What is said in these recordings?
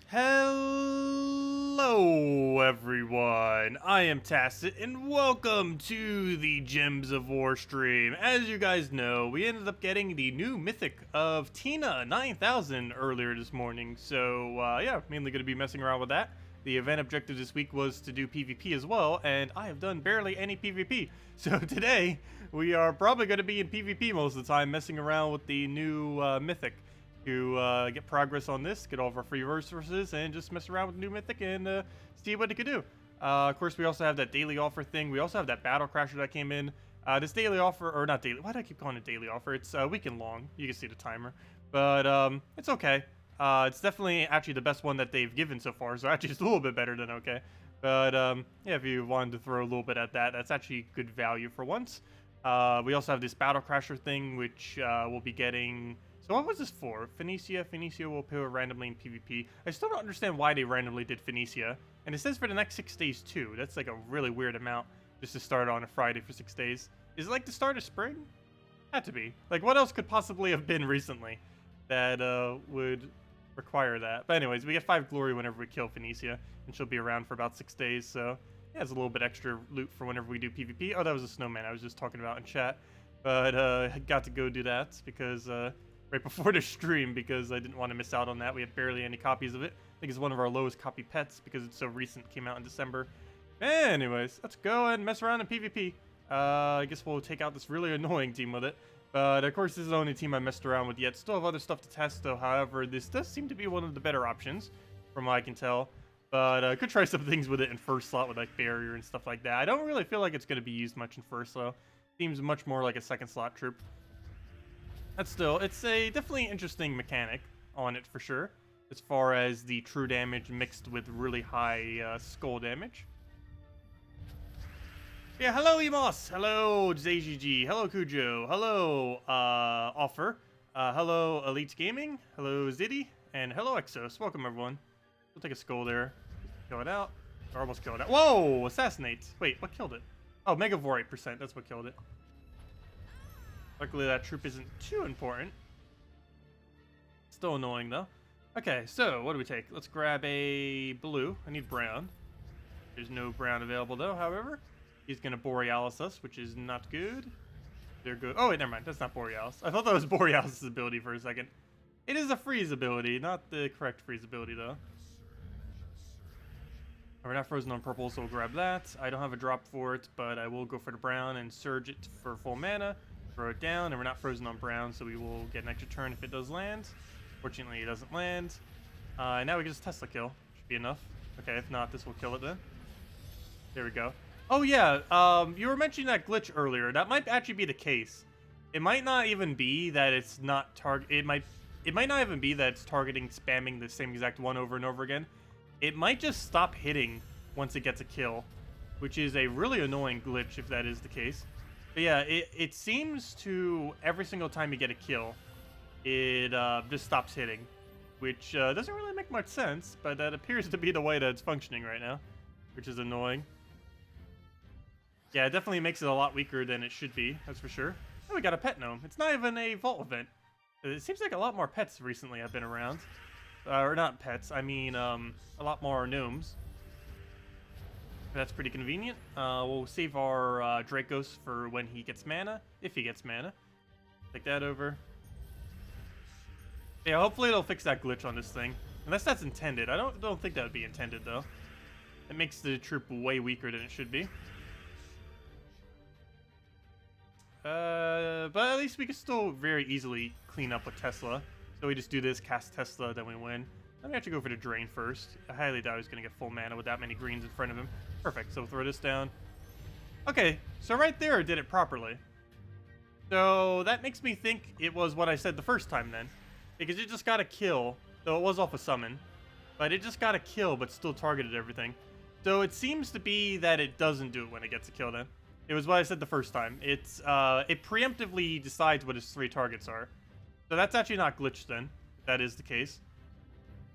Hello everyone, I am Tacet and welcome to the Gems of War stream. As you guys know, we ended up getting the new mythic of Tina-9000 earlier this morning, so yeah, mainly going to be messing around with that. The event objective this week was to do PvP as well, and I have done barely any PvP. So today, we are probably going to be in PvP most of the time, messing around with the new mythic. To get progress on this, get all of our free resources, and just mess around with new mythic and see what it could do. Of course, we also have that daily offer thing. We also have that battle crasher that came in. This daily offer, or not daily, why do I keep calling it daily offer? It's weekend long. You can see the timer, but it's okay. It's definitely actually the best one that they've given so far, so actually it's a little bit better than okay. But yeah, if you wanted to throw a little bit at that, that's actually good value for once. We also have this battle crasher thing, which we'll be getting. So what was this for? Phoenicia will appear randomly in PvP. I still don't understand why they randomly did Phoenicia. And it says for the next 6 days too. That's like a really weird amount just to start on a Friday for 6 days. Is it like the start of spring? Had to be. Like what else could possibly have been recently that would require that? But anyways, we get 5 glory whenever we kill Phoenicia. And she'll be around for about 6 days. So yeah, it's a little bit extra loot for whenever we do PvP. Oh, that was a snowman I was just talking about in chat. But I got to go do that because right before the stream, because I didn't want to miss out on that. We had barely any copies of it. I think it's one of our lowest copy pets because it's so recent, came out in December. Anyways, let's go and mess around in PvP. I guess we'll take out this really annoying team with it. But of course, this is the only team I messed around with yet. Still have other stuff to test though. However, this does seem to be one of the better options from what I can tell. But I could try some things with it in first slot with like barrier and stuff like that. I don't really feel like it's going to be used much in first though. Seems much more like a second slot troop. That's still, it's a definitely interesting mechanic on it for sure, as far as the true damage mixed with really high skull damage. Yeah, hello Emos, hello ZGG, hello Kujo, hello Offer, hello Elite Gaming, hello Ziddy, and hello Exos. Welcome everyone. We'll take a skull there, kill it out, or almost kill it out. Whoa, assassinate. Wait, what killed it? Oh, Megavore 8%, that's what killed it. Luckily that troop isn't too important. Still annoying though. Okay, so what do we take? Let's grab a blue. I need brown. There's no brown available though, however. He's gonna Borealis us, which is not good. They're good. Oh wait, never mind. That's not Borealis. I thought that was Borealis' ability for a second. It is a freeze ability, not the correct freeze ability though. We're not frozen on purple, so we'll grab that. I don't have a drop for it, but I will go for the brown and surge it for full mana. Throw it down, and we're not frozen on brown, so we will get an extra turn if it does land. Fortunately, it doesn't land. Now we can just Tesla kill. Should be enough. Okay, if not, this will kill it then. There we go. Oh yeah, you were mentioning that glitch earlier. That might actually be the case. It might not even be that it's not It might not even be that it's targeting, spamming the same exact one over and over again. It might just stop hitting once it gets a kill, which is a really annoying glitch if that is the case. But yeah, it seems to, every single time you get a kill, it just stops hitting, which doesn't really make much sense, but that appears to be the way that it's functioning right now, which is annoying. Yeah, it definitely makes it a lot weaker than it should be, that's for sure. Oh, we got a pet gnome. It's not even a vault event. It seems like a lot more pets recently have been around. Or not pets, I mean a lot more gnomes. That's pretty convenient. We'll save our Dracos for when he gets mana, if he gets mana. Take that over. Yeah, hopefully it'll fix that glitch on this thing. Unless that's intended. I don't think that would be intended though. It makes the troop way weaker than it should be. But at least we can still very easily clean up with Tesla. So we just do this, cast Tesla, then we win. Let me actually go for the drain first. I highly doubt he's going to get full mana with that many greens in front of him. Perfect, so we'll throw this down. Okay, so right there it did it properly. So that makes me think it was what I said the first time then. Because it just got a kill, though it was off a summon. But it just got a kill, but still targeted everything. So it seems to be that it doesn't do it when it gets a kill then. It was what I said the first time. It's it preemptively decides what its 3 targets are. So that's actually not glitched then, if that is the case.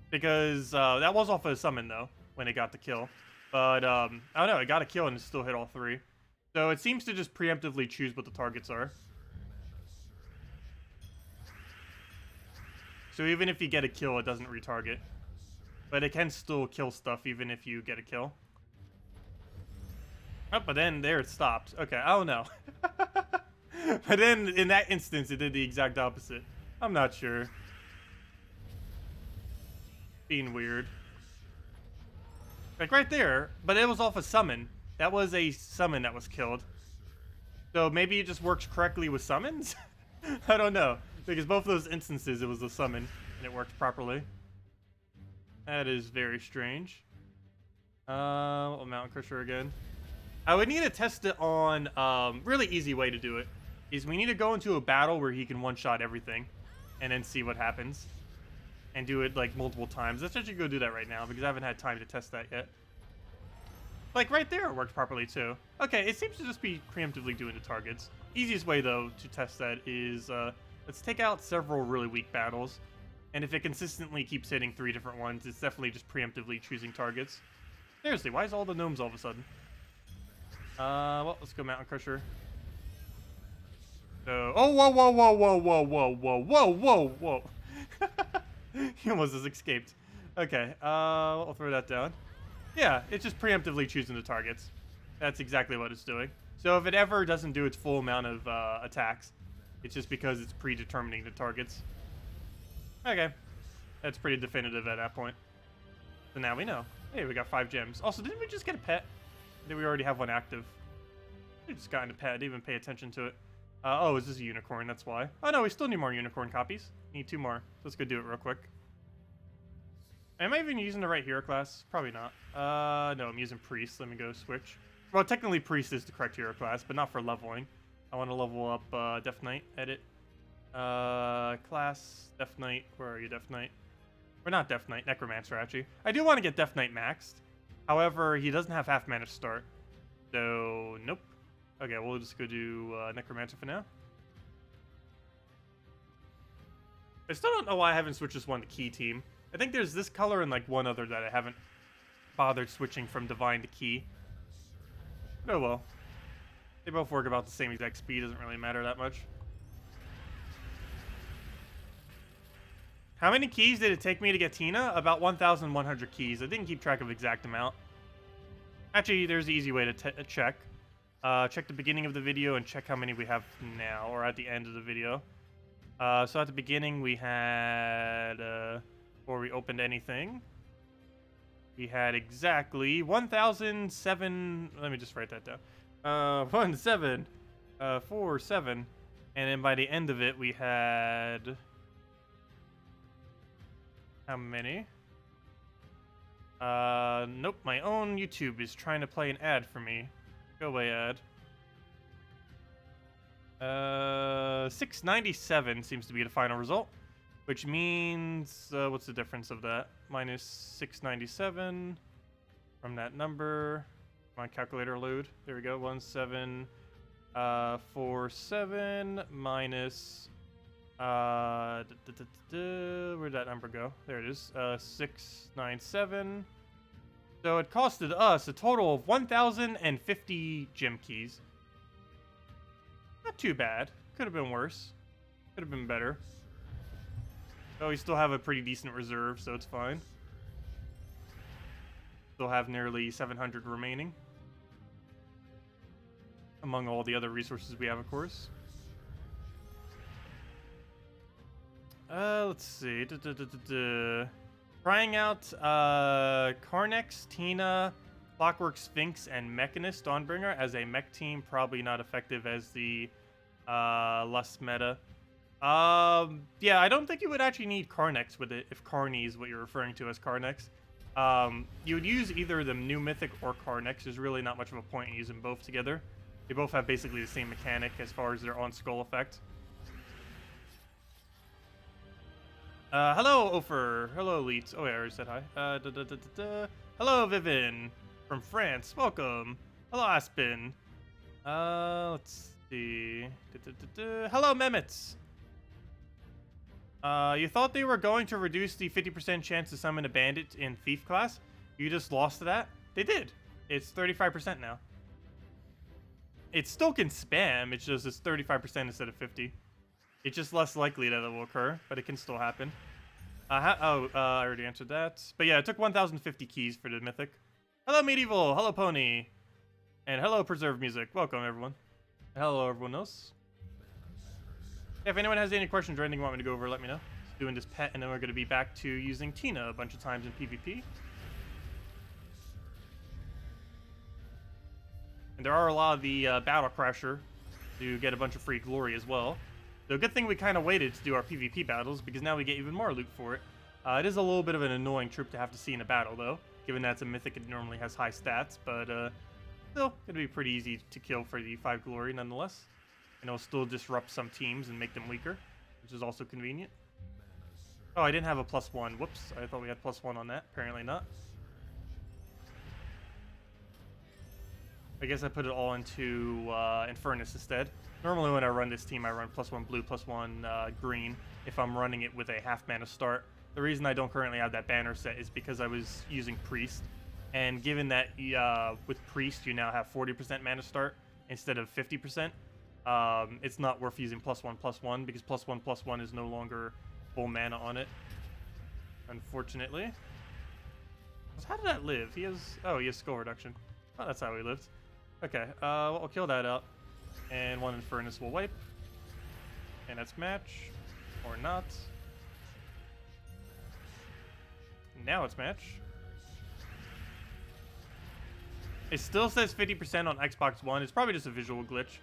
Because that was off of a summon though, when it got the kill. But I don't know, it got a kill and it still hit all 3. So it seems to just preemptively choose what the targets are. So even if you get a kill, it doesn't retarget. but it can still kill stuff even if you get a kill. Oh, but then there it stopped. Okay, I don't know. But then in that instance, it did the exact opposite. I'm not sure. Being weird. Like right there, but it was off a summon. That was a summon that was killed. So maybe it just works correctly with summons? I don't know. Because both of those instances, it was a summon, and it worked properly. That is very strange. Mountain Crusher again. I would need to test it on, really easy way to do it is we need to go into a battle where he can one-shot everything and then see what happens and do it like multiple times. Let's actually go do that right now because I haven't had time to test that yet. Like right there it worked properly too. Okay, it seems to just be preemptively doing the targets. Easiest way though to test that is, let's take out several really weak battles. And if it consistently keeps hitting 3 different ones, it's definitely just preemptively choosing targets. Seriously, why is all the gnomes all of a sudden? Well, let's go Mountain Crusher. So, oh, whoa, whoa, whoa, whoa, whoa, whoa, whoa, whoa, whoa, whoa. He almost has escaped. Okay, we'll throw that down. Yeah, it's just preemptively choosing the targets. That's exactly what it's doing. So if it ever doesn't do its full amount of attacks, it's just because it's predetermining the targets. Okay, that's pretty definitive at that point. So now we know. Hey, we got 5 gems. Also, didn't we just get a pet? Did we already have one active? We just got a pet. I didn't even pay attention to it. Oh, is this a unicorn? That's why. Oh no, we still need more unicorn copies. Need 2 more. Let's go do it real quick. Am I even using the right hero class? Probably not. No, I'm using priest. Let me go switch. Well, technically priest is the correct hero class, but not for leveling. I want to level up Deathknight. Edit. Class Deathknight. Where are you, Deathknight? We're not Deathknight. Necromancer, actually. I do want to get Deathknight maxed. However, he doesn't have half mana to start. So, nope. Okay, we'll just go do Necromancer for now. I still don't know why I haven't switched this one to Key team. I think there's this color and like one other that I haven't bothered switching from Divine to Key. But oh well. They both work about the same exact speed, doesn't really matter that much. How many keys did it take me to get Tina? About 1,100 keys. I didn't keep track of exact amount. Actually, there's an easy way to check. Check the beginning of the video and check how many we have now, or at the end of the video. So at the beginning we had, before we opened anything, we had exactly 1,007, let me just write that down. 1,747, and then by the end of it we had, how many? Nope, my own YouTube is trying to play an ad for me. Go away, ad. 697 seems to be the final result, which means, what's the difference of that? Minus 697 from that number. My calculator load. There we go. 1747 minus, where'd that number go? There it is. 697. So it costed us a total of 1,050 gem keys. Not too bad. Could have been worse. Could have been better. But we still have a pretty decent reserve, so it's fine. Still have nearly 700 remaining. Among all the other resources we have, of course. Let's see. Trying out Carnex, Tina, Clockwork Sphinx, and Mechanist Dawnbringer as a mech team. Probably not effective as the Lust meta. Yeah, I don't think you would actually need Carnex with it if Carney is what you're referring to as Carnex. You would use either the new Mythic or Carnex. There's really not much of a point in using both together. They both have basically the same mechanic as far as their on-skull effect. Hello, Ofer. Hello, Elite. Oh, yeah, I already said hi. Hello, Vivin from France. Welcome. Hello, Aspen. Let's see. Hello, Memets. You thought they were going to reduce the 50% chance to summon a bandit in Thief class? You just lost to that? They did. It's 35% now. It still can spam, it's just it's 35% instead of 50. It's just less likely that it will occur, but it can still happen. I already answered that. But yeah, it took 1,050 keys for the mythic. Hello, Medieval. Hello, Pony. And hello, Preserved Music. Welcome, everyone. Hello, everyone else. Yeah, if anyone has any questions or anything you want me to go over, let me know. Just doing this pet, and then we're going to be back to using Tina a bunch of times in PvP. And there are a lot of the Battle Crasher to get a bunch of free glory as well. So good thing we kind of waited to do our PvP battles, because now we get even more loot for it. It is a little bit of an annoying troop to have to see in a battle, though. Given that it's a mythic, it normally has high stats, but still, it'll be pretty easy to kill for the 5 glory nonetheless. And it'll still disrupt some teams and make them weaker, which is also convenient. Oh, I didn't have a +1. Whoops, I thought we had +1 on that. Apparently not. I guess I put it all into Infernus instead. Normally when I run this team, I run +1 blue, +1 green, if I'm running it with a half mana start. The reason I don't currently have that banner set is because I was using Priest. And given that with Priest, you now have 40% mana start instead of 50%, it's not worth using +1/+1 because +1/+1 is no longer full mana on it, unfortunately. How did that live? He has skull reduction. Oh, that's how he lived. Okay, well, we'll kill that out. And one Infernus will wipe. And that's match. Or not. Now it's match. It still says 50% on Xbox One. It's probably just a visual glitch.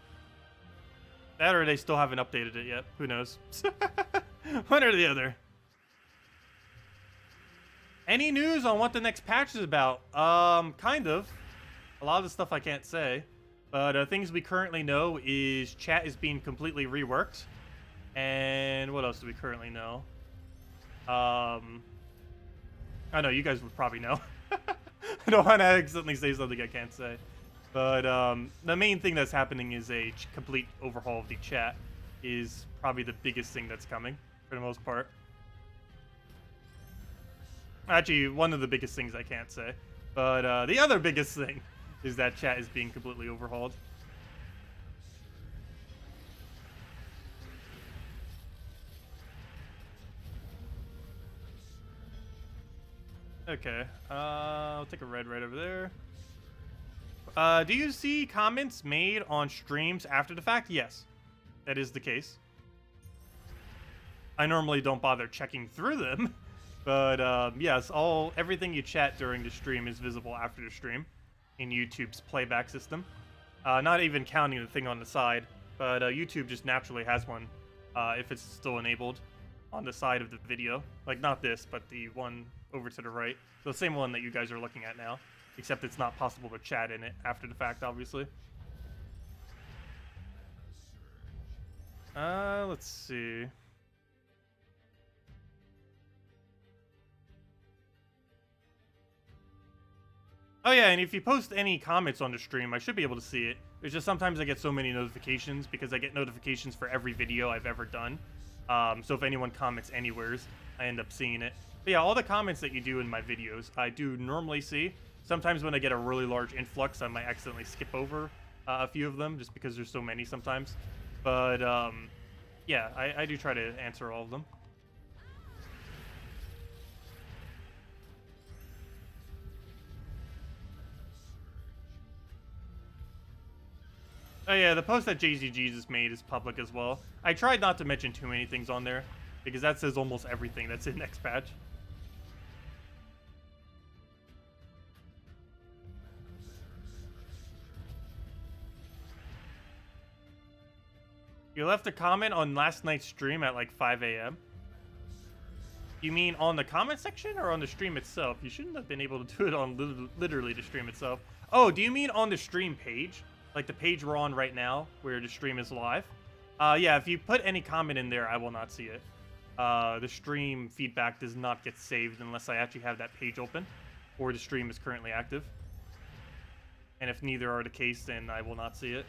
That or they still haven't updated it yet. Who knows? One or the other. Any news on what the next patch is about? Kind of. A lot of the stuff I can't say. But things we currently know is chat is being completely reworked. And what else do we currently know? I know you guys would probably know. I don't want to accidentally say something I can't say. But the main thing that's happening is a complete overhaul of the chat is probably the biggest thing that's coming for the most part. Actually, one of the biggest things I can't say. But the other biggest thing is that chat is being completely overhauled. Okay, I'll take a red right over there. Do you see comments made on streams after the fact? Yes, that is the case. I normally don't bother checking through them, but yes, everything you chat during the stream is visible after the stream in YouTube's playback system. Not even counting the thing on the side, but YouTube just naturally has one if it's still enabled on the side of the video. Like not this, but the one over to the right. So the same one that you guys are looking at now, except it's not possible to chat in it after the fact, obviously. Let's see. Oh yeah, and if you post any comments on the stream, I should be able to see it. It's just sometimes I get so many notifications because I get notifications for every video I've ever done. So if anyone comments anywheres, I end up seeing it. But yeah, all the comments that you do in my videos, I do normally see. Sometimes when I get a really large influx, I might accidentally skip over a few of them just because there's so many sometimes. But yeah, I do try to answer all of them. Oh yeah, the post that JZG just made is public as well. I tried not to mention too many things on there, because that says almost everything that's in next patch. You left a comment on last night's stream at like 5 a.m. You mean on the comment section or on the stream itself? You shouldn't have been able to do it on literally the stream itself. Oh, do you mean on the stream page? Like the page we're on right now, where the stream is live? Yeah, if you put any comment in there, I will not see it. The stream feedback does not get saved unless I actually have that page open, or the stream is currently active. And if neither are the case, then I will not see it.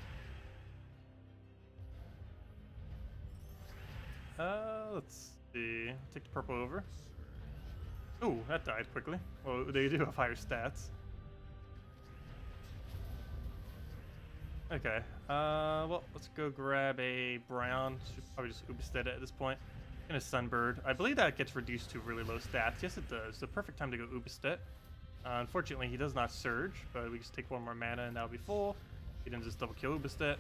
Let's see. Take the purple over. Ooh, that died quickly. Well, they do have higher stats. Okay, well, let's go grab a brown. Should probably just Ubestead at this point. And a Sunbird. I believe that gets reduced to really low stats. Yes, it does. The perfect time to go Ubistet. Unfortunately, he does not Surge, but we just take one more mana and that'll be full. He then just double kill Ubistet.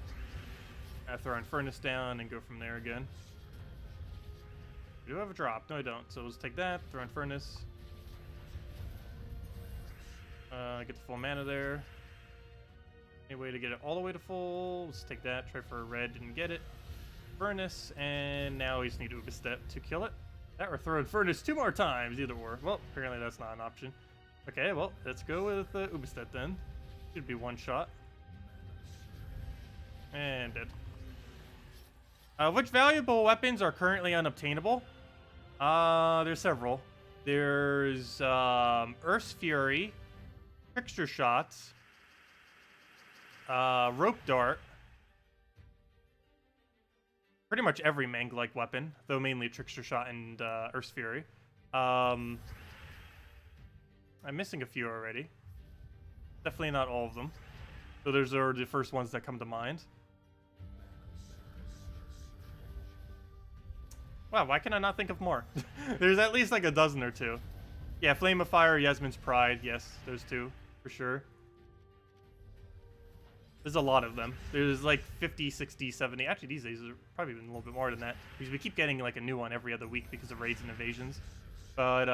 Throw Infernus down and go from there again. We do have a drop. No, I don't. So let's take that. Throw Infernus. Get the full mana there. Any way to get it all the way to full? Let's take that. Try for a red. Didn't get it. Furnace, and now we just need Ubistet to kill it. That or throw Furnace 2 more times, either or. Well, apparently that's not an option. Okay, well, let's go with Ubistet then. Should be one shot. And dead. Which valuable weapons are currently unobtainable? There's several. There's Earth's Fury, Trickster Shots, Rope Dart, pretty much every Mang-like weapon, though mainly Trickster Shot and Earth's Fury. I'm missing a few already. Definitely not all of them. So those are the first ones that come to mind. Wow, why can I not think of more? There's at least like a dozen or two. Yeah, Flame of Fire, Yasmin's Pride. Yes, those two, for sure. There's a lot of them. There's like 50, 60, 70. Actually, these days are probably even a little bit more than that. Because we keep getting like a new one every other week because of raids and invasions. But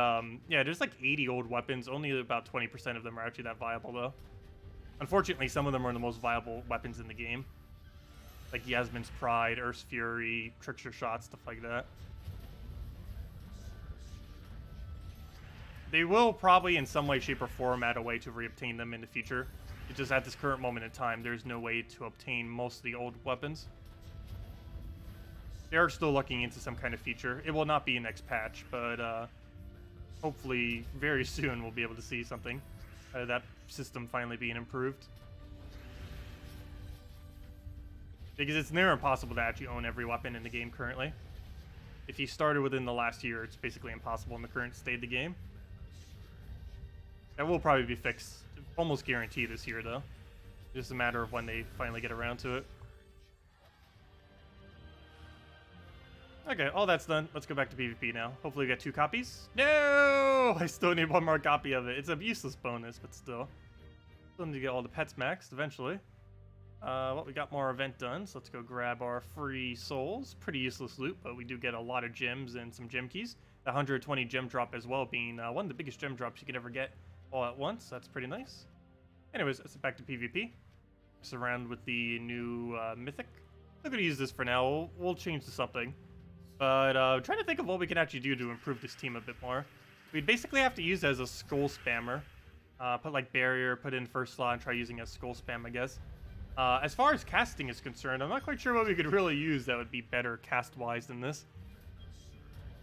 yeah, there's like 80 old weapons. Only about 20% of them are actually that viable though. Unfortunately, some of them are the most viable weapons in the game. Like Yasmin's Pride, Earth's Fury, Trickster Shot, stuff like that. They will probably in some way, shape, or form add a way to reobtain them in the future. It's just at this current moment in time, there's no way to obtain most of the old weapons. They are still looking into some kind of feature. It will not be next patch, but hopefully very soon we'll be able to see something. That system finally being improved. Because it's near impossible to actually own every weapon in the game currently. If you started within the last year, it's basically impossible in the current state of the game. That will probably be fixed, almost guaranteed this year though. Just a matter of when they finally get around to it. Okay, all that's done. Let's go back to PvP now. Hopefully we get 2 copies. No! I still need 1 more copy of it. It's a useless bonus, but still. Still need to get all the pets maxed eventually. Well, we got more event done, so let's go grab our free souls. Pretty useless loot, but we do get a lot of gems and some gem keys. The 120 gem drop as well being one of the biggest gem drops you could ever get all at once. That's pretty nice. Anyways, let's get back to PvP. Surrounded with the new mythic. I'm going to use this for now. We'll change to something. But trying to think of what we can actually do to improve this team a bit more. We'd basically have to use it as a skull spammer. Put like barrier, put in first slot, and try using a skull spam, I guess. As far as casting is concerned, I'm not quite sure what we could really use that would be better cast-wise than this.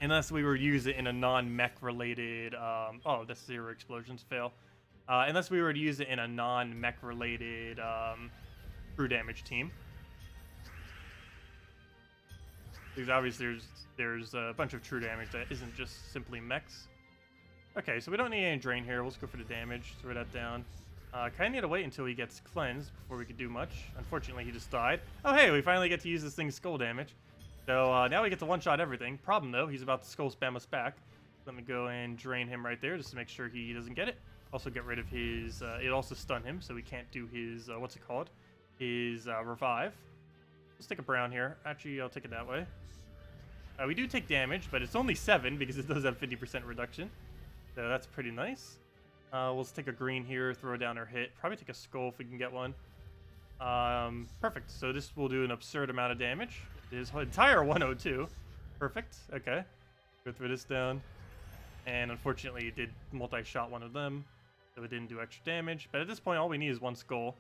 Unless we were to use it in a non-mech related... oh, that's 0 explosions, fail. Unless we were to use it in a non-mech related true damage team. Because obviously there's a bunch of true damage that isn't just simply mechs. Okay, so we don't need any drain here. We'll just go for the damage. Throw that down. Kind of need to wait until he gets cleansed before we could do much. Unfortunately, he just died. Oh, hey, we finally get to use this thing's skull damage. So now we get to one-shot everything. Problem, though, he's about to skull spam us back. Let me go and drain him right there just to make sure he doesn't get it. Also get rid of his... it also stun him, so we can't do his... what's it called? His revive. Let's take a brown here. Actually, I'll take it that way. We do take damage, but it's only 7 because it does have 50% reduction. So that's pretty nice. We'll take a green here, throw down our hit. Probably take a skull if we can get one. Perfect. So this will do an absurd amount of damage. His entire 102. Perfect. Okay. Go through this down. And unfortunately, it did multi-shot one of them. So it didn't do extra damage. But at this point, all we need is 1 skull.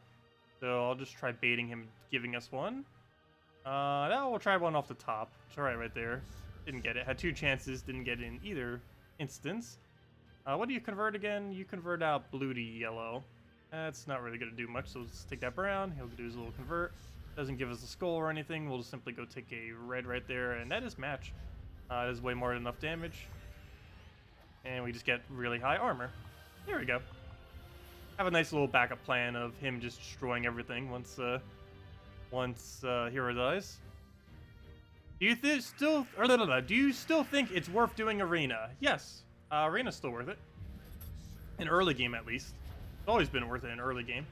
So I'll just try baiting him, giving us one. Now we'll try one off the top. It's alright right there. Didn't get it. Had 2 chances. Didn't get it in either instance. What do you convert again? You convert out blue to yellow. That's not really going to do much, so let's take that brown. He'll do his little convert. Doesn't give us a skull or anything. We'll just simply go take a red right there, and that is match. That is way more than enough damage. And we just get really high armor. There we go. Have a nice little backup plan of him just destroying everything once Hero dies. Do you still, or no, do you still think it's worth doing Arena? Yes, Arena's still worth it. In early game, at least. It's always been worth it in early game.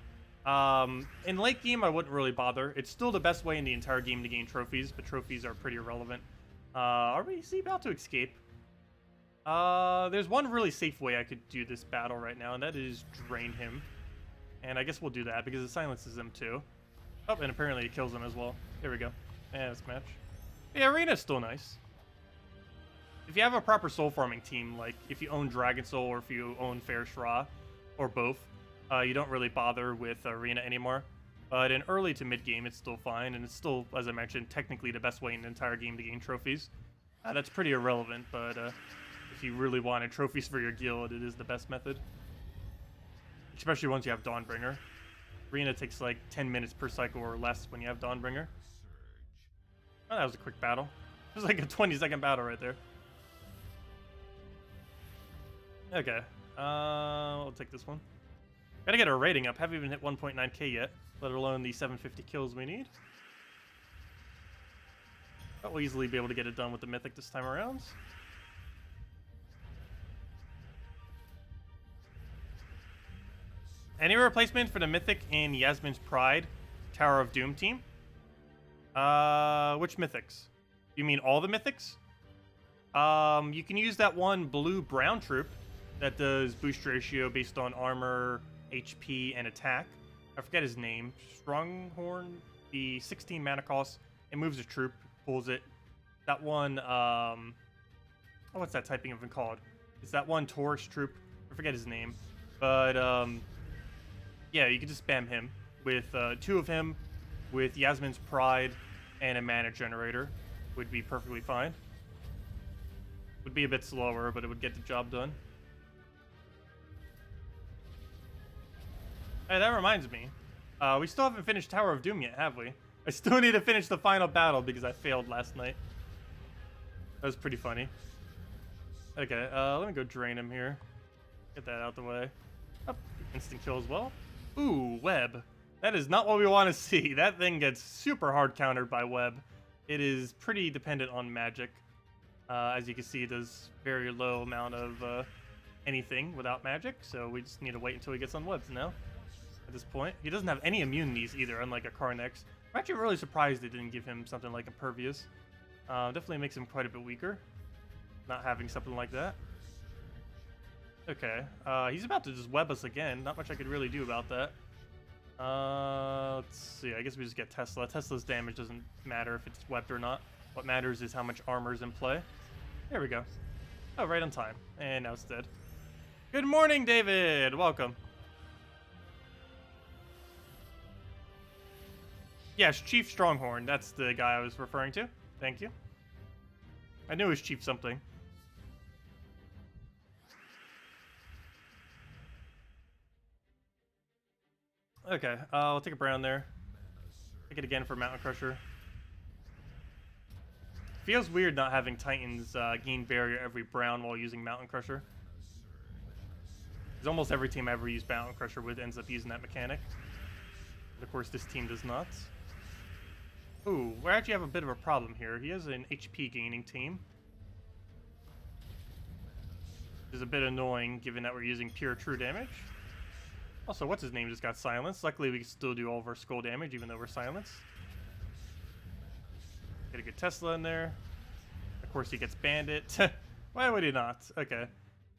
In late game, I wouldn't really bother. It's still the best way in the entire game to gain trophies, but trophies are pretty irrelevant. Are we about to escape? There's one really safe way I could do this battle right now, and that is drain him. And I guess we'll do that because it silences him too. Oh, and apparently it kills him as well. There we go. Yeah, this match. The arena's still nice. If you have a proper soul farming team, like if you own Dragon Soul or if you own Fair Shra, or both, you don't really bother with Arena anymore. But in early to mid game, it's still fine, and it's still, as I mentioned, technically the best way in the entire game to gain trophies. That's pretty irrelevant, but if you really wanted trophies for your guild, it is the best method. Especially once you have Dawnbringer. Arena takes like 10 minutes per cycle or less when you have Dawnbringer. Oh, that was a quick battle. It was like a 20-second battle right there. Okay, we'll take this one. Gotta get our rating up. Haven't even hit 1.9k yet, let alone the 750 kills we need. But we'll easily be able to get it done with the mythic this time around. Any replacement for the mythic in Yasmin's Pride Tower of Doom team? Which mythics? You mean all the mythics? You can use that one blue-brown troop that does boost ratio based on armor, HP, and attack. I forget his name. Stronghorn, the 16 mana cost. It moves a troop, pulls it. That one, oh, what's that typing of it called? It's that one Taurus troop. I forget his name. But, yeah, you can just spam him with 2 of him, with Yasmin's Pride, and a mana generator. Would be perfectly fine. Would be a bit slower, but it would get the job done. Hey, that reminds me. We still haven't finished Tower of Doom yet, have we? I still need to finish the final battle because I failed last night. That was pretty funny. Okay, let me go drain him here. Get that out the way. Oh, instant kill as well. Ooh, web. That is not what we want to see. That thing gets super hard countered by web. It is pretty dependent on magic. As you can see, it does very low amount of anything without magic, so we just need to wait until he gets on webs now. At this point, he doesn't have any immunities either, unlike a Karnex. I'm actually really surprised they didn't give him something like Impervious. Definitely makes him quite a bit weaker, not having something like that. Okay, he's about to just web us again. Not much I could really do about that. Let's see, I guess we just get Tesla. Tesla's damage doesn't matter if it's webbed or not. What matters is how much armor is in play. There we go. Oh, right on time. And now it's dead. Good morning, David! Welcome. Yes, Chief Stronghorn. That's the guy I was referring to. Thank you. I knew it was Chief something. Okay, I'll take a brown there. Take it again for Mountain Crusher. Feels weird not having Titans gain barrier every brown while using Mountain Crusher. Because almost every team I ever used Mountain Crusher with ends up using that mechanic. But of course, this team does not. Ooh, we actually have a bit of a problem here. He has an HP gaining team. Which is a bit annoying given that we're using pure true damage. Also, what's his name just got silenced. Luckily, we can still do all of our skull damage even though we're silenced. Get a good Tesla in there. Of course, he gets Bandit. Why would he not? Okay.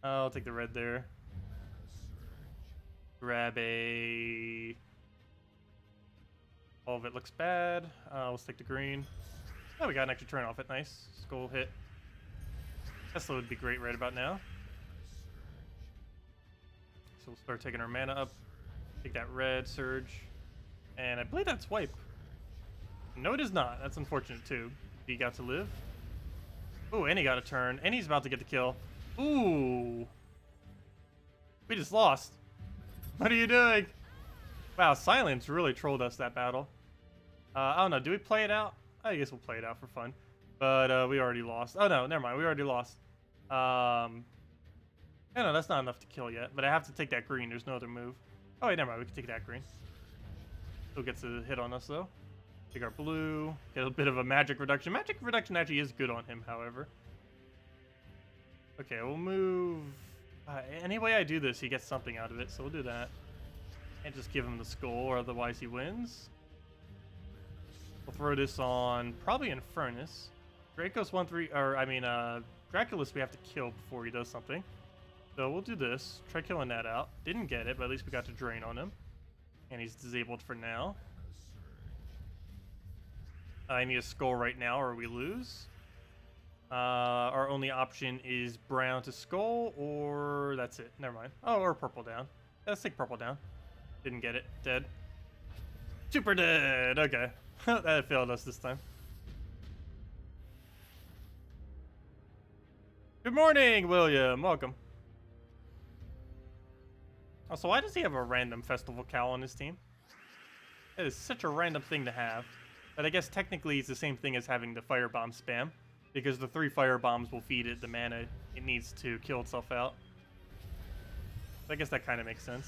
I'll take the red there. Grab a... All of it looks bad. Let's take the green. Oh, we got an extra turn off it. Nice. Skull hit. Tesla would be great right about now. So we'll start taking our mana up. Take that red surge. And I believe that's wipe. No, it is not. That's unfortunate too. He got to live. Ooh, and he got a turn. And he's about to get the kill. Ooh. We just lost. What are you doing? Wow, Silence really trolled us that battle. I don't know. Do we play it out? I guess we'll play it out for fun. But we already lost. Oh, no. Never mind. We already lost. No, that's not enough to kill yet. But I have to take that green. There's no other move. Oh, wait. Never mind. We can take that green. Still gets a hit on us, though. Take our blue. Get a bit of a magic reduction. Magic reduction actually is good on him, however. Okay, we'll move. Any way I do this, he gets something out of it, so we'll do that. And just give him the skull, or otherwise he wins. We'll throw this on probably Infernus. Dracos 1-3, or I mean, Draculus we have to kill before he does something. So we'll do this. Try killing that out. Didn't get it, but at least we got to drain on him. And he's disabled for now. I need a skull right now, or we lose. Our only option is brown to skull, or that's it. Never mind. Oh, or purple down. Let's take purple down. Didn't get it. Dead. Super dead. Okay. That failed us this time. Good morning, William. Welcome. Also, why does he have a random festival cow on his team? That is such a random thing to have. But I guess technically it's the same thing as having the firebomb spam, because the 3 firebombs will feed it the mana it needs to kill itself out. So I guess that kind of makes sense.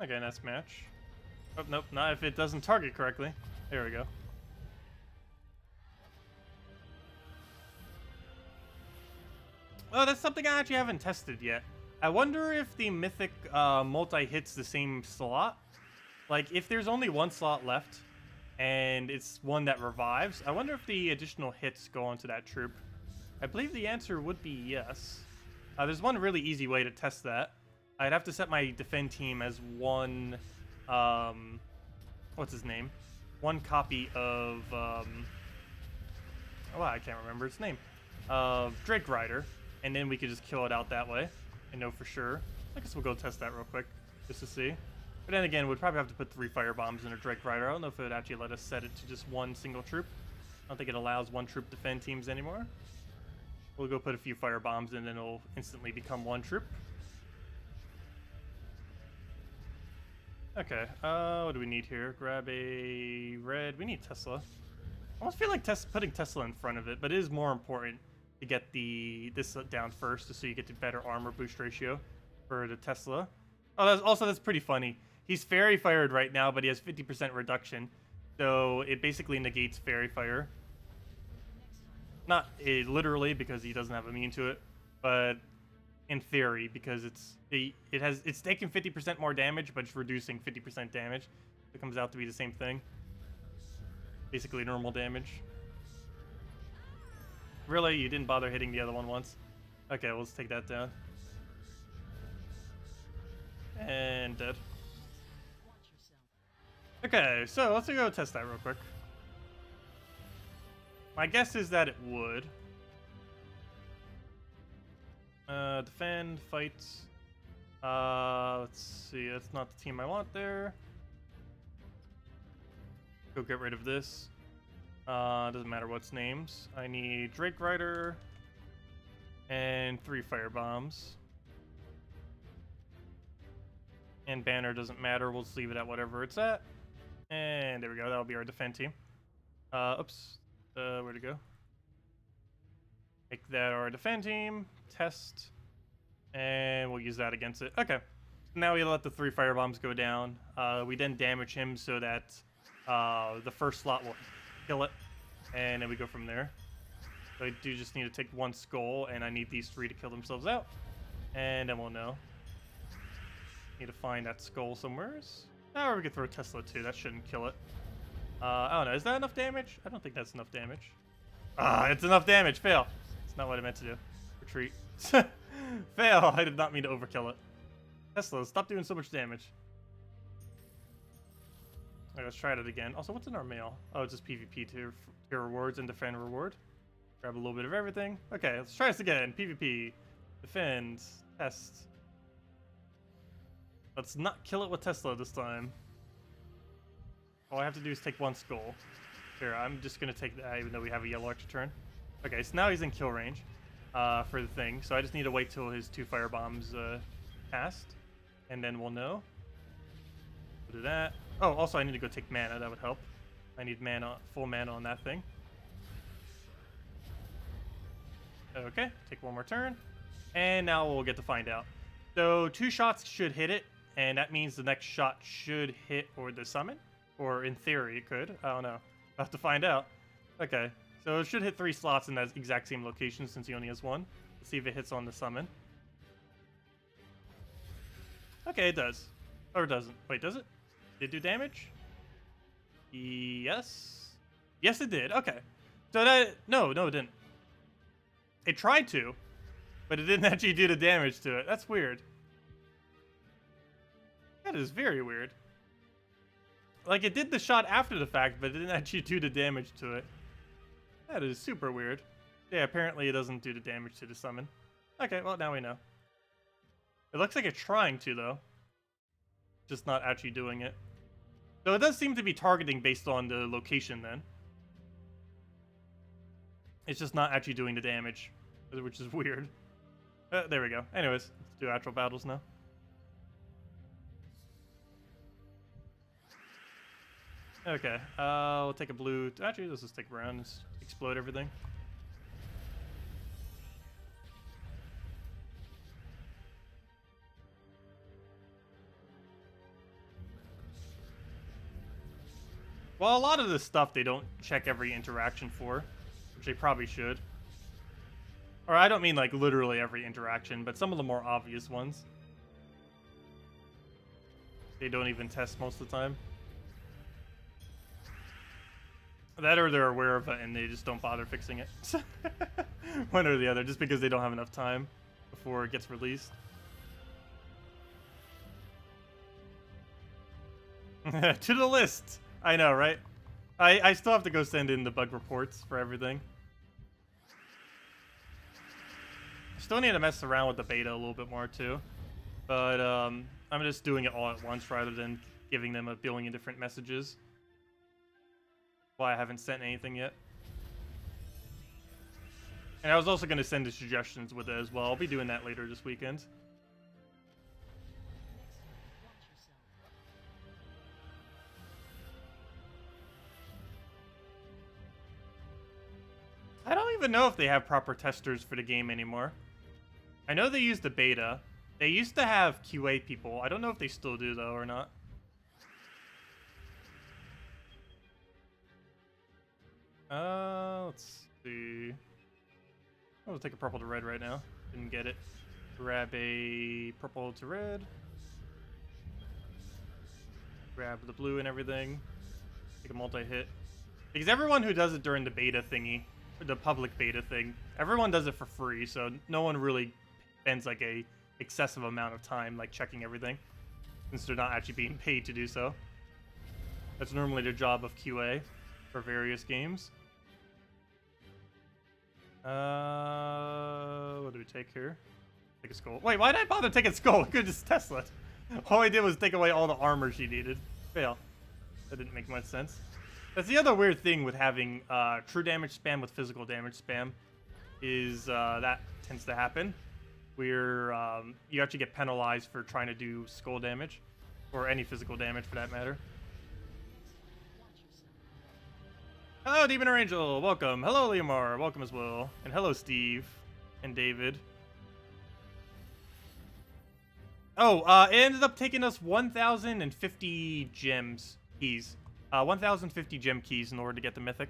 Okay, nice match. Oh, nope, not if it doesn't target correctly. There we go. Oh, that's something I actually haven't tested yet. I wonder if the mythic multi-hits the same slot. Like, if there's only one slot left, and it's one that revives, I wonder if the additional hits go onto that troop. I believe the answer would be yes. There's one really easy way to test that. I'd have to set my defend team as one, what's his name? One copy of, oh, I can't remember its name. Drake Rider, and then we could just kill it out that way and know for sure. I guess we'll go test that real quick just to see. But then again, we'd probably have to put 3 firebombs in a Drake Rider. I don't know if it would actually let us set it to just one single troop. I don't think it allows one troop defend teams anymore. We'll go put a few firebombs and then it'll instantly become one troop. Okay, what do we need here? Grab a red. We need Tesla. I almost feel like putting Tesla in front of it, but it is more important to get this down first, just so you get the better armor boost ratio for the Tesla. Oh, that's pretty funny. He's Fairy Fired right now, but he has 50% reduction, so it basically negates Fairy Fire. Not literally, because he doesn't have immune to it, but in theory, because it's taking 50% more damage, but it's reducing 50% damage. It comes out to be the same thing. Basically normal damage. Really? You didn't bother hitting the other one once? Okay, well, let's take that down. And dead. Okay, so let's go test that real quick. My guess is that it would. Defend, fight. Let's see, that's not the team I want there. Go get rid of this. Doesn't matter what's names. I need Drake Rider and 3 firebombs. And banner doesn't matter. We'll just leave it at whatever it's at. And there we go. That'll be our defend team. Oops. Where'd it go? Make that our defend team. Test. And we'll use that against it. Okay. Now we let the 3 firebombs go down. We then damage him so that the first slot will kill it. And then we go from there. So I do just need to take 1 skull, and I need these 3 to kill themselves out. And then we'll know. Need to find that skull somewhere. Or we could throw Tesla too. That shouldn't kill it. I don't know. Is that enough damage? I don't think that's enough damage. It's enough damage. Fail. It's not what I meant to do. Retreat. Fail. I did not mean to overkill it. Tesla, stop doing so much damage. Alright, let's try it again. Also, what's in our mail? Oh, it's just PvP tier rewards and defend reward. Grab a little bit of everything. Okay, let's try this again. PvP. Defend. Test. Let's not kill it with Tesla this time. All I have to do is take 1 skull. Here, I'm just going to take that even though we have a yellow extra turn. Okay, so now he's in kill range for the thing. So I just need to wait till his 2 firebombs passed. And then we'll know. We'll do that. Oh, also I need to go take mana. That would help. I need mana, full mana on that thing. Okay, take one more turn. And now we'll get to find out. So 2 shots should hit it, and that means the next shot should hit or the summon. Or in theory it could. I don't know. I'll have to find out. Okay, so it should hit 3 slots in that exact same location since he only has 1. Let's see if it hits on the summon. Okay, it does. Or it doesn't. Wait, does it? Did it do damage? Yes. Yes, it did. Okay. So that... No, it didn't. It tried to, but it didn't actually do the damage to it. That's weird. That is very weird. Like, it did the shot after the fact, but it didn't actually do the damage to it. That is super weird. Yeah, apparently it doesn't do the damage to the summon. Okay, well, now we know. It looks like it's trying to, though. Just not actually doing it. So it does seem to be targeting based on the location, then. It's just not actually doing the damage, which is weird. There we go. Anyways, let's do actual battles now. Okay, we'll take a blue. Actually, let's just take a round and explode everything. Well, a lot of this stuff they don't check every interaction for, which they probably should. Or I don't mean like literally every interaction, but some of the more obvious ones. They don't even test most of the time. That or they're aware of it and they just don't bother fixing it. One or the other, just because they don't have enough time before it gets released. To the list! I know, right? I still have to go send in the bug reports for everything. Still need to mess around with the beta a little bit more too. But I'm just doing it all at once rather than giving them a billion different messages. Why I haven't sent anything yet. And I was also going to send the suggestions with it as well. I'll be doing that later this weekend. I don't even know if they have proper testers for the game anymore. I know they use the beta. They used to have QA people. I don't know if they still do, though, or not. Let's see. I'll take a purple to red right now. Didn't get it. Grab a purple to red. Grab the blue and everything. Take a multi-hit. Because everyone who does it during the beta thingy, the public beta thing, everyone does it for free, so no one really spends like a excessive amount of time like checking everything, since they're not actually being paid to do so. That's normally the job of QA for various games. What do we take here? Take a skull. Wait, why did I bother taking skull? I could just Tesla it. All I did was take away all the armor she needed. Fail. That didn't make much sense. That's the other weird thing with having true damage spam with physical damage spam, is that tends to happen, where you actually get penalized for trying to do skull damage, or any physical damage for that matter. Hello, Demon or Angel, welcome. Hello, Leomar, welcome as well. And hello, Steve and David. Oh, it ended up taking us 1,050 gems keys. 1,050 gem keys in order to get the mythic.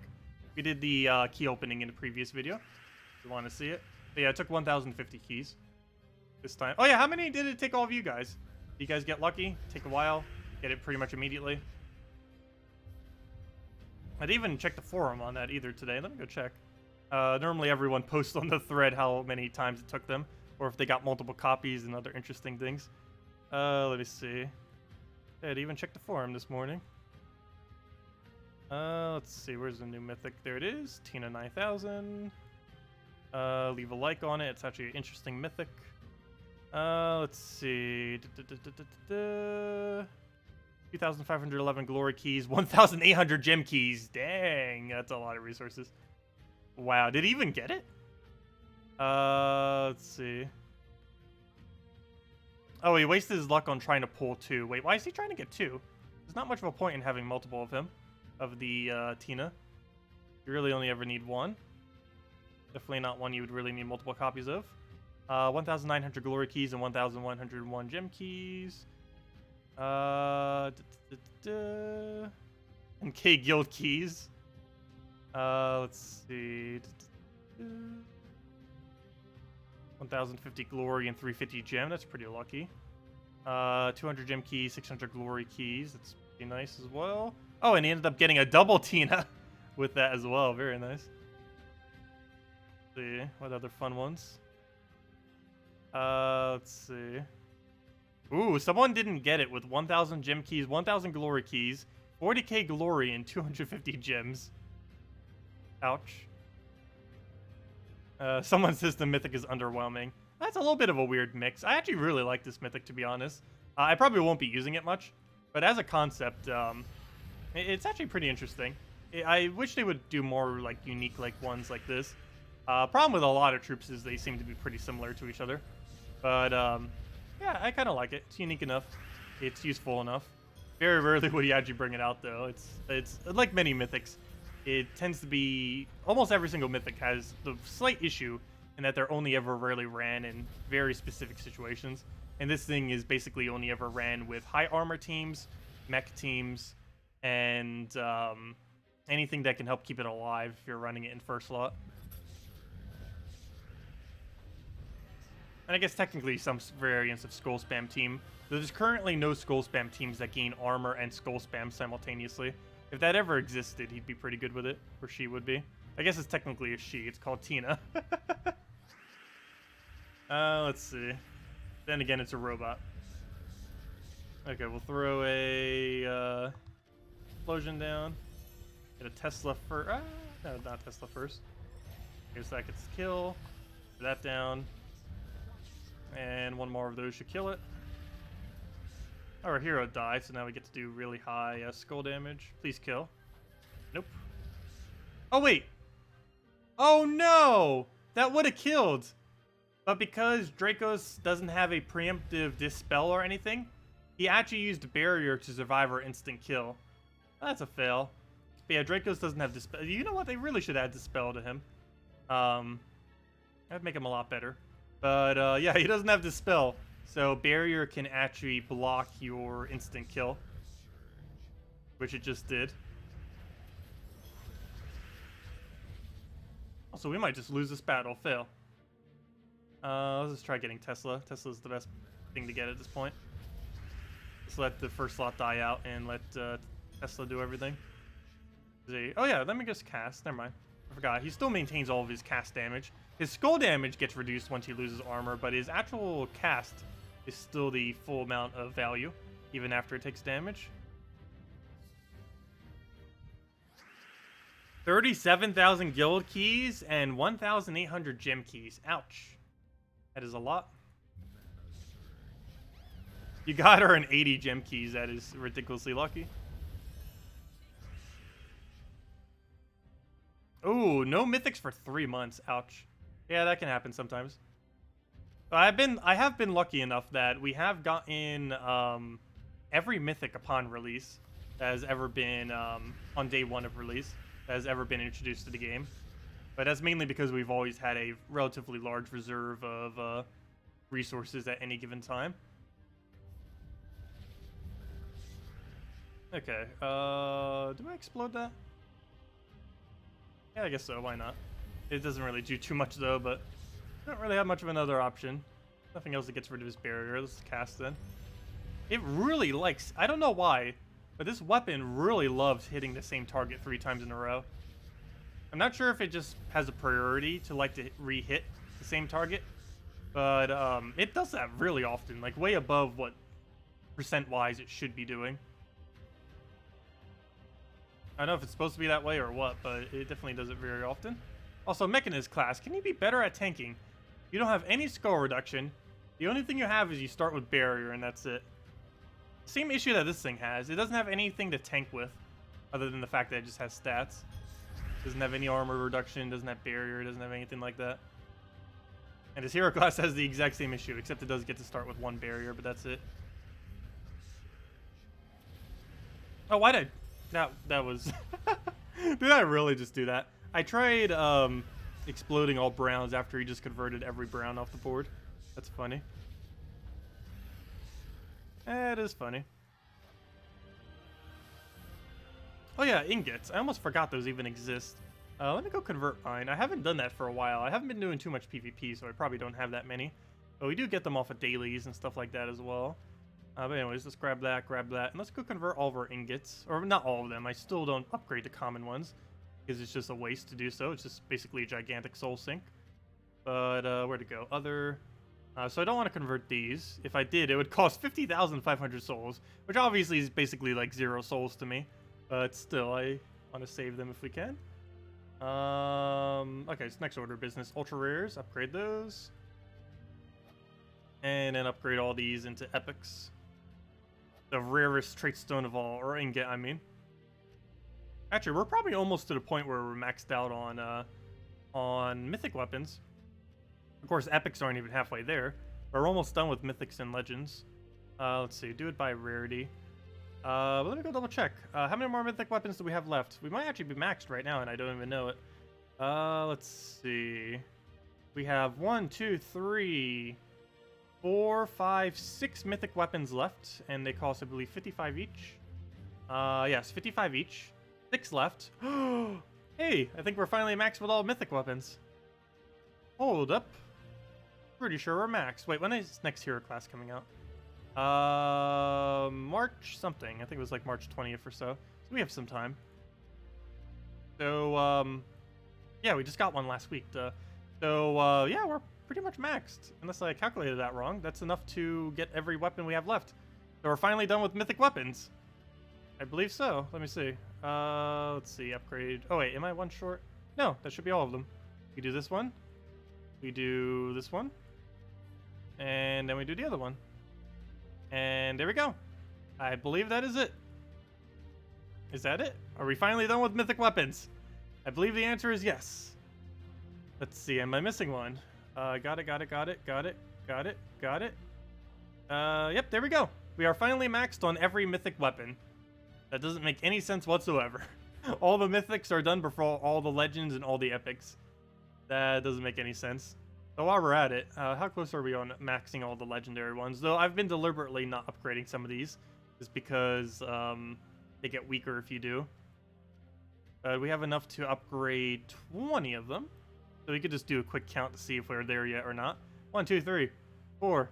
We did the key opening in the previous video, if you want to see it. But yeah, it took 1,050 keys this time. Oh yeah, how many did it take all of you guys? You guys get lucky? Take a while? Get it pretty much immediately? I didn't even check the forum on that either today. Let me go check. Normally everyone posts on the thread how many times it took them, or if they got multiple copies and other interesting things. Let me see. I didn't even check the forum this morning. Let's see, where's the new mythic? There it is, Tina-9000. Leave a like on it, it's actually an interesting mythic. Let's see. 2,511 glory keys, 1,800 gem keys. Dang, that's a lot of resources. Wow, did he even get it? Let's see. Oh, he wasted his luck on trying to pull 2. Wait, why is he trying to get 2? There's not much of a point in having multiple of him. Of the Tina. You really only ever need 1. Definitely not one you would really need multiple copies of. 1,900 glory keys and 1,101 gem keys. And K guild keys. Let's see. 1,050 glory and 350 gem. That's pretty lucky. 200 gem keys, 600 glory keys. That's pretty nice as well. Oh, and he ended up getting a double Tina with that as well. Very nice. Let's see what other fun ones. Let's see. Ooh, someone didn't get it with 1,000 gem keys, 1,000 glory keys, 40k glory, and 250 gems. Ouch. Someone says the mythic is underwhelming. That's a little bit of a weird mix. I actually really like this mythic, to be honest. I probably won't be using it much, but as a concept, it's actually pretty interesting. I wish they would do more like unique like ones like this. Problem with a lot of troops is they seem to be pretty similar to each other. But yeah, I kind of like it. It's unique enough. It's useful enough. Very rarely would you actually bring it out though. It's like many mythics. It tends to be almost every single mythic has the slight issue in that they're only ever rarely ran in very specific situations. And this thing is basically only ever ran with high armor teams, mech teams, and anything that can help keep it alive if you're running it in first slot. And I guess technically some variants of Skull Spam team. There's currently no Skull Spam teams that gain armor and Skull Spam simultaneously. If that ever existed, he'd be pretty good with it. Or she would be. I guess it's technically a she. It's called Tina. Let's see. Then again, it's a robot. Okay, we'll throw a explosion down. Get a Tesla first. No, not Tesla first. Here's that gets the kill. Put that down. And one more of those should kill it. Our hero died, so now we get to do really high skull damage. Please kill. Nope. Oh, wait. Oh, no! That would have killed. But because Dracos doesn't have a preemptive dispel or anything, he actually used barrier to survive our instant kill. That's a fail. But yeah, Dracos doesn't have dispel. You know what? They really should add dispel to him. That'd make him a lot better. But yeah, he doesn't have dispel. So barrier can actually block your instant kill, which it just did. Also, we might just lose this battle. Fail. Let's just try getting Tesla. Tesla's the best thing to get at this point. Just let the first slot die out and let Tesla do everything. Oh yeah, let me just cast. Never mind. I forgot. He still maintains all of his cast damage. His skull damage gets reduced once he loses armor, but his actual cast is still the full amount of value, even after it takes damage. 37,000 guild keys and 1,800 gem keys. Ouch. That is a lot. You got her an 80 gem keys. That is ridiculously lucky. Ooh, no mythics for 3 months. Ouch. Yeah, that can happen sometimes. But I have been lucky enough that we have gotten every mythic upon release that has ever been on day 1 of release that has ever been introduced to the game. But that's mainly because we've always had a relatively large reserve of resources at any given time. Okay, do I explode that? Yeah, I guess so, why not? It doesn't really do too much though, but I don't really have much of another option. Nothing else that gets rid of his barrier. Let's cast then. It really likes, I don't know why, but this weapon really loves hitting the same target 3 times in a row. I'm not sure if it just has a priority to like to re-hit the same target, but it does that really often, like way above what percent-wise it should be doing. I don't know if it's supposed to be that way or what, but it definitely does it very often. Also, Mechanist class, can you be better at tanking? You don't have any skull reduction. The only thing you have is you start with barrier, and that's it. Same issue that this thing has. It doesn't have anything to tank with, other than the fact that it just has stats. Doesn't have any armor reduction, doesn't have barrier, doesn't have anything like that. And his hero class has the exact same issue, except it does get to start with 1 barrier, but that's it. Oh, why did that was... Did I really just do that? I tried exploding all browns after he just converted every brown off the board. That's funny. It is funny. Oh yeah, ingots. I almost forgot those even exist. Let me go convert mine. I haven't done that for a while. I haven't been doing too much PvP, so I probably don't have that many. But we do get them off of dailies and stuff like that as well. But anyways, let's grab that, and let's go convert all of our ingots. Or not all of them. I still don't upgrade the common ones, because it's just a waste to do so. It's just basically a gigantic soul sink. But where to go? Other... so I don't want to convert these. If I did, it would cost 50,500 souls, which obviously is basically like 0 souls to me. But still, I want to save them if we can. Okay, so next order of business. Ultra rares, upgrade those. And then upgrade all these into epics. The rarest trait stone of all, or ingot, I mean. Actually, we're probably almost to the point where we're maxed out on mythic weapons. Of course, epics aren't even halfway there. We're almost done with mythics and legends. Let's see, do it by rarity. Let me go double check. How many more mythic weapons do we have left? We might actually be maxed right now, and I don't even know it. Let's see. We have 1, 2, 3, 4, 5, 6 mythic weapons left, and they cost, I believe, 55 each. Yes, 55 each. 6 left. Hey, I think we're finally maxed with all mythic weapons. Hold up. Pretty sure we're maxed. Wait, when is next hero class coming out? March something. I think it was like March 20th or so. So we have some time. So, yeah, we just got one last week. Yeah, we're pretty much maxed. Unless I calculated that wrong. That's enough to get every weapon we have left. So we're finally done with mythic weapons. I believe so. Let me see. Let's see. Upgrade. Oh, wait. Am I one short? No, that should be all of them. We do this one. We do this one. And then we do the other one. And there we go. I believe that is it. Is that it? Are we finally done with mythic weapons? I believe the answer is yes. Let's see. Am I missing one? Got it. Yep, there we go. We are finally maxed on every mythic weapon. That doesn't make any sense whatsoever. All the mythics are done before all the legends and all the epics. That doesn't make any sense. So while we're at it, how close are we on maxing all the legendary ones? Though I've been deliberately not upgrading some of these, just because they get weaker if you do. We have enough to upgrade 20 of them. So we could just do a quick count to see if we're there yet or not. 1, 2, 3, 4,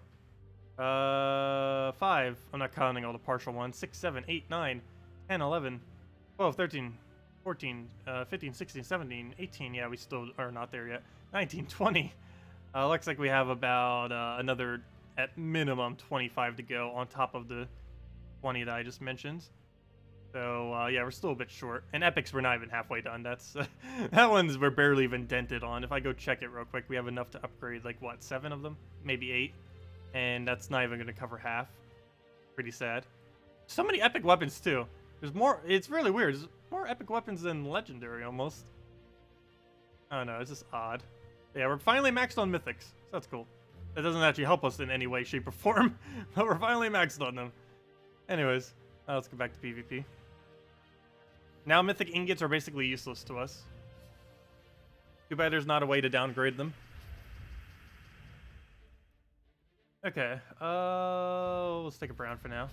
5. I'm not counting all the partial ones. 6, 7, 8, 9, 10, 11, 12, 13, 14, 15, 16, 17, 18. Yeah, we still are not there yet. 19, 20. Looks like we have about another, at minimum, 25 to go on top of the 20 that I just mentioned. So, yeah, we're still a bit short. And epics, we're not even halfway done. That's that one's we're barely even dented on. If I go check it real quick, we have enough to upgrade, like, what, 7 of them? Maybe 8. And that's not even going to cover half. Pretty sad. So many epic weapons, too. There's more. It's really weird. There's more epic weapons than legendary, almost. I don't know. It's just odd. Yeah, we're finally maxed on mythics. So that's cool. That doesn't actually help us in any way, shape, or form. But we're finally maxed on them. Anyways, let's go back to PvP. Now mythic ingots are basically useless to us. Too bad there's not a way to downgrade them. Okay, let's take a brown for now.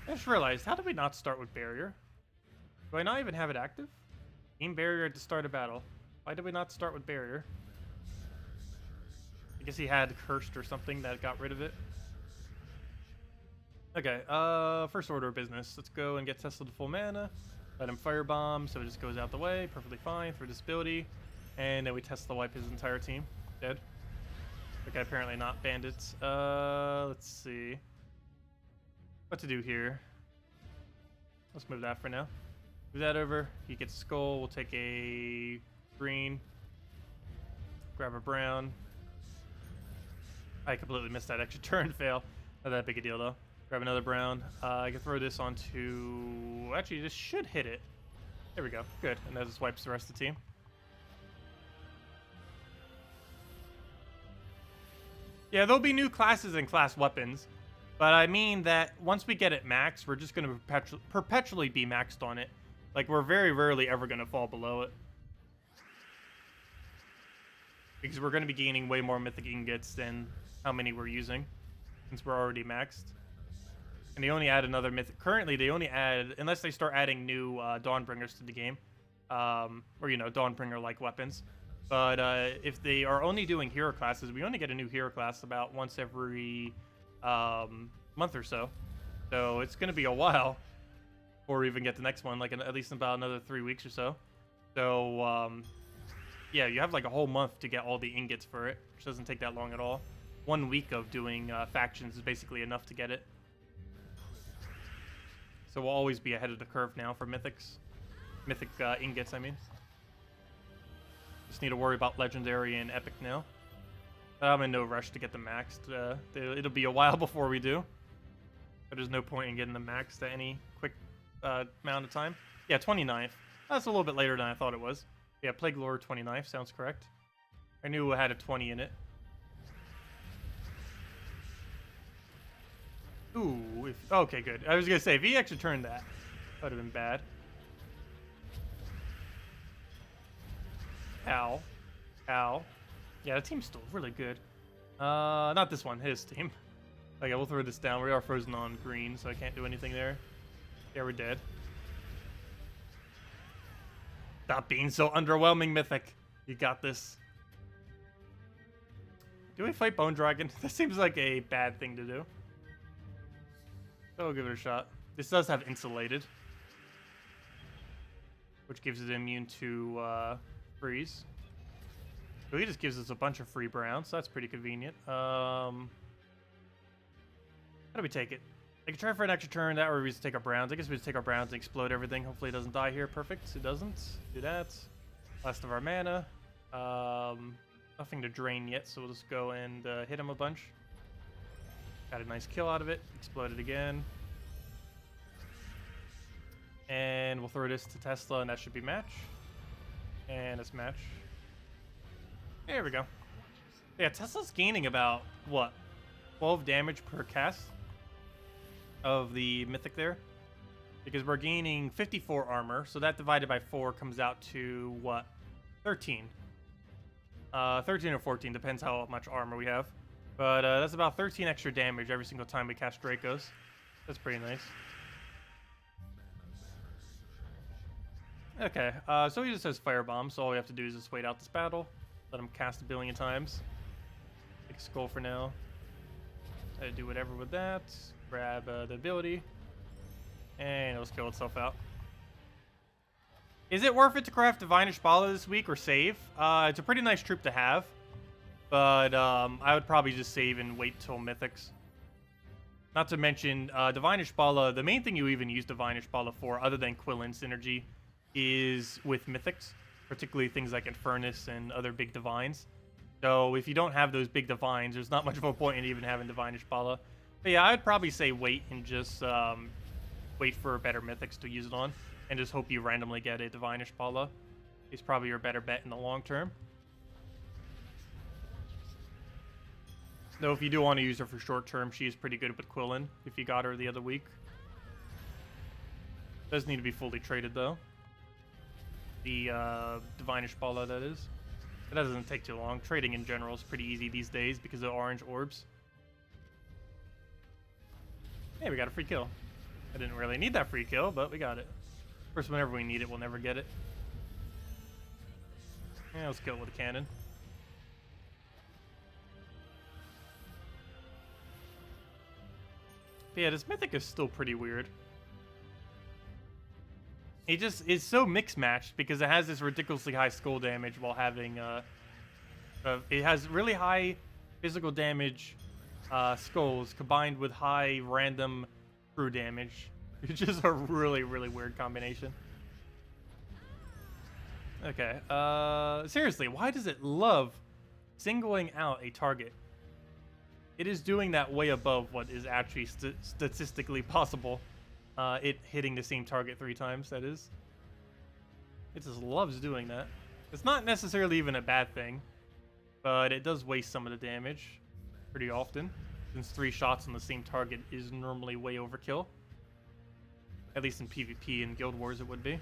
I just realized, how did we not start with barrier? Do I not even have it active? Team barrier at the start of battle. Why did we not start with barrier? I guess he had cursed or something that got rid of it. Okay, first order of business. Let's go and get tested to full mana. Let him firebomb, so it just goes out the way. Perfectly fine for this ability. And then we test to wipe his entire team. Dead. Okay, apparently not bandits. Let's see. What to do here? Let's move that for now. Move that over. He gets a skull. We'll take a green. Grab a brown. I completely missed that extra turn fail. Not that big a deal though. Grab another brown. I can throw this onto... Actually, this should hit it. There we go. Good. And that just wipes the rest of the team. Yeah, there'll be new classes and class weapons. But I mean that once we get it maxed, we're just going to perpetually be maxed on it. Like, we're very rarely ever going to fall below it. because we're going to be gaining way more mythic ingots than how many we're using, since we're already maxed. And they only add another mythic. Currently, they only add, unless they start adding new Dawnbringers to the game, or, you know, Dawnbringer-like weapons. But if they are only doing hero classes, we only get a new hero class about once every month or so. So it's going to be a while before we even get the next one, like at least about another 3 weeks or so. So, yeah, you have like a whole month to get all the ingots for it, which doesn't take that long at all. 1 week of doing factions is basically enough to get it. So we'll always be ahead of the curve now for mythics. Mythic ingots, I mean. Just need to worry about legendary and epic now. I'm in no rush to get them maxed. It'll be a while before we do. But there's no point in getting them maxed at any quick amount of time. Yeah, 29th. That's a little bit later than I thought it was. Yeah, Plague Lore 29th sounds correct. I knew it had a 20 in it. Ooh, okay, good. I was gonna say, if he actually turned that, would have been bad. Ow. Ow. Yeah, the team's still really good. Not this one, his team. Okay, we'll throw this down. We are frozen on green, so I can't do anything there. Yeah, we're dead. Stop being so underwhelming, Mythic. You got this. Do we fight Bone Dragon? That seems like a bad thing to do. So we'll give it a shot. This does have Insulated, which gives it immune to freeze. So he just gives us a bunch of free browns, so that's pretty convenient. How do we take it? I can try for an extra turn, that or we just take our browns. I guess we just take our browns and explode everything. Hopefully it doesn't die here. Perfect. It doesn't. Do that. Last of our mana. Nothing to drain yet, so we'll just go and hit him a bunch. Got a nice kill out of it. Explode it again. And we'll throw this to Tesla, and that should be match. And it's match. There we go. Yeah, Tesla's gaining about, what, 12 damage per cast of the Mythic there. Because we're gaining 54 armor, so that divided by 4 comes out to, what, 13. 13 or 14, depends how much armor we have. But that's about 13 extra damage every single time we cast Dracos. That's pretty nice. Okay, so he just has Firebomb, so all we have to do is just wait out this battle. Let him cast a billion times. Take a skull for now. Do whatever with that. Grab the ability. And it'll kill itself out. Is it worth it to craft Divine Ishbala this week or save? It's a pretty nice troop to have. But I would probably just save and wait till Mythics. Not to mention, Divine Ishbala, the main thing you even use Divine Ishbala for, other than Quillen synergy, is with Mythics. Particularly things like Infernus and other big Divines. So if you don't have those big Divines, there's not much of a point in even having Divine Ishbala. But yeah, I would probably say wait and just wait for better Mythics to use it on. And just hope you randomly get a Divine Ishbala. It's probably your better bet in the long term. Though if you do want to use her for short term, she is pretty good with Quillen if you got her the other week. Does need to be fully traded though. The Divine Ishbala, that is. But that doesn't take too long. Trading in general is pretty easy these days because of orange orbs. Hey, we got a free kill. I didn't really need that free kill, but we got it. Of course, whenever we need it, we'll never get it. Yeah, let's kill it with a cannon. But yeah, this Mythic is still pretty weird. It just is so mix-matched because it has this ridiculously high skull damage while having it has really high physical damage skulls combined with high random crew damage. It's just a really, really weird combination. Okay, seriously, why does it love singling out a target? It is doing that way above what is actually statistically possible. It hitting the same target 3 times, that is. It just loves doing that. It's not necessarily even a bad thing, but it does waste some of the damage pretty often, since 3 shots on the same target is normally way overkill. At least in PvP and Guild Wars it would be.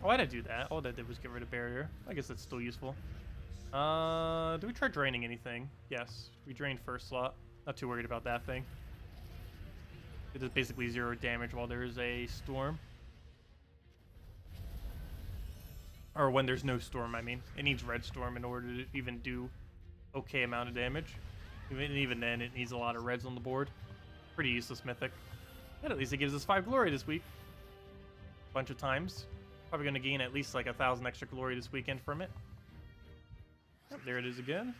Why'd I do that? All that did was get rid of barrier. I guess that's still useful. Do we try draining anything? Yes, we drained first slot. Not too worried about that thing. It does basically 0 damage while there is a storm. Or when there's no storm, I mean. It needs red storm in order to even do okay amount of damage. Even then, it needs a lot of reds on the board. Pretty useless mythic. But at least it gives us 5 glory this week. Bunch of times. Probably going to gain at least like 1,000 extra glory this weekend from it. Yep, there it is again.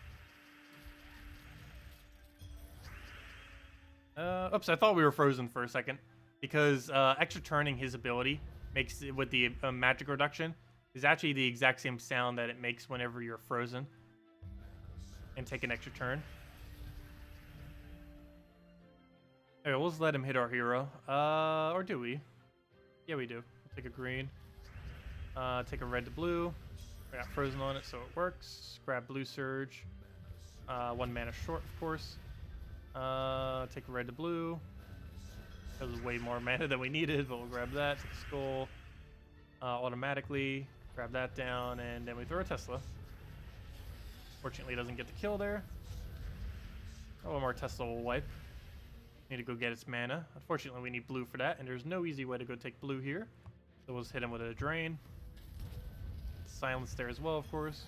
Oops, I thought we were frozen for a second. Because extra turning his ability makes it with the magic reduction is actually the exact same sound that it makes whenever you're frozen and take an extra turn. Okay, we'll just let him hit our hero. Or do we? Yeah, we do. We'll take a green. Take a red to blue. I got frozen on it, so it works. Grab blue surge. 1 mana short, of course. Take a red to blue. That was way more mana than we needed, but we'll grab that. Take a skull. Automatically. Grab that down, and then we throw a Tesla. Fortunately, it doesn't get the kill there. Oh, one more Tesla will wipe. Need to go get its mana. Unfortunately, we need blue for that, and there's no easy way to go take blue here. So we'll just hit him with a drain. Silence there as well, of course.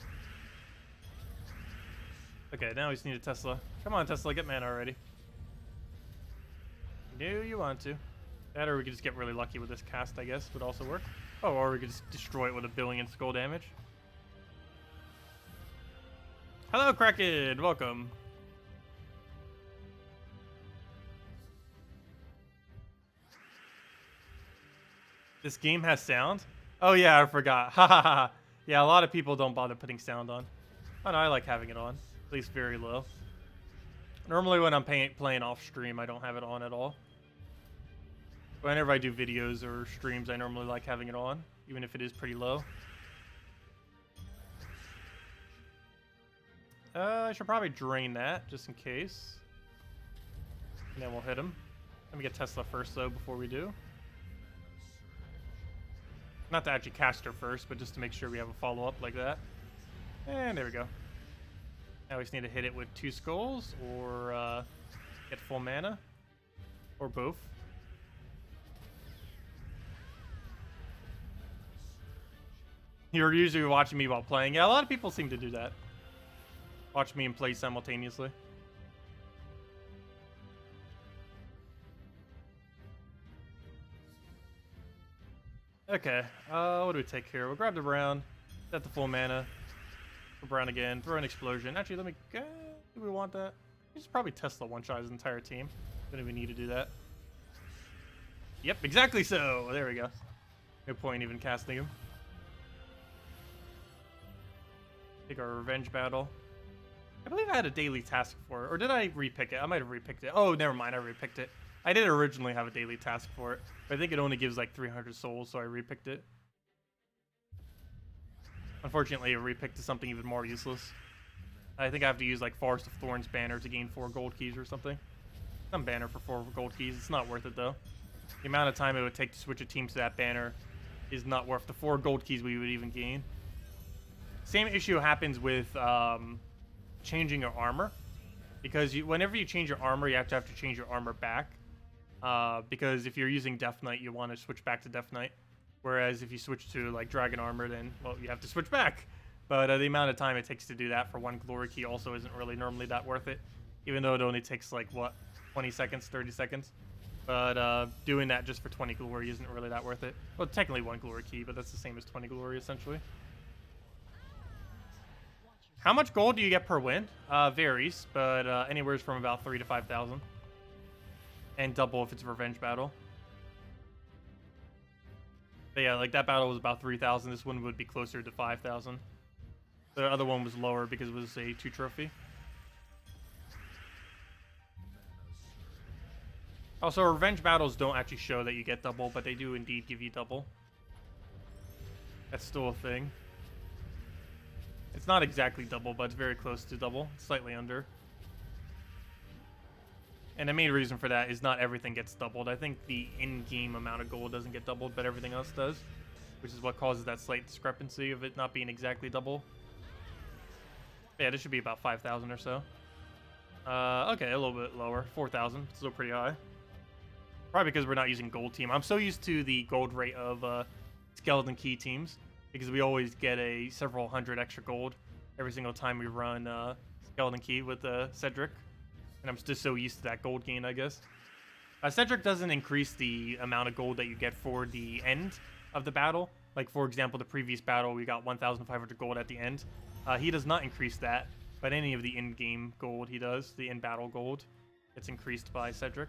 Okay, now we just need a Tesla. Come on, Tesla, get mana already. No, you want to. That, or we could just get really lucky with this cast, I guess, would also work. Oh, or we could just destroy it with 1 billion skull damage. Hello, Kraken! Welcome. This game has sound? Oh yeah, I forgot. Ha ha ha. Yeah, a lot of people don't bother putting sound on. Oh no, I like having it on. At least very low. Normally when I'm playing off stream, I don't have it on at all. Whenever I do videos or streams, I normally like having it on, even if it is pretty low. I should probably drain that, just in case. And then we'll hit him. Let me get Tesla first, though, before we do. Not to actually cast her first, but just to make sure we have a follow-up like that. And there we go. Now we just need to hit it with 2 skulls, or get full mana, or both. You're usually watching me while playing. Yeah, a lot of people seem to do that. Watch me and play simultaneously. Okay, what do we take here? We'll grab the brown, set the full mana, for brown again, throw an explosion. Actually, let me, do we want that? We should probably Tesla one-shot his entire team. Don't even need to do that. Yep, exactly so. There we go. No point even casting him. Take our revenge battle. I believe I had a daily task for it, or did I repick it? I might have repicked it. Oh, never mind, I repicked it. I did originally have a daily task for it, but I think it only gives like 300 souls, so I repicked it. Unfortunately, it repicked to something even more useless. I think I have to use like Forest of Thorns banner to gain 4 gold keys or something. Some banner for 4 gold keys. It's not worth it though. The amount of time it would take to switch a team to that banner is not worth the 4 gold keys we would even gain. Same issue happens with changing your armor, because whenever you change your armor, you have to change your armor back. Because if you're using Deathknight, you want to switch back to Deathknight. Whereas if you switch to like Dragon Armor, then, well, you have to switch back. But the amount of time it takes to do that for 1 glory key also isn't really normally that worth it. Even though it only takes like, what, 20 seconds, 30 seconds? But doing that just for 20 glory isn't really that worth it. Well, technically 1 glory key, but that's the same as 20 glory essentially. How much gold do you get per win? Varies, but anywhere from about 3,000 to 5,000. And double if it's a revenge battle. But yeah, like that battle was about 3,000. This one would be closer to 5,000. The other one was lower because it was a 2 trophy. Also, revenge battles don't actually show that you get double, but they do indeed give you double. That's still a thing. It's not exactly double, but it's very close to double. Slightly under. And the main reason for that is not everything gets doubled. I think the in-game amount of gold doesn't get doubled, but everything else does. Which is what causes that slight discrepancy of it not being exactly double. Yeah, this should be about 5,000 or so. Okay, a little bit lower. 4,000. Still pretty high. Probably because we're not using gold team. I'm so used to the gold rate of skeleton key teams because we always get a several hundred extra gold every single time we run skeleton key with Cedric. And I'm just so used to that gold gain, I guess. Cedric doesn't increase the amount of gold that you get for the end of the battle. Like, for example, the previous battle, we got 1,500 gold at the end. He does not increase that, but any of the in-game gold he does, the in-battle gold, gets increased by Cedric,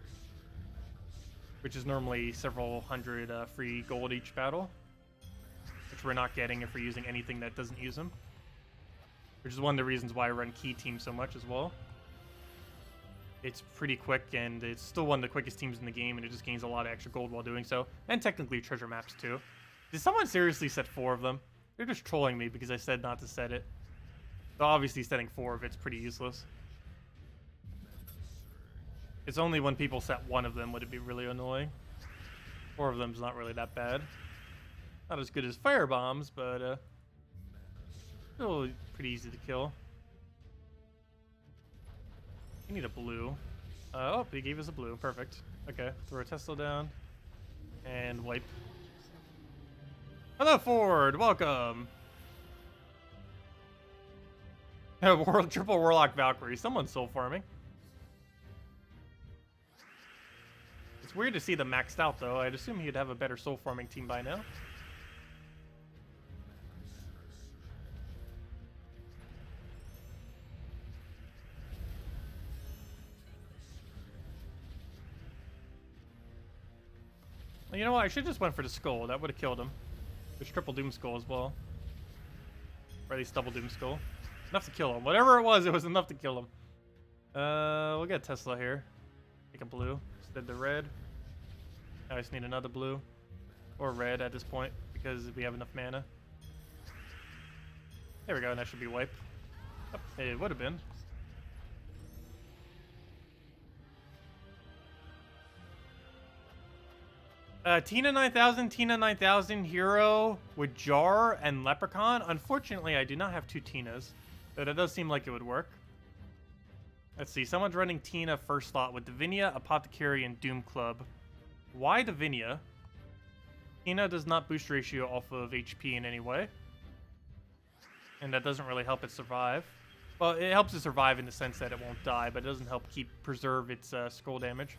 which is normally several hundred free gold each battle, which we're not getting if we're using anything that doesn't use him, which is one of the reasons why I run key team so much as well. It's pretty quick, and it's still one of the quickest teams in the game, and it just gains a lot of extra gold while doing so, and technically treasure maps too. Did someone seriously set 4 of them? They're just trolling me because I said not to set it. So obviously setting 4 of it's pretty useless. It's only when people set 1 of them would it be really annoying. 4 of them's not really that bad. Not as good as fire bombs, but still pretty easy to kill. We need a blue. Oh, he gave us a blue. Perfect. Okay, throw a Tesla down. And wipe. Hello, Ford! Welcome! Triple Warlock Valkyrie. Someone's soul farming. It's weird to see them maxed out, though. I'd assume he'd have a better soul farming team by now. You know what? I should just went for the skull. That would have killed him. There's triple doom skull as well. Or at least double doom skull. Enough to kill him. Whatever it was enough to kill him. We'll get Tesla here. Take a blue instead of the red. I just need another blue. Or red at this point because we have enough mana. There we go, and that should be wipe. Oh, it would have been. Tina-9000, Tina-9000, Hero with Jar and Leprechaun. Unfortunately, I do not have 2 Tinas, but it does seem like it would work. Let's see, someone's running Tina first slot with Divinia, Apothecary, and Doom Club. Why Divinia? Tina does not boost ratio off of HP in any way. And that doesn't really help it survive. Well, it helps it survive in the sense that it won't die, but it doesn't help preserve its scroll damage.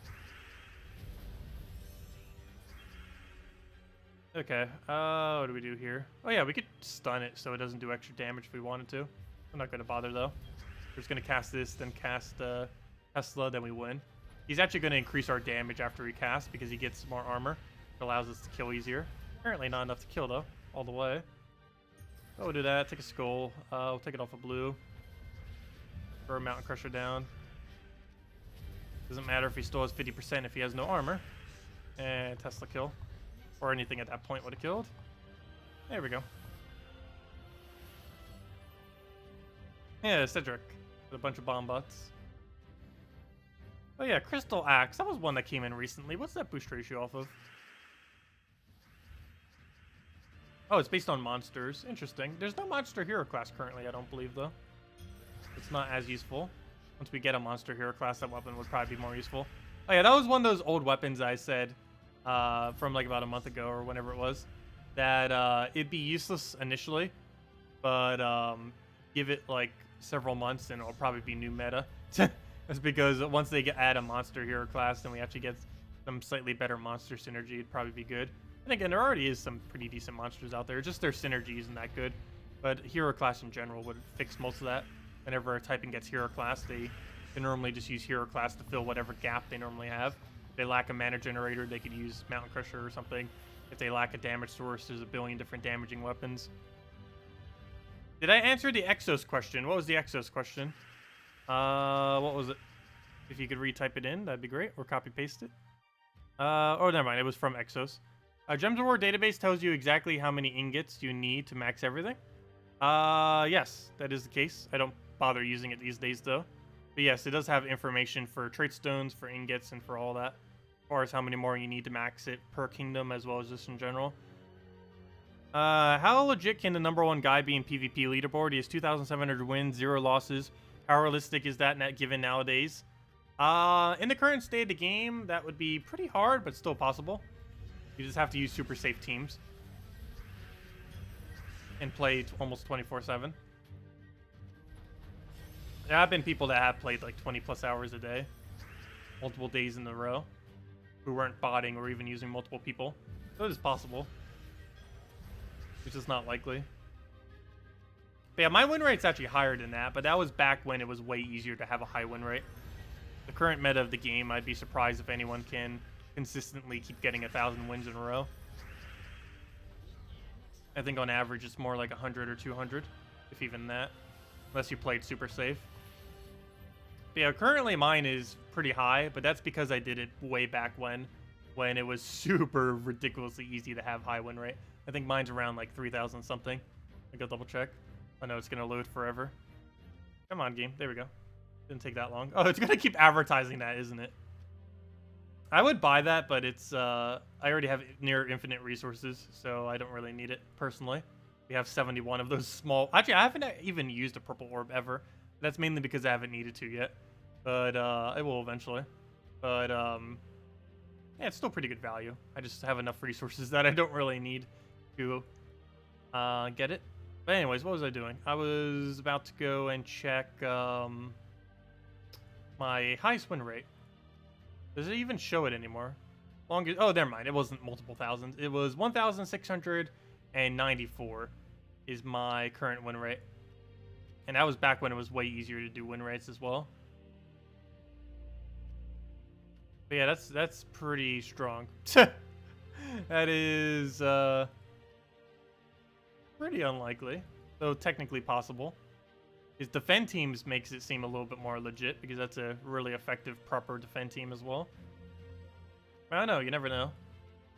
Okay, what do we do here? Oh yeah, we could stun it so it doesn't do extra damage if we wanted to. I'm not going to bother though. We're just going to cast this, then cast Tesla, then we win. He's actually going to increase our damage after we cast because he gets more armor. It allows us to kill easier. Apparently not enough to kill though, all the way. So we'll do that, take a skull. We'll take it off a blue. Throw a Mountain Crusher down. Doesn't matter if he still has 50% if he has no armor. And Tesla kill. Or anything at that point would have killed. There we go. Yeah, Cedric. With a bunch of bomb bots. Oh yeah, Crystal Axe. That was one that came in recently. What's that boost ratio off of? Oh, it's based on monsters. Interesting. There's no monster hero class currently, I don't believe, though. It's not as useful. Once we get a monster hero class, that weapon would probably be more useful. Oh yeah, that was one of those old weapons I said from like about a month ago or whenever it was, that it'd be useless initially, but give it like several months and it'll probably be new meta. That's because once they add a monster hero class, then we actually get some slightly better monster synergy. It'd probably be good. And again, there already is some pretty decent monsters out there. Just their synergy isn't that good. But hero class in general would fix most of that. Whenever a typing gets hero class, they normally just use hero class to fill whatever gap they normally have. If they lack a mana generator, they could use Mountain Crusher or something. If they lack a damage source, there's a billion different damaging weapons. Did I answer the Exos question? What was the Exos question? What was it? If you could retype it in, that'd be great. Or copy paste it. Oh, never mind. It was from Exos. Gems of War database tells you exactly how many ingots you need to max everything. Yes, that is the case. I don't bother using it these days, though. But yes, it does have information for trait stones, for ingots, and for all that. As far as how many more you need to max it per kingdom, as well as just in general. How legit can the #1 guy be in PvP leaderboard? He has 2,700 wins, 0 losses. How realistic is that net given nowadays? In the current state of the game, that would be pretty hard, but still possible. You just have to use super safe teams and play almost 24/7. There have been people that have played like 20+ hours a day, multiple days in a row, who weren't botting or even using multiple people. So it is possible. It's just not likely. But yeah, my win rate's actually higher than that, but that was back when it was way easier to have a high win rate. The current meta of the game, I'd be surprised if anyone can consistently keep getting 1,000 wins in a row. I think on average it's more like 100 or 200, if even that, unless you played super safe. But yeah, currently mine is pretty high, but that's because I did it way back when it was super ridiculously easy to have high win rate. I think mine's around like 3,000 something. I go double check. I know it's gonna load forever. Come on, game. There we go. Didn't take that long. Oh, it's gonna keep advertising that, isn't it? I would buy that, but it's I already have near infinite resources, so I don't really need it personally. We have 71 of those small. Actually, I haven't even used a purple orb ever. That's mainly because I haven't needed to yet, but I will eventually. But yeah, it's still pretty good value. I just have enough resources that I don't really need to get it. But anyways, what was I doing? I was about to go and check my highest win rate. Does it even show it anymore? Longest. Oh, never mind. It wasn't multiple thousands. It was 1,694 is my current win rate. And that was back when it was way easier to do win rates as well. But yeah, that's pretty strong. That is pretty unlikely, though technically possible. His defend teams makes it seem a little bit more legit because that's a really effective, proper defend team as well. I don't know, you never know.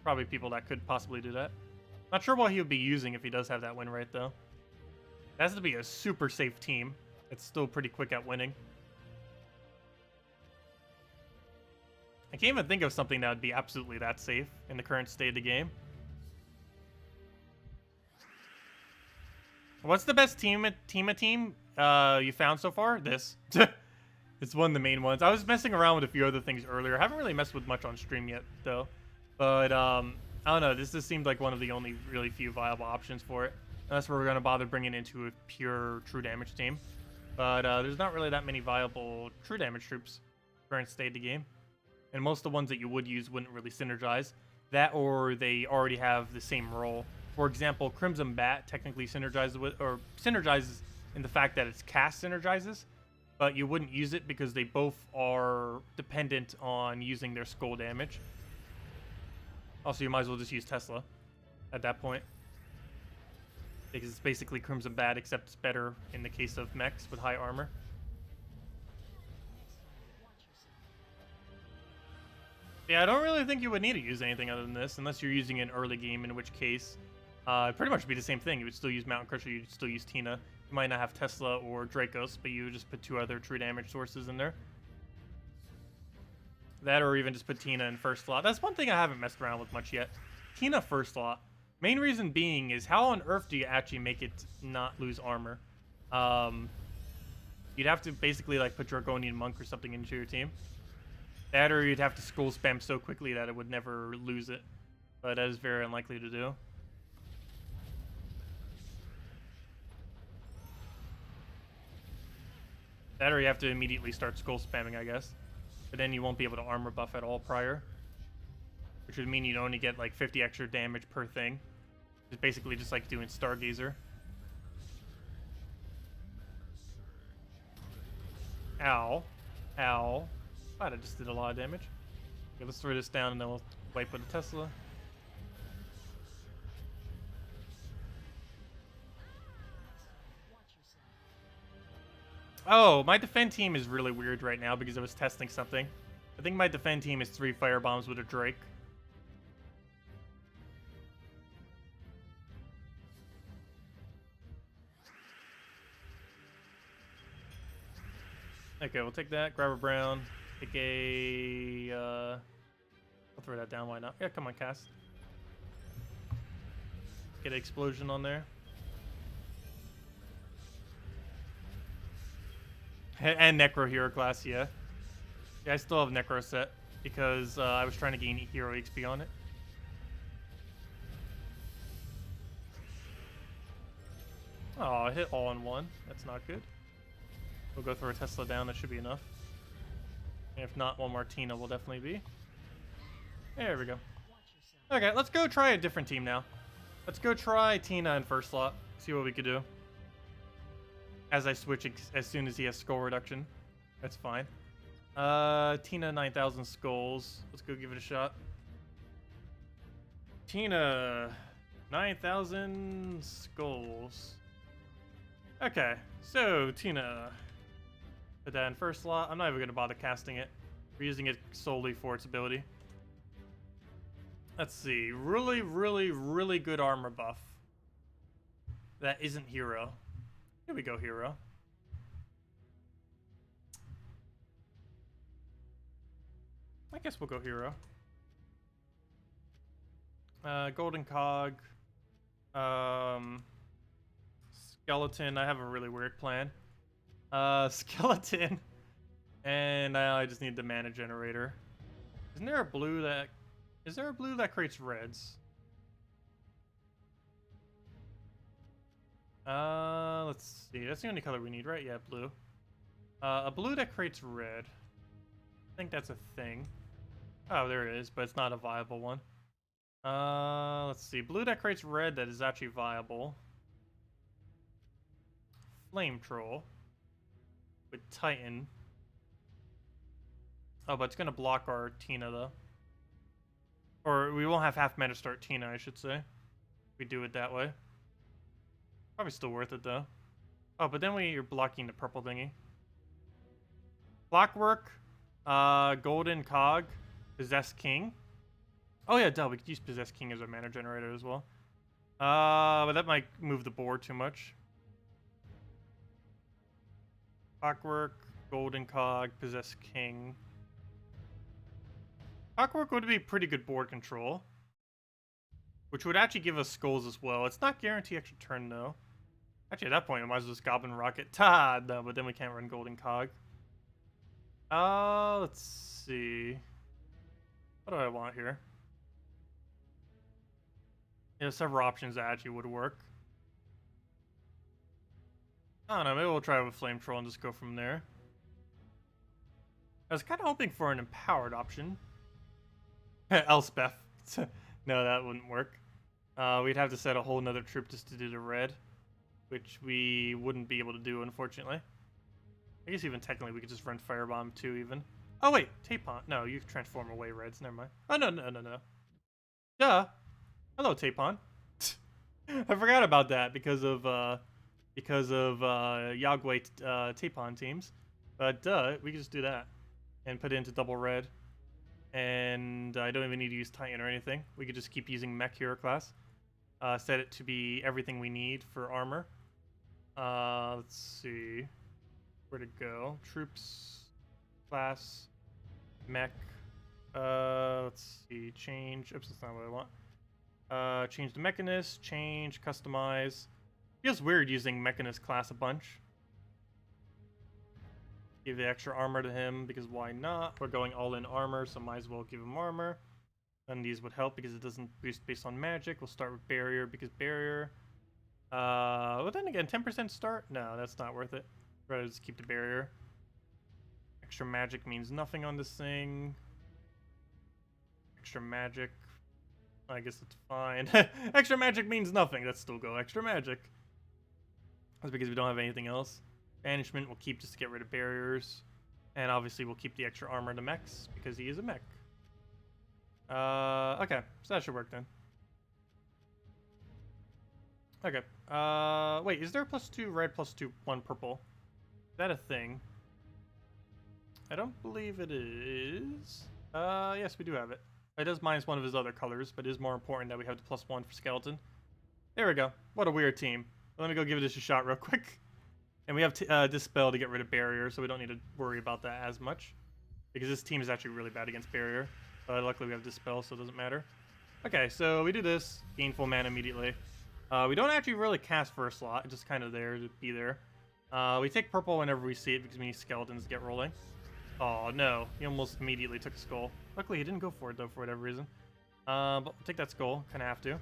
Probably people that could possibly do that. Not sure what he would be using if he does have that win rate, though. It has to be a super safe team. It's still pretty quick at winning. I can't even think of something that would be absolutely that safe in the current state of the game. What's the best team you found so far? This. It's one of the main ones. I was messing around with a few other things earlier. I haven't really messed with much on stream yet, though. But, I don't know. This just seemed like one of the only really few viable options for it. Unless we're going to bother bringing into a pure true damage team. But there's not really that many viable true damage troops current state of the game. And most of the ones that you would use wouldn't really synergize. That or they already have the same role. For example, Crimson Bat technically synergizes with, or synergizes in the fact that its cast synergizes, but you wouldn't use it because they both are dependent on using their skull damage. Also, you might as well just use Tesla at that point, because it's basically Crimson Bat, except it's better in the case of mechs with high armor. Yeah, I don't really think you would need to use anything other than this, unless you're using it in early game, in which case it'd pretty much be the same thing. You would still use Mountain Crusher, you'd still use Tina. You might not have Tesla or Dracos, but you would just put 2 other true damage sources in there. That, or even just put Tina in first slot. That's one thing I haven't messed around with much yet. Tina first slot. Main reason being is how on earth do you actually make it not lose armor? You'd have to basically like put Draconian Monk or something into your team. That, or you'd have to scroll spam so quickly that it would never lose it. But that is very unlikely to do. That, or you have to immediately start skull spamming, I guess. But then you won't be able to armor buff at all prior. Which would mean you'd only get like 50 extra damage per thing. It's basically just like doing Stargazer. Ow. Ow. Glad I just did a lot of damage. Okay, let's throw this down and then we'll wipe with a Tesla. Oh, my defend team is really weird right now because I was testing something. I think my defend team is 3 firebombs with a Drake. Okay, we'll take that. Grab a brown. Take a... I'll throw that down, why not? Yeah, come on, cast. Get an explosion on there. And Necro Hero class, yeah. Yeah, I still have Necro set because I was trying to gain Hero XP on it. Oh, I hit all in one. That's not good. We'll go throw a Tesla down. That should be enough. And if not, one more Tina will definitely be. There we go. Okay, let's go try a different team now. Let's go try Tina in first slot. See what we could do. As I switch as soon as he has skull reduction. That's fine. Tina-9000 skulls. Let's go give it a shot. Tina-9000 skulls. Okay, so Tina. Put that in first slot. I'm not even going to bother casting it. We're using it solely for its ability. Let's see. Really, really, really good armor buff. That isn't hero. Here we go, hero. I guess we'll go hero. Golden Cog. Skeleton. I have a really weird plan. Skeleton. And I just need the mana generator. Isn't there a blue that... Is there a blue that creates reds? Let's see. That's the only color we need, right? Yeah, blue. A blue that creates red. I think that's a thing. Oh, there it is, but it's not a viable one. Let's see. Blue that creates red that is actually viable. Flame Troll. With Titan. Oh, but it's gonna block our Tina, though. Or we won't have half mana start Tina, I should say. If we do it that way. Probably still worth it, though. Oh, but then you're blocking the purple thingy. Clockwork, Golden Cog, Possess King. Oh yeah, duh, we could use Possess King as our mana generator as well. But that might move the board too much. Clockwork, Golden Cog, Possess King. Clockwork would be pretty good board control. Which would actually give us skulls as well. It's not guaranteed extra turn, though. Actually, at that point, I might as well just Goblin Rocket. No, but then we can't run Golden Cog. Let's see. What do I want here? Yeah, several options that actually would work. I don't know, maybe we'll try with Flame Troll and just go from there. I was kind of hoping for an empowered option. Elspeth. No, that wouldn't work. We'd have to set a whole nother troop just to do the red. Which we wouldn't be able to do, unfortunately. I guess even technically we could just run Firebomb too, even. Oh wait, Tapon. No, you transform away reds. Never mind. Oh no. Duh. Hello, Tapon. I forgot about that because of Yagway Tapon teams. But we can just do that and put it into double red. And I don't even need to use Titan or anything. We could just keep using Mech Hero class. Set it to be everything we need for armor. Let's see. Where to go? Troops, class, mech. Let's see. Change. Oops, that's not what I want. Change the Mechanist. Change. Customize. Feels weird using Mechanist class a bunch. Give the extra armor to him because why not? We're going all in armor, so might as well give him armor. Then these would help because it doesn't boost based on magic. We'll start with barrier because barrier. Well then again, 10% start? No, that's not worth it. Rather just keep the barrier. Extra magic means nothing on this thing. Extra magic. I guess it's fine. Extra magic means nothing. Let's still go extra magic. That's because we don't have anything else. Banishment we'll keep just to get rid of barriers. And obviously we'll keep the extra armor to mechs because he is a mech. Okay, so that should work then. Okay, wait, is there a +2 red, +2, 1 purple? Is that a thing? I don't believe it is. Yes, we do have it. It does minus one of his other colors, but it is more important that we have the +1 for skeleton. There we go. What a weird team. Let me go give this a shot real quick. And we have Dispel to get rid of barrier, so we don't need to worry about that as much. Because this team is actually really bad against barrier. But luckily we have Dispel, so it doesn't matter. Okay, so we do this. Gain full mana immediately. We don't actually really cast for a slot, it's just kind of there to be there. We take purple whenever we see it because we need skeletons to get rolling. Oh no, he almost immediately took a skull. Luckily he didn't go for it though for whatever reason. But we'll take that skull, kind of have to.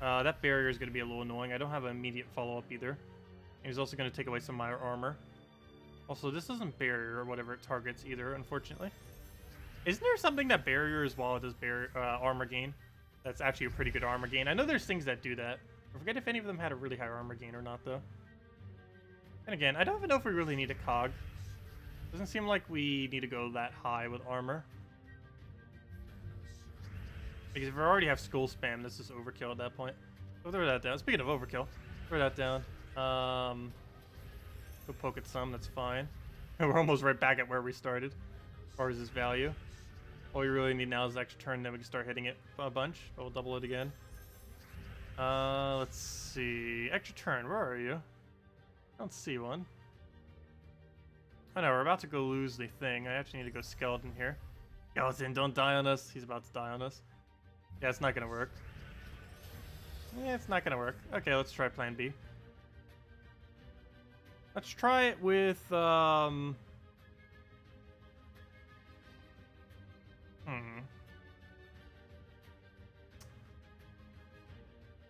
That barrier is going to be a little annoying. I don't have an immediate follow-up either. And he's also going to take away some of my armor. Also, this isn't barrier or whatever it targets either, unfortunately. Isn't there something that barrier as well does armor gain? That's actually a pretty good armor gain. I know there's things that do that. I forget if any of them had a really high armor gain or not, though. And again, I don't even know if we really need a cog. Doesn't seem like we need to go that high with armor. Because if we already have skull spam, this is overkill at that point. So throw that down. Speaking of overkill, throw that down. Go poke at some, that's fine. We're almost right back at where we started as far as this value. All we really need now is an extra turn, then we can start hitting it a bunch. But we'll double it again. Let's see. Extra turn, where are you? I don't see one. Oh no, we're about to go lose the thing. I actually need to go skeleton here. Skeleton, don't die on us. He's about to die on us. Yeah, it's not gonna work. Yeah, it's not gonna work. Okay, let's try plan B. Let's try it with,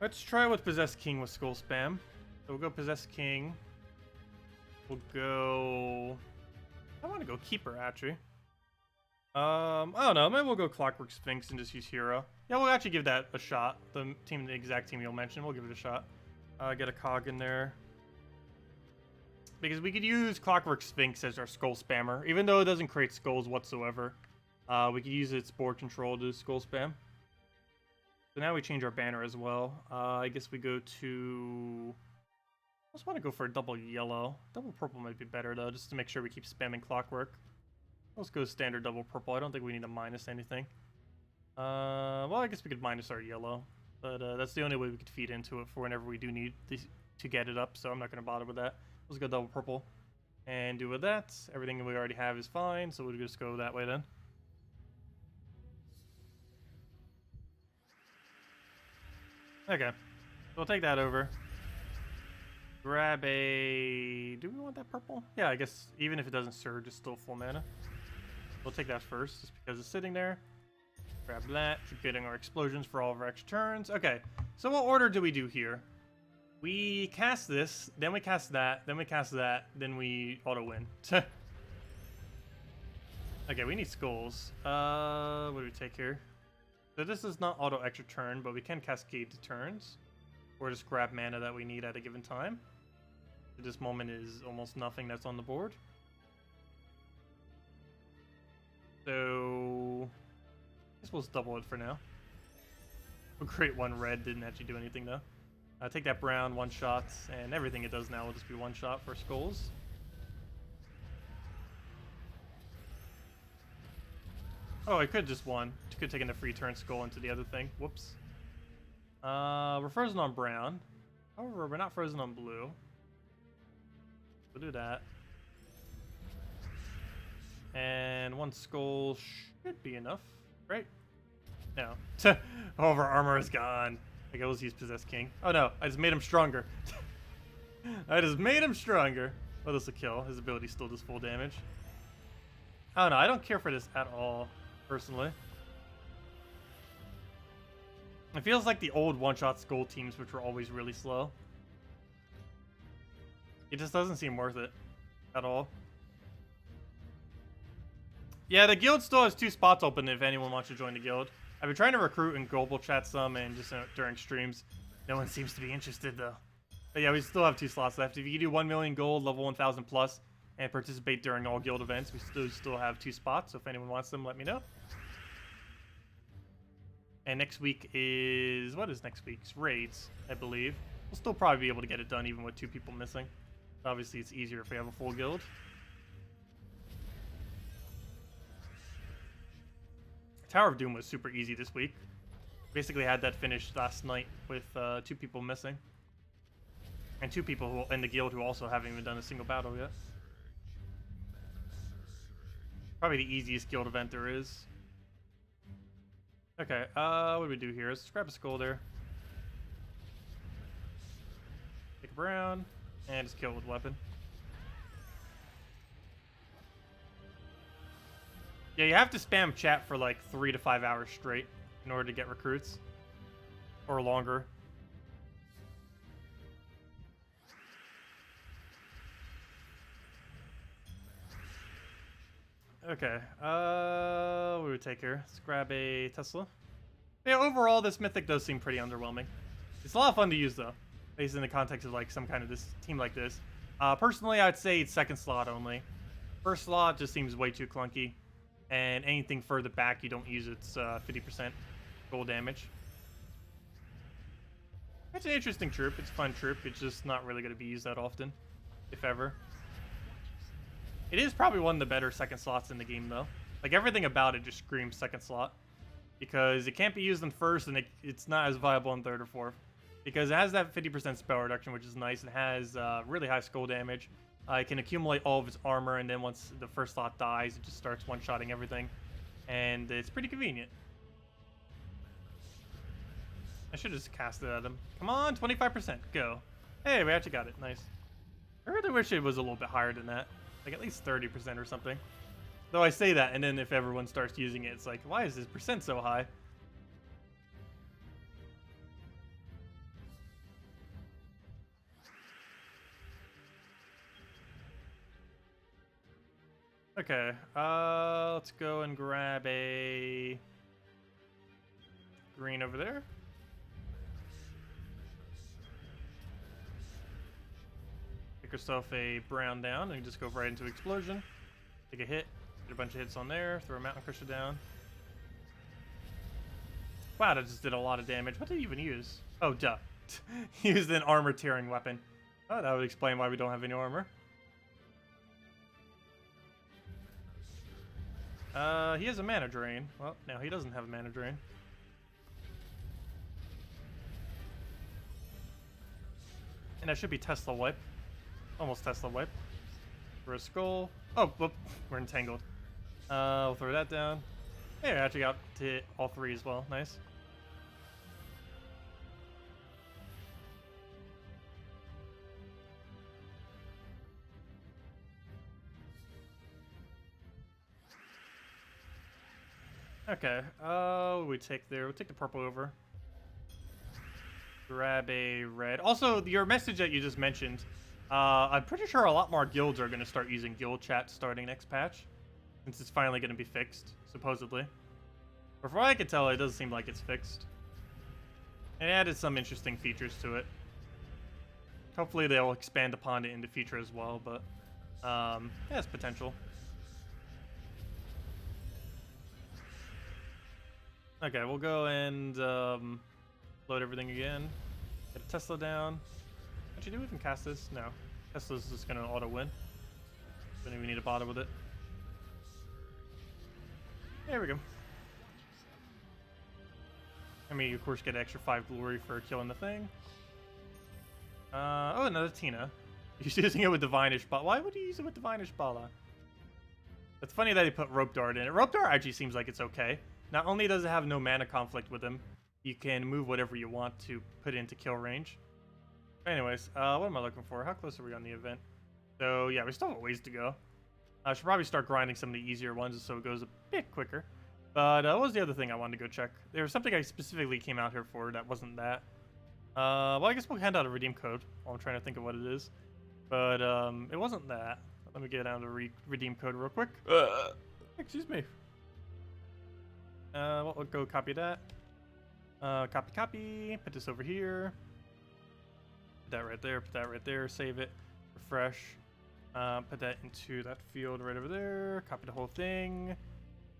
Let's try with Possess King with Skull Spam. So we'll go Possess King. We'll go... I want to go Keeper, actually. I don't know. Maybe we'll go Clockwork Sphinx and just use Hero. Yeah, we'll actually give that a shot. The exact team you'll mention, we'll give it a shot. Get a cog in there. Because we could use Clockwork Sphinx as our skull spammer. Even though it doesn't create skulls whatsoever. We could use its board control to skull spam. So now we change our banner as well. I guess we go to... I just want to go for a double yellow. Double purple might be better though, just to make sure we keep spamming Clockwork. Let's go standard double purple. I don't think we need to minus anything. Well, I guess we could minus our yellow. But that's the only way we could feed into it for whenever we do need to get it up, so I'm not going to bother with that. Let's go double purple and do with that. Everything we already have is fine, so we'll just go that way then. Okay, so we'll take that over. Grab a... Do we want that purple? Yeah, I guess even if it doesn't surge, it's still full mana. We'll take that first, just because it's sitting there. Grab that, keep getting our explosions for all of our extra turns. Okay, so what order do we do here? We cast this, then we cast that, then we cast that, then we auto-win. Okay, we need skulls. What do we take here? So this is not auto extra turn, but we can cascade to turns. Or just grab mana that we need at a given time. At this moment is almost nothing that's on the board. So... I guess we'll just double it for now. We'll create one red, didn't actually do anything though. Take that brown, one shot, and everything it does now will just be one shot for skulls. Oh, I could just one. Could have taken the free turn skull into the other thing. Whoops. We're frozen on brown. However, we're not frozen on blue. We'll do that. And one skull should be enough, right? No. All of our armor is gone. Okay, let's use Possess King. Oh no, I just made him stronger. I just made him stronger. Well, this will kill. His ability still does full damage. I don't know, I don't care for this at all, personally. It feels like the old one-shot skull teams, which were always really slow. It just doesn't seem worth it at all. Yeah, the guild still has 2 spots open if anyone wants to join the guild. I've been trying to recruit in global chat some and just during streams. No one seems to be interested though. But yeah, we still have 2 slots left. If you do 1 million gold, level 1000 plus, and participate during all guild events, we still have 2 spots. So if anyone wants them, let me know. And next week is... What is next week's? Raids, I believe. We'll still probably be able to get it done even with 2 people missing. Obviously, it's easier if we have a full guild. Tower of Doom was super easy this week. Basically had that finished last night with 2 people missing. And 2 people who, in the guild who also haven't even done a single battle yet. Probably the easiest guild event there is. Okay, what do we do here? Let's grab a skull there. brown, and just kill with weapon. Yeah, you have to spam chat for like 3 to 5 hours straight in order to get recruits. Or longer. Okay, what do we take here? Let's grab a Tesla. Yeah, overall, this mythic does seem pretty underwhelming. It's a lot of fun to use, though, based in the context of like some kind of this team like this. Personally, I'd say it's second slot only. First slot just seems way too clunky, and anything further back you don't use its 50% gold damage. It's an interesting troop. It's a fun troop. It's just not really going to be used that often, if ever. It is probably one of the better second slots in the game, though. Like, everything about it just screams second slot. Because it can't be used in first, and it's not as viable in third or fourth. Because it has that 50% spell reduction, which is nice. It has really high skull damage. It can accumulate all of its armor, and then once the first slot dies, it just starts one-shotting everything. And it's pretty convenient. I should have just cast it at him. Come on, 25%. Go. Hey, we actually got it. Nice. I really wish it was a little bit higher than that. Like at least 30% or something. Though I say that, and then if everyone starts using it, it's like, why is this percent so high? Okay, let's go and grab a green over there. Pick yourself a brown down and just go right into explosion. Take a hit, get a bunch of hits on there, throw a mountain crusher down. Wow, that just did a lot of damage. What did he even use? Oh, duh. He used an armor tearing weapon. Oh, that would explain why we don't have any armor. He has a mana drain. Well, no, he doesn't have a mana drain. And that should be Tesla wipe. Almost Tesla wipe. For a skull. Oh, whoop, we're entangled. We'll throw that down. Hey, I actually got to hit all three as well. Nice. Okay, we take there. We'll take the purple over. Grab a red. Also, your message that you just mentioned, I'm pretty sure a lot more guilds are going to start using guild chat starting next patch, since it's finally going to be fixed, supposedly. But from what I can tell, it doesn't seem like it's fixed. It added some interesting features to it. Hopefully they'll expand upon it in the future as well, but yeah, it's potential. Okay, we'll go and load everything again. Get a Tesla down. Actually, do we even cast this? No. Tesla's just gonna auto win. Don't even need to bother with it. There we go. I mean, you of course get extra 5 glory for killing the thing. Oh, another Tina. He's using it with Divinish Bala. Why would he use it with Divinish Bala? It's funny that he put Rope Dart in it. Rope Dart actually seems like it's okay. Not only does it have no mana conflict with him, you can move whatever you want to put into kill range. Anyways, what am I looking for? How close are we on the event? So, yeah, we still have a ways to go. I should probably start grinding some of the easier ones so it goes a bit quicker. But what was the other thing I wanted to go check? There was something I specifically came out here for that wasn't that. Well, I guess we'll hand out a redeem code while I'm trying to think of what it is. But it wasn't that. Let me get down to redeem code real quick. Excuse me. We'll go copy that. Copy. Put this over here. Put that right there. Save it. Refresh. Put that into that field right over there. Copy the whole thing.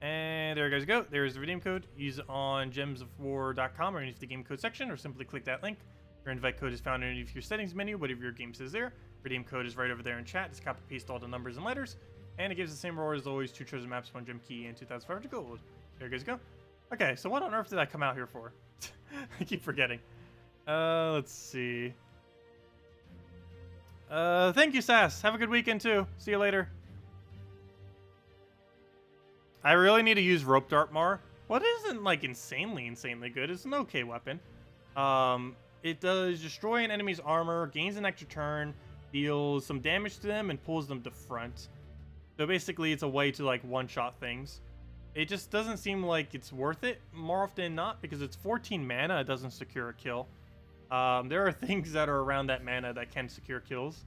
And there you guys go. There's the redeem code. Use it on gemsofwar.com or underneath the game code section, or simply click that link. Your invite code is found underneath your settings menu, whatever your game says there. Redeem code is right over there in chat. Just copy paste all the numbers and letters. And it gives the same reward as always: 2 treasure maps, 1 gem key, and 2,500 gold. There you guys go. Okay, so what on earth did I come out here for? I keep forgetting. Let's see. Thank you, Sass. Have a good weekend, too. See you later. I really need to use Rope Dart more. Well, it isn't, like, insanely good. It's an okay weapon. It does destroy an enemy's armor, gains an extra turn, deals some damage to them, and pulls them to front. So basically, it's a way to like one-shot things. It just doesn't seem like it's worth it more often than not because it's 14 mana. It doesn't secure a kill. There are things that are around that mana that can secure kills,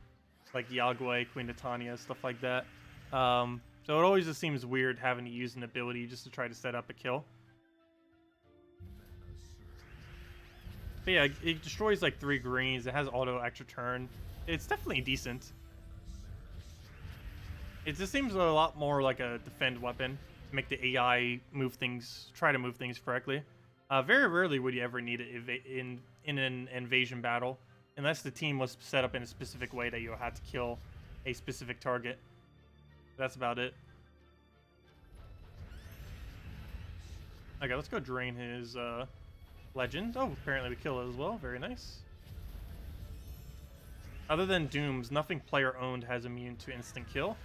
like Yagway, Queen Titania, stuff like that. So it always just seems weird having to use an ability just to try to set up a kill. But yeah, it destroys like 3 greens. It has auto extra turn. It's definitely decent. It just seems a lot more like a defend weapon to make the AI move things, try to move things correctly. Very rarely would you ever need it in an invasion battle, unless the team was set up in a specific way that you had to kill a specific target. That's about it. Okay, let's go drain his legend. Oh, apparently we kill it as well. Very nice. Other than Dooms, nothing player owned has immune to instant kill.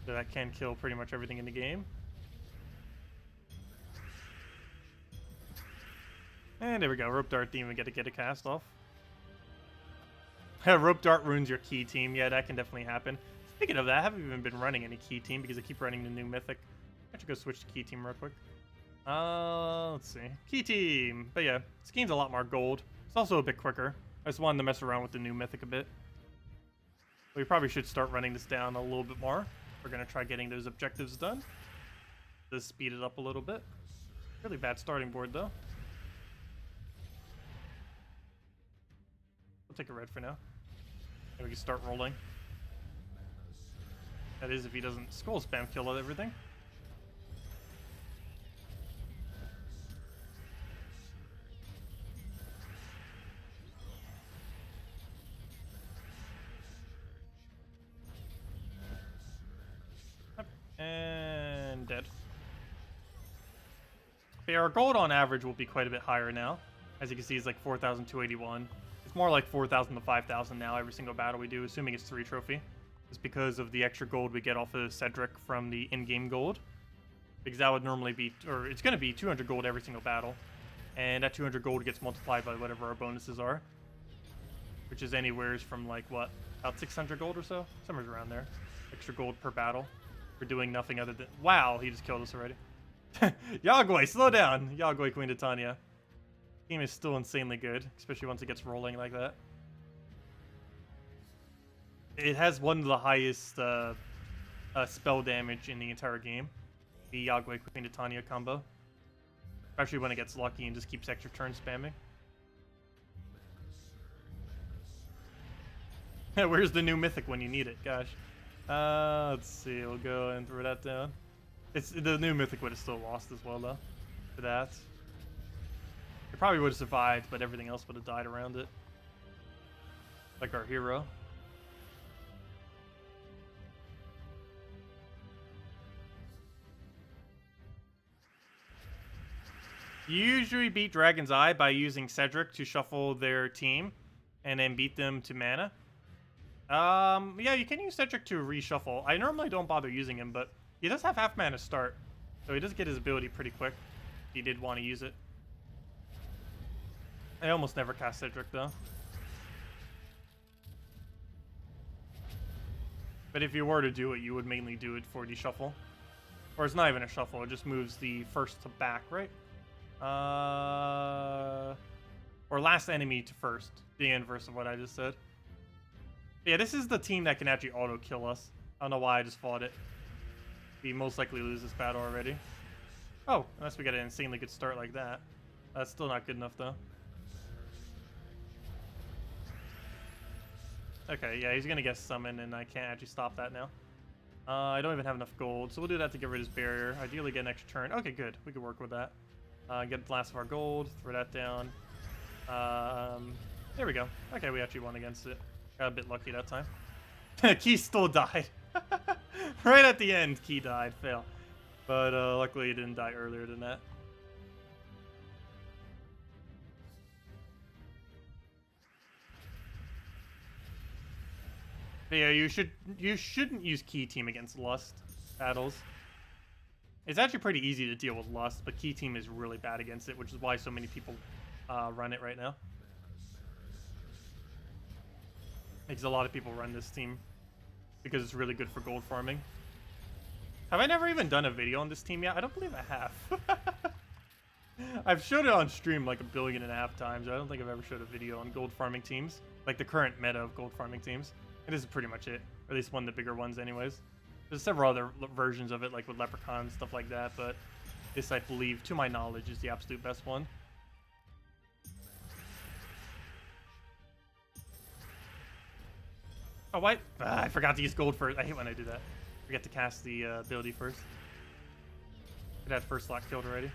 So that can kill pretty much everything in the game. And there we go. Rope Dart didn't even get a cast off. Rope Dart ruins your key team. Yeah, that can definitely happen. Speaking of that, I haven't even been running any key team because I keep running the new mythic. I should go switch to key team real quick. Let's see. Key team. But yeah, this game's a lot more gold. It's also a bit quicker. I just wanted to mess around with the new mythic a bit. We probably should start running this down a little bit more. We're going to try getting those objectives done. Just speed it up a little bit. Really bad starting board, though. We'll take a red for now. And we can start rolling. That is if he doesn't skull spam kill everything. And dead. But yeah, our gold on average will be quite a bit higher now. As you can see, it's like 4,281. It's more like 4,000 to 5,000 now every single battle we do, assuming it's 3 trophy. It's because of the extra gold we get off of Cedric from the in-game gold. Because that would normally be, or it's going to be 200 gold every single battle. And that 200 gold gets multiplied by whatever our bonuses are. Which is anywhere from like, what, about 600 gold or so? Somewhere around there. Extra gold per battle. For doing nothing other than... Wow, he just killed us already. Yagway, slow down. Yagway, Queen Titania. Game is still insanely good, especially once it gets rolling like that. It has one of the highest spell damage in the entire game. The Yagway, Queen Titania combo. Especially when it gets lucky and just keeps extra turn spamming. Where's the new mythic when you need it? Gosh. Let's see. We'll go and throw that down. It's the new mythic would have still lost as well, though. For that. It probably would have survived, but everything else would have died around it. Like our hero. You usually beat Dragon's Eye by using Cedric to shuffle their team and then beat them to mana. Yeah, you can use Cedric to reshuffle. I normally don't bother using him, but he does have half mana start, so he does get his ability pretty quick. If he did want to use it. I almost never cast Cedric, though. But if you were to do it, you would mainly do it for the shuffle. Or it's not even a shuffle, it just moves the first to back, right? Or last enemy to first. The inverse of what I just said. Yeah, this is the team that can actually auto-kill us. I don't know why I just fought it. We most likely lose this battle already. Oh, unless we get an insanely good start like that. That's still not good enough, though. Okay, yeah, he's gonna get summoned, and I can't actually stop that now. I don't even have enough gold, so we'll do that to get rid of his barrier. Ideally get an extra turn. Okay, good. We can work with that. Get the last of our gold. Throw that down. There we go. Okay, we actually won against it. Got a bit lucky that time. Key still died. Right at the end, Key died. Fail. But luckily he didn't die earlier than that. But yeah, you shouldn't use Key Team against Lust battles. It's actually pretty easy to deal with Lust, but Key Team is really bad against it, which is why so many people run it right now. Because a lot of people run this team because it's really good for gold farming. Have I never even done a video on this team yet? I don't believe I have. I've showed it on stream like 1.5 billion times. I don't think I've ever showed a video on gold farming teams, like the current meta of gold farming teams. And this is pretty much it, or at least one of the bigger ones anyways. There's several other versions of it, like with leprechauns, stuff like that, but this, I believe, to my knowledge, is the absolute best one. Oh, why? I forgot to use gold first. I hate when I do that. Forget to cast the ability first. It had first slot killed already.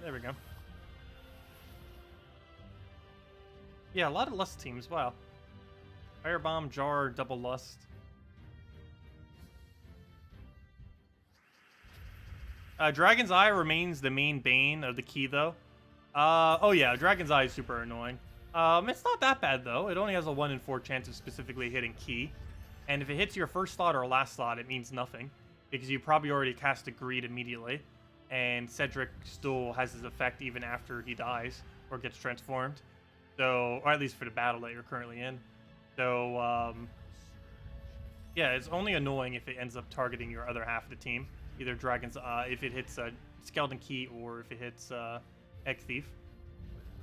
There we go. Yeah, a lot of Lust teams. Wow. Firebomb, Jar, double Lust. Dragon's Eye remains the main bane of the key, though. Oh yeah, Dragon's Eye is super annoying. It's not that bad, though. It only has a 1 in 4 chance of specifically hitting key. And if it hits your first slot or last slot, it means nothing. Because you probably already cast a Greed immediately. And Cedric still has his effect even after he dies or gets transformed. So, or at least for the battle that you're currently in. So, yeah, it's only annoying if it ends up targeting your other half of the team. Either Dragon's if it hits a Skeleton Key or if it hits Egg Thief.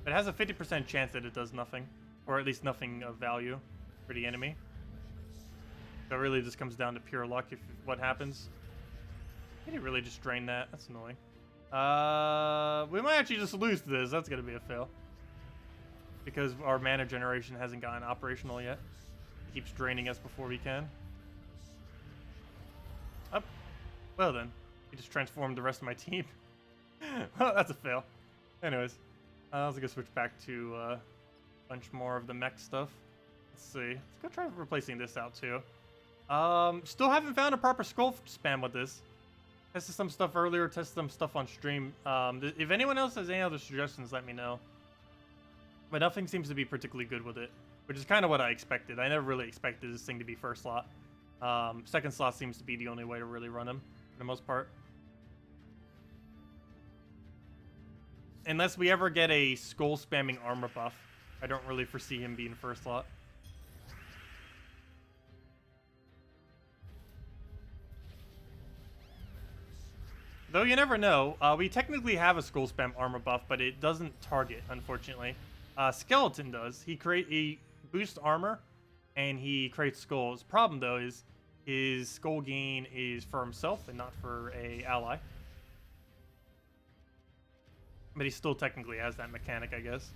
But it has a 50% chance that it does nothing, or at least nothing of value for the enemy. So it really just comes down to pure luck if what happens. Did he really just drain that? That's annoying. We might actually just lose to this. That's gonna be a fail. Because our mana generation hasn't gotten operational yet. It keeps draining us before we can. Up. Well then, he just transformed the rest of my team. Well, that's a fail. Anyways, I was gonna switch back to a bunch more of the mech stuff. Let's see. Let's go try replacing this out too. Still haven't found a proper scroll spam with this. Tested some stuff earlier, tested some stuff on stream. If anyone else has any other suggestions, let me know. But nothing seems to be particularly good with it, which is kind of what I expected. I never really expected this thing to be first slot. Second slot seems to be the only way to really run him, for the most part. Unless we ever get a skull spamming armor buff, I don't really foresee him being first slot. Though you never know, we technically have a skull spam armor buff, but it doesn't target, unfortunately. Skeleton does. He boosts armor, and he creates skulls. Problem though is his skull gain is for himself and not for a ally. But he still technically has that mechanic, I guess.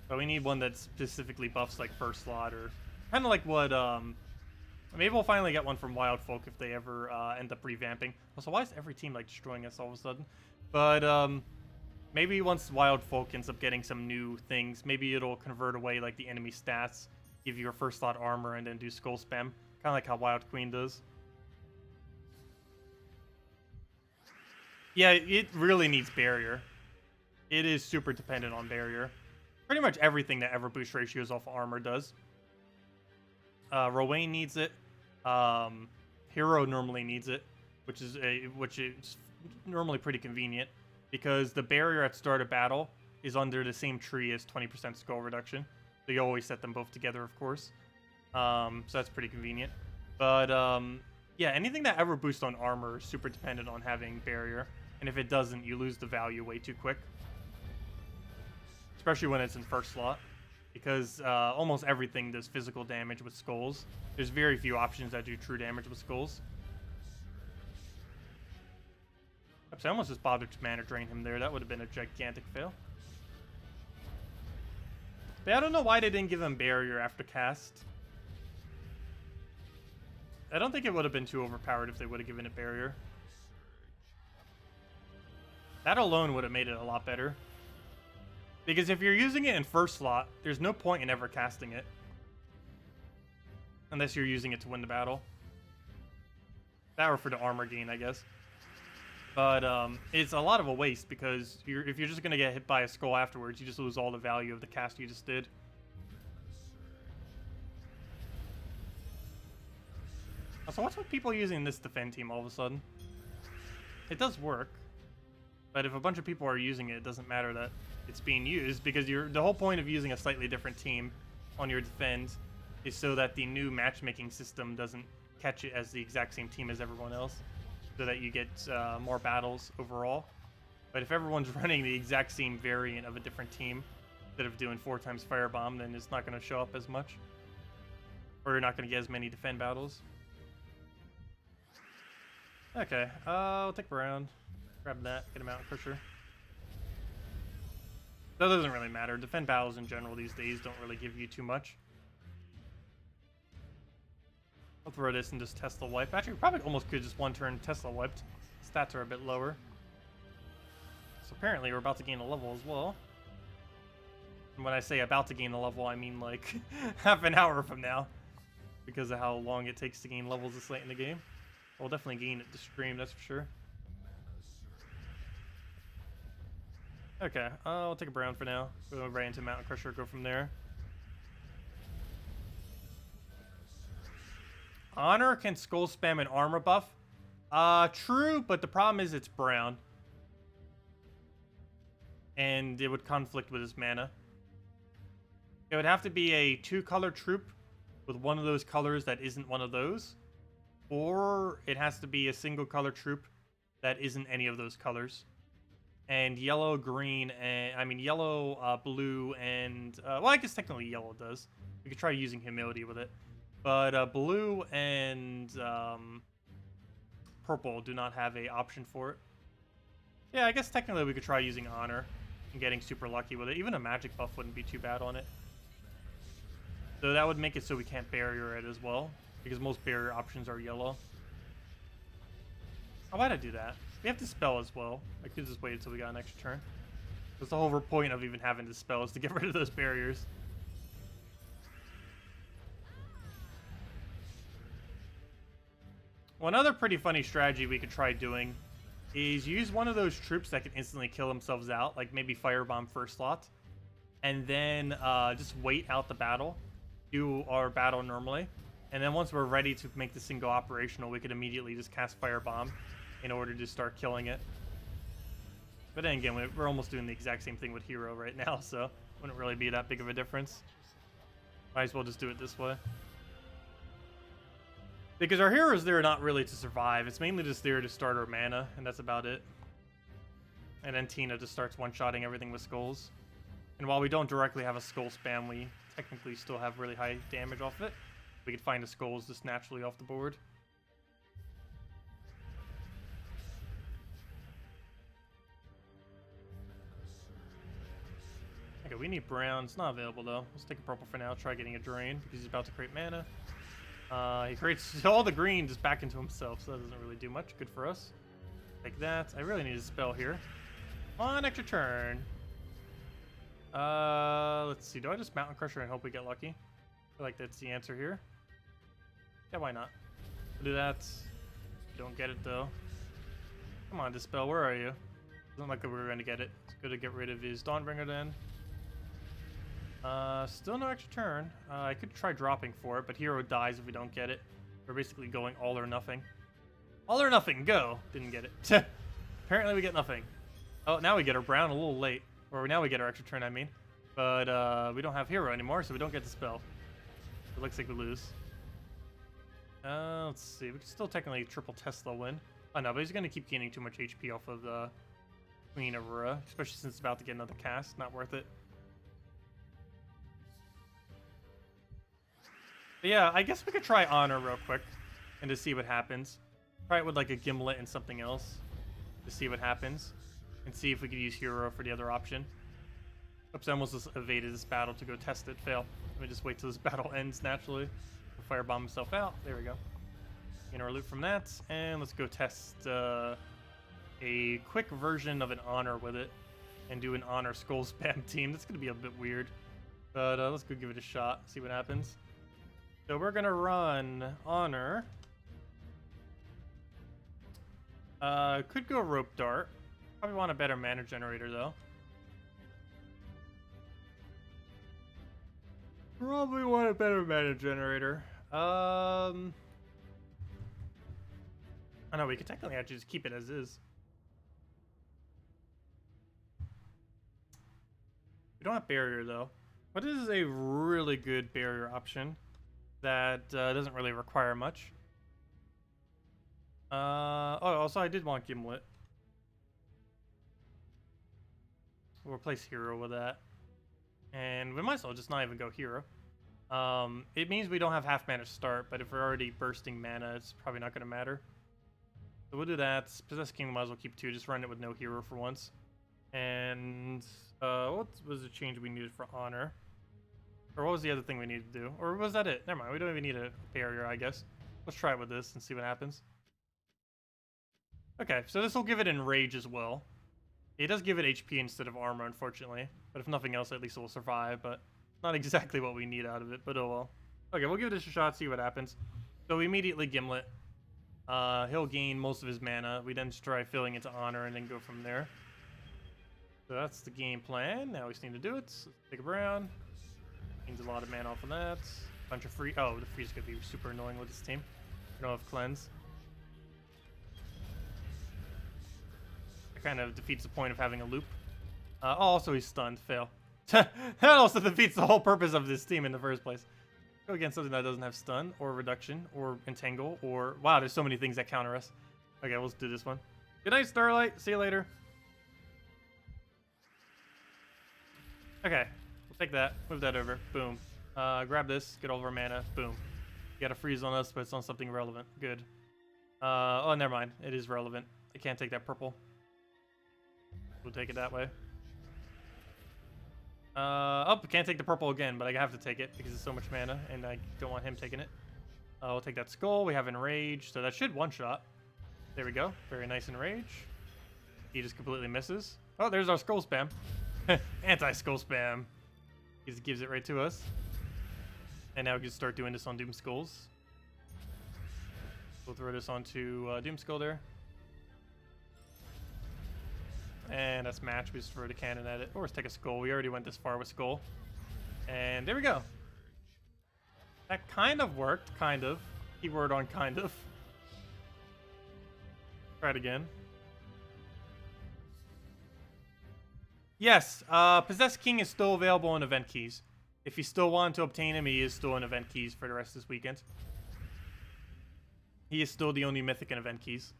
But we need one that specifically buffs like first slot, or kind of like what maybe we'll finally get one from Wild Folk if they ever end up revamping. Also, why is every team like destroying us all of a sudden? But maybe once Wild Folk ends up getting some new things, maybe it'll convert away like the enemy stats, give you your first slot armor, and then do skull spam. Kind of like how Wild Queen does. Yeah, it really needs barrier. It is super dependent on barrier. Pretty much everything that ever boosts ratios off armor does. Rowan needs it. Hero normally needs it, which is normally pretty convenient because the barrier at start of battle is under the same tree as 20% skull reduction. So you always set them both together, of course. So that's pretty convenient. But yeah, anything that ever boosts on armor is super dependent on having barrier, and if it doesn't, you lose the value way too quick. Especially when it's in first slot. Because almost everything does physical damage with skulls. There's very few options that do true damage with skulls. Oops, I almost just bothered to mana drain him there. That would have been a gigantic fail. But I don't know why they didn't give him barrier after cast. I don't think it would have been too overpowered if they would have given it barrier. That alone would have made it a lot better. Because if you're using it in first slot, there's no point in ever casting it. Unless you're using it to win the battle. That or for the armor gain, I guess. But it's a lot of a waste because if you're just going to get hit by a skull afterwards, you just lose all the value of the cast you just did. So what's with people using this defend team all of a sudden? It does work, but if a bunch of people are using it, it doesn't matter that it's being used, because the whole point of using a slightly different team on your defend is so that the new matchmaking system doesn't catch it as the exact same team as everyone else, so that you get more battles overall. But if everyone's running the exact same variant of a different team, instead of doing 4 times Firebomb, then it's not going to show up as much. Or you're not going to get as many defend battles. Okay, I'll take a round. Grab that, get him out quicker. That doesn't really matter. Defend battles in general these days don't really give you too much. I'll throw this and just Tesla wipe. Actually, we probably almost could just one turn Tesla wiped. Stats are a bit lower. So apparently we're about to gain a level as well. And when I say about to gain a level, I mean like half an hour from now, because of how long it takes to gain levels this late in the game. We'll definitely gain it to stream, that's for sure. Okay, I'll take a brown for now. Go right into Mountain Crusher, go from there. Honor can skull spam an armor buff. True, but the problem is it's brown. And it would conflict with his mana. It would have to be a 2-color troop with one of those colors that isn't one of those. Or it has to be a single color troop that isn't any of those colors. And yellow, green, and I mean yellow, blue, and well, I guess technically yellow does. We could try using humility with it, but blue and purple do not have a option for it. Yeah, I guess technically we could try using honor and getting super lucky with it. Even a magic buff wouldn't be too bad on it. So that would make it so we can't barrier it as well, because most barrier options are yellow. Oh, why'd I do that? We have to spell as well. I could just wait until we got an extra turn. That's the whole point of even having to spell, is to get rid of those barriers. One other pretty funny strategy we could try doing is use one of those troops that can instantly kill themselves out, like maybe Firebomb first slot, and then just wait out the battle, do our battle normally, and then once we're ready to make the thing go operational, we could immediately just cast Firebomb in order to start killing it. But then again, we're almost doing the exact same thing with Hero right now, so it wouldn't really be that big of a difference. Might as well just do it this way. Because our heroes there are not really to survive, it's mainly just there to start our mana, and that's about it. And then Tina just starts one-shotting everything with skulls. And while we don't directly have a skull spam, we technically still have really high damage off it. We could find the skulls just naturally off the board. Okay, we need brown. It's not available though. Let's take a purple for now. Try getting a drain because he's about to create mana. He creates all the green just back into himself, so that doesn't really do much. Good for us. Like that. I really need a spell here. One extra turn. Let's see. Do I just Mountain Crusher and hope we get lucky? I feel like that's the answer here. Yeah, why not? We'll do that. Don't get it though. Come on, Dispel. Where are you? Doesn't look like we were going to get it. It's good to get rid of his Dawnbringer then. Still no extra turn. I could try dropping for it, but Hero dies if we don't get it. We're basically going all or nothing. All or nothing, go! Didn't get it. Apparently we get nothing. Oh, now we get our brown a little late. Or now we get our extra turn, I mean. But, we don't have Hero anymore, so we don't get the spell. It looks like we lose. Let's see. We can still technically triple Tesla win. Oh, no, but he's going to keep gaining too much HP off of the Queen Aurora, especially since it's about to get another cast. Not worth it. But yeah, I guess we could try Honor real quick and to see what happens. Try it with like a Gimlet and something else to see what happens. And see if we could use Hero for the other option. Oops, I almost just evaded this battle to go test it. Fail. Let me just wait till this battle ends naturally. We'll Firebomb himself out. There we go. Gain our loot from that. And let's go test a quick version of an Honor with it. And do an Honor Skull Spam team. That's going to be a bit weird. But let's go give it a shot. See what happens. So we're going to run Honor. Could go Rope Dart. Probably want a better mana generator, though. Probably want a better mana generator. I know we could technically actually just keep it as is. We don't have barrier though. What is a really good barrier option that doesn't really require much? Oh, also I did want Gimlet. We'll replace Hero with that. And we might as well just not even go Hero. It means we don't have half mana to start, but if we're already bursting mana, it's probably not going to matter. So we'll do that. Possess King, might as well keep 2, just run it with no Hero for once. And what was the change we needed for Honor? Or what was the other thing we needed to do? Or was that it? Never mind, we don't even need a barrier, I guess. Let's try it with this and see what happens. Okay, so this will give it Enrage as well. It does give it HP instead of armor, unfortunately. But if nothing else, at least it will survive. But not exactly what we need out of it, but oh well. Okay, we'll give this a shot, see what happens. So we immediately Gimlet. He'll gain most of his mana. We then just try filling into Honor and then go from there. So that's the game plan. Now we just need to do it. So let's take a brown. Gains a lot of mana off of that. Bunch of free. Oh, the freeze could be super annoying with this team. I don't have cleanse. It kind of defeats the point of having a loop. Also, he's stunned. Fail. That also defeats the whole purpose of this team in the first place. Go against something that doesn't have stun, or reduction, or entangle, or... Wow, there's so many things that counter us. Okay, we'll do this one. Good night, Starlight. See you later. Okay, we'll take that. Move that over. Boom. Grab this. Get all of our mana. Boom. You got a freeze on us, but it's on something relevant. Good. Oh, never mind. It is relevant. I can't take that purple. We'll take it that way. Oh, I can't take the purple again, but I have to take it because it's so much mana, and I don't want him taking it. We'll take that skull. We have Enrage, so that should one-shot. There we go. Very nice Enrage. He just completely misses. Oh, there's our skull spam. Anti-skull spam. He just gives it right to us. And now we can start doing this on Doom Skulls. We'll throw this onto Doom Skull there. And that's match. We just throw the cannon at it. Or let's take a skull. We already went this far with skull. And there we go. That kind of worked. Kind of. Keyword on kind of. Try it again. Yes. Possess King is still available in event keys. If you still want to obtain him, he is still in event keys for the rest of this weekend. He is still the only mythic in event keys.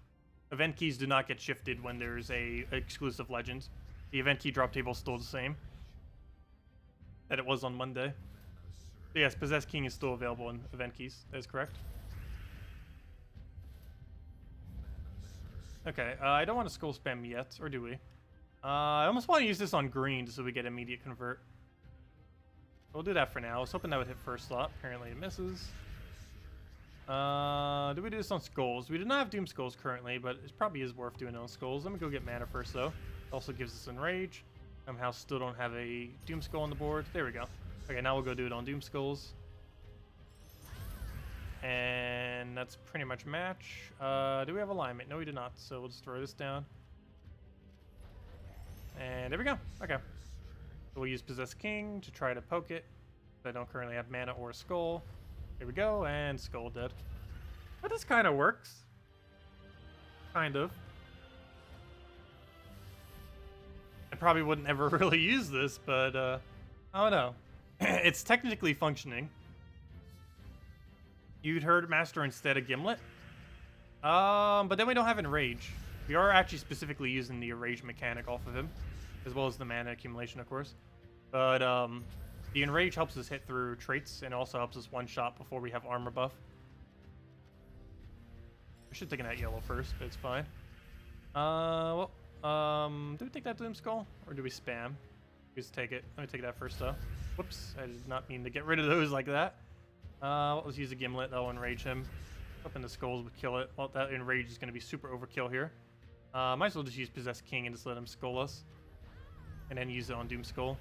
Event keys do not get shifted when there's a exclusive legend. The event key drop table is still the same that it was on Monday. So yes, Possess King is still available in event keys. That is correct. Okay, I don't want to skull spam yet, or do we? I almost want to use this on green so we get immediate convert. We'll do that for now. I was hoping that would hit first slot. Apparently it misses. Do we do this on skulls? We do not have Doom Skulls currently, but it probably is worth doing it on skulls. Let me go get mana first, though. It also gives us Enrage. Somehow still don't have a Doom Skull on the board. There we go. Okay, now we'll go do it on Doom Skulls. And that's pretty much match. Do we have alignment? No, we do not. So we'll just throw this down. And there we go. Okay. So we'll use Possess King to try to poke it. I don't currently have mana or a skull. Here we go, and skull dead. But this kind of works. Kind of. I probably wouldn't ever really use this, but I don't know. It's technically functioning. You'd herd master instead of Gimlet. But then we don't have Enrage. We are actually specifically using the Enrage mechanic off of him, as well as the mana accumulation, of course. But the Enrage helps us hit through traits and also helps us one-shot before we have armor buff. I should have taken that yellow first, but it's fine. Do we take that Doom Skull? Or do we spam? We just take it. Let me take that first, though. Whoops, I did not mean to get rid of those like that. Let's use a Gimlet. That'll Enrage him. Hoping the Skulls would kill it. Well, that Enrage is going to be super overkill here. Might as well just use Possess King and just let him skull us. And then use it on Doom Skull.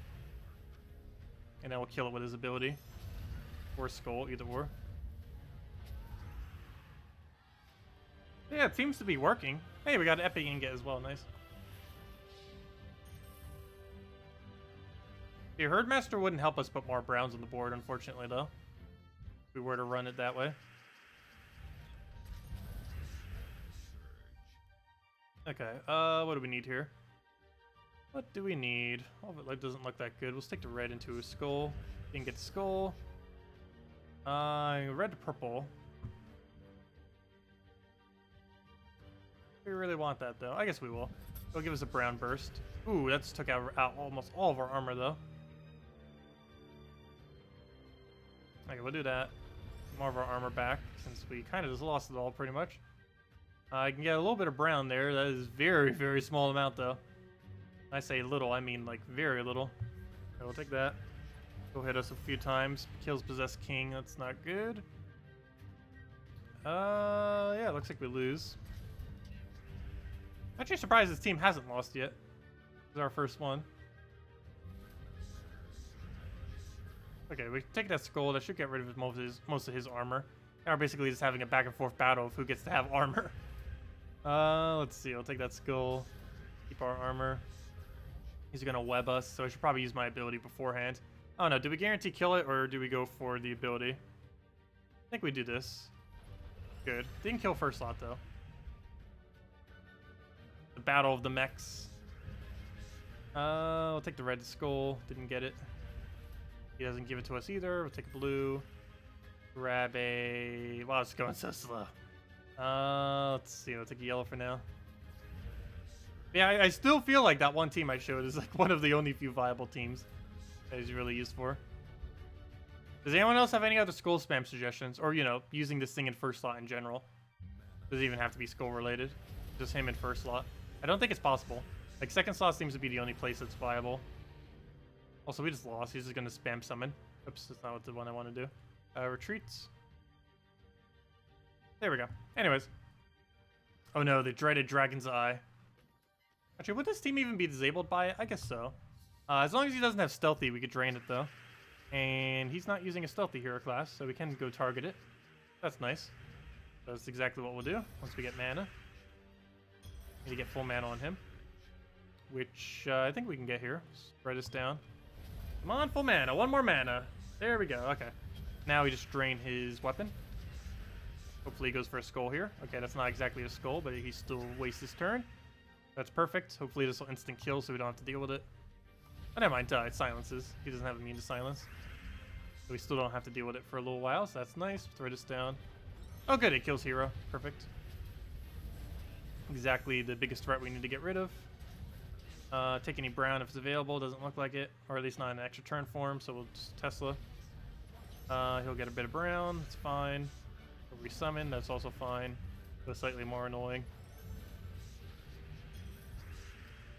And then we'll kill it with his ability. Or skull, either or. Yeah, it seems to be working. Hey, we got an epic ingot as well, nice. The Herdmaster wouldn't help us put more browns on the board, unfortunately, though. If we were to run it that way. Okay, what do we need here? What do we need? All of it like, doesn't look that good. We'll stick the red into a skull. Didn't get the skull. Red to purple. We really want that, though. I guess we will. It'll give us a brown burst. Ooh, that's took out almost all of our armor, though. Okay, we'll do that. More of our armor back, since we kind of just lost it all, pretty much. I can get a little bit of brown there. That is very, very small amount, though. I say little, I mean, like, very little. Okay, we'll take that. Go hit us a few times. Kills Possessed King. That's not good. Yeah, looks like we lose. Actually surprised this team hasn't lost yet. This is our first one. Okay, we take that skull. That should get rid of most of his armor. Now we're basically just having a back and forth battle of who gets to have armor. Let's see. I'll take that skull. Keep our armor. He's gonna web us, so I should probably use my ability beforehand. Oh no, do we guarantee kill it, or do we go for the ability? I think we do this. Good. Didn't kill first slot, though. The Battle of the Mechs. I'll take the red skull. Didn't get it. He doesn't give it to us either. We'll take a blue. Grab a... Wow, it's going so slow. Let's see. We'll take a yellow for now. Yeah, I still feel like that one team I showed is like one of the only few viable teams that he's really used for. Does anyone else have any other skull spam suggestions? Or, you know, using this thing in first slot in general? Doesn't even have to be skull related. Just him in first slot. I don't think it's possible. Like, second slot seems to be the only place that's viable. Also, we just lost. He's just going to spam summon. Oops, that's not what the one I want to do. Retreats. There we go. Anyways. Oh no, the dreaded Dragon's Eye. Actually, would this team even be disabled by it? I guess so. As long as he doesn't have stealthy, we could drain it, though. And he's not using a stealthy hero class, so we can go target it. That's nice. That's exactly what we'll do once we get mana. Need to get full mana on him. Which I think we can get here. Spread us down. Come on, full mana. One more mana. There we go. Okay. Now we just drain his weapon. Hopefully he goes for a skull here. Okay, that's not exactly a skull, but he still wastes his turn. That's perfect. Hopefully this will instant kill so we don't have to deal with it. Oh, never mind. It silences. He doesn't have immune to silence. So we still don't have to deal with it for a little while, so that's nice. Throw this down. Oh, good. It kills hero. Perfect. Exactly the biggest threat we need to get rid of. Take any brown if it's available. Doesn't look like it. Or at least not an extra turn for him, so we'll just Tesla. He'll get a bit of brown. That's fine. He'll resummon. That's also fine. But slightly more annoying.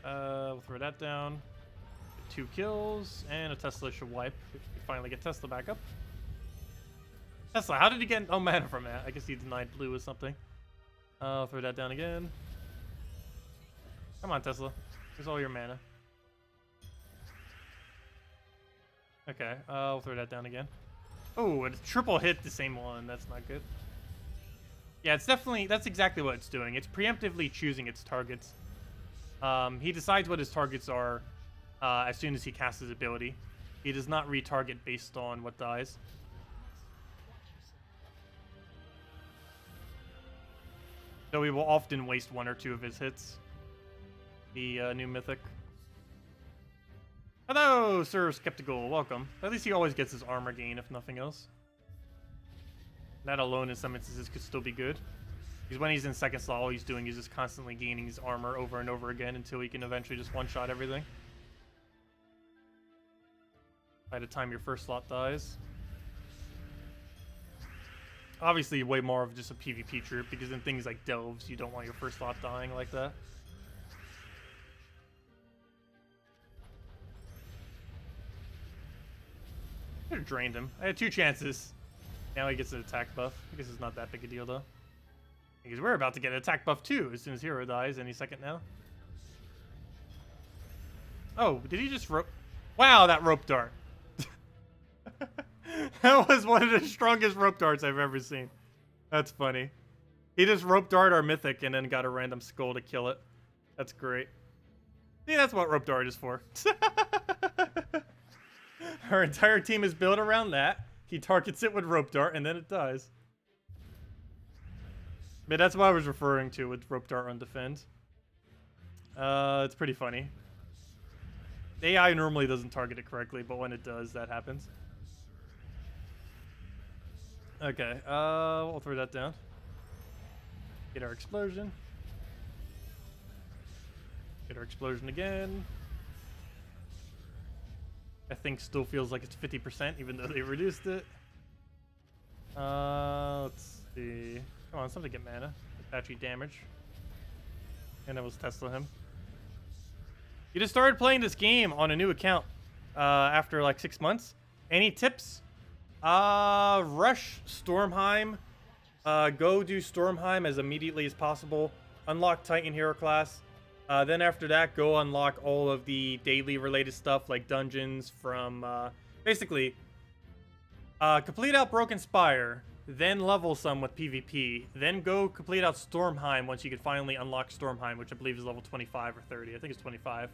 We'll throw that down. Get 2 kills. And a Tesla should wipe. If we finally get Tesla back up. Tesla, how did he get no mana from that? I guess he denied blue or something. I'll throw that down again. Come on, Tesla. Here's all your mana. Okay, I'll throw that down again. Oh, it triple hit the same one. That's not good. Yeah, it's definitely... That's exactly what it's doing. It's preemptively choosing its targets. He decides what his targets are as soon as he casts his ability. He does not retarget based on what dies. So he will often waste 1 or 2 of his hits. The new mythic. Hello, Sir Skeptical. Welcome. At least he always gets his armor gain, if nothing else. That alone in some instances could still be good. Because when he's in second slot, all he's doing is just constantly gaining his armor over and over again until he can eventually just one-shot everything. By the time your first slot dies. Obviously, way more of just a PvP troop, because in things like Delves, you don't want your first slot dying like that. Could have drained him. I had 2 chances. Now he gets an attack buff. I guess it's not that big a deal, though. Because we're about to get an attack buff, too, as soon as hero dies any second now. Oh, did he just rope? Wow, that rope dart. That was one of the strongest rope darts I've ever seen. That's funny. He just rope dart our mythic and then got a random skull to kill it. That's great. See, that's what rope dart is for. Our entire team is built around that. He targets it with rope dart and then it dies. But that's what I was referring to with rope dart on defend. It's pretty funny. The AI normally doesn't target it correctly, but when it does, that happens. Okay, we'll throw that down. Get our explosion. Get our explosion again. I think still feels like it's 50%, even though they reduced it. Let's see. Come on, something to get mana. Patchy damage. And I was Tesla him. You just started playing this game on a new account after like 6 months. Any tips? Rush Stormheim. Go do Stormheim as immediately as possible. Unlock Titan Hero class. Then after that, go unlock all of the daily related stuff like dungeons from basically complete out Broken Spire, then level some with PvP, then go complete out Stormheim once you can finally unlock Stormheim, which I believe is level 25 or 30. I think it's 25.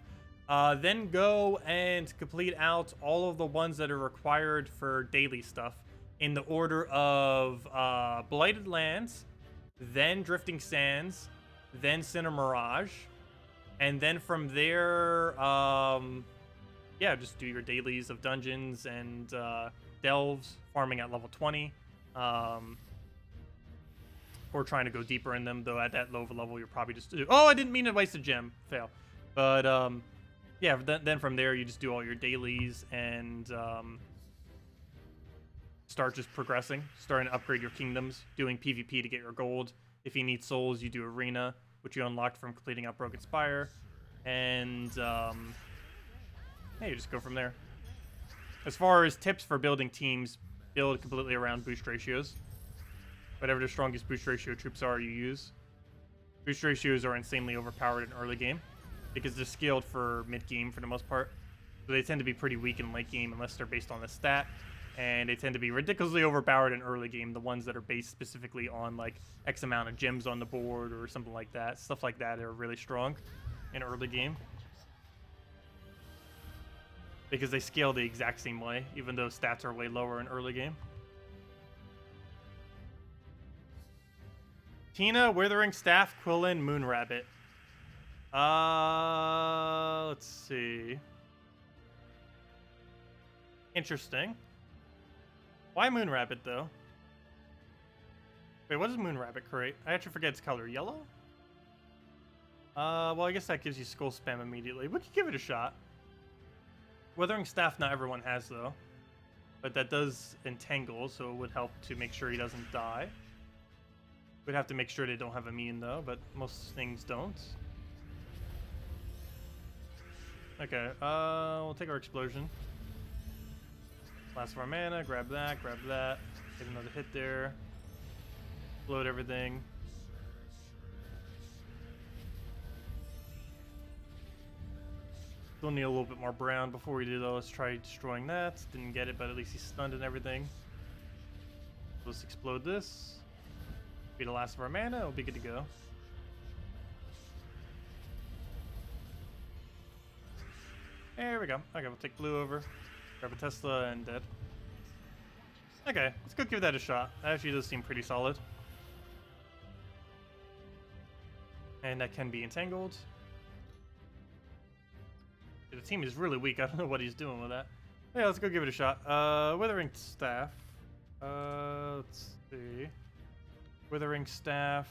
Then go and complete out all of the ones that are required for daily stuff in the order of Blighted Lands, then Drifting Sands, then Sinner Mirage. And then from there, yeah, just do your dailies of dungeons and delves, farming at level 20. Or trying to go deeper in them, though at that low level, you're probably just... Oh, I didn't mean to waste a gem. Fail. But, yeah, then from there, you just do all your dailies and start just progressing. Starting to upgrade your kingdoms, doing PvP to get your gold. If you need souls, you do Arena, which you unlocked from completing out Broken Spire, and yeah, you just go from there. As far as tips for building teams, build completely around boost ratios. Whatever the strongest boost ratio troops are, you use. Boost ratios are insanely overpowered in early game because they're scaled for mid game for the most part, so they tend to be pretty weak in late game unless they're based on the stat. And they tend to be ridiculously overpowered in early game, the ones that are based specifically on like X amount of gems on the board or something like that. Stuff like that are really strong in early game. Because they scale the exact same way, even though stats are way lower in early game. Tina, Withering Staff, Quillin, Moonrabbit. Let's see. Interesting. Why Moonrabbit, though? Wait, what does Moonrabbit create? I actually forget its color. Yellow? Well, I guess that gives you skull spam immediately. We could give it a shot. Withering Staff not everyone has, though. But that does entangle, so it would help to make sure he doesn't die. We'd have to make sure they don't have immune, though, but most things don't. Okay, we'll take our explosion. Last of our mana, grab that, get another hit there, load everything. Still need a little bit more brown before we do though. Let's try destroying that. Didn't get it, but at least he's stunned and everything. Let's explode this. Be the last of our mana, we'll be good to go. There we go. Okay, we'll take blue over. Grab a Tesla and dead. Okay, let's go give that a shot. That actually does seem pretty solid. And that can be entangled. The team is really weak. I don't know what he's doing with that. Yeah, let's go give it a shot. Withering Staff. Let's see. Withering Staff.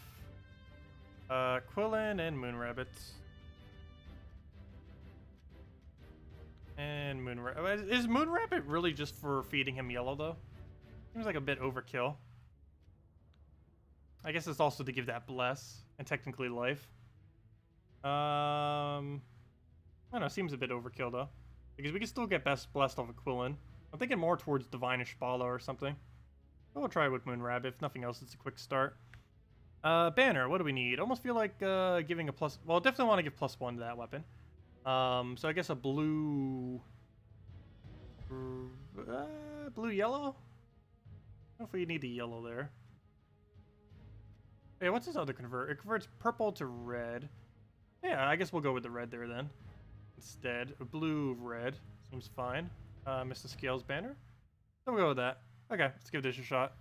Quillin and Moonrabbit. And Moonrabbit. Is Moonrabbit really just for feeding him yellow, though? Seems like a bit overkill. I guess it's also to give that bless and technically life. I don't know. Seems a bit overkill, though. Because we can still get blessed off of Quillin. I'm thinking more towards Divinish Bala or something. But we'll try it with Moonrabbit. If nothing else, it's a quick start. Banner. What do we need? Almost feel like giving a plus... Well, definitely want to give +1 to that weapon. So I guess a blue... blue-yellow? I don't know if we need the yellow there. Hey, what's this other convert? It converts purple to red. Yeah, I guess we'll go with the red there then. Instead, a blue-red. Seems fine. Mr. Scales banner. So we'll go with that. Okay, let's give this a shot.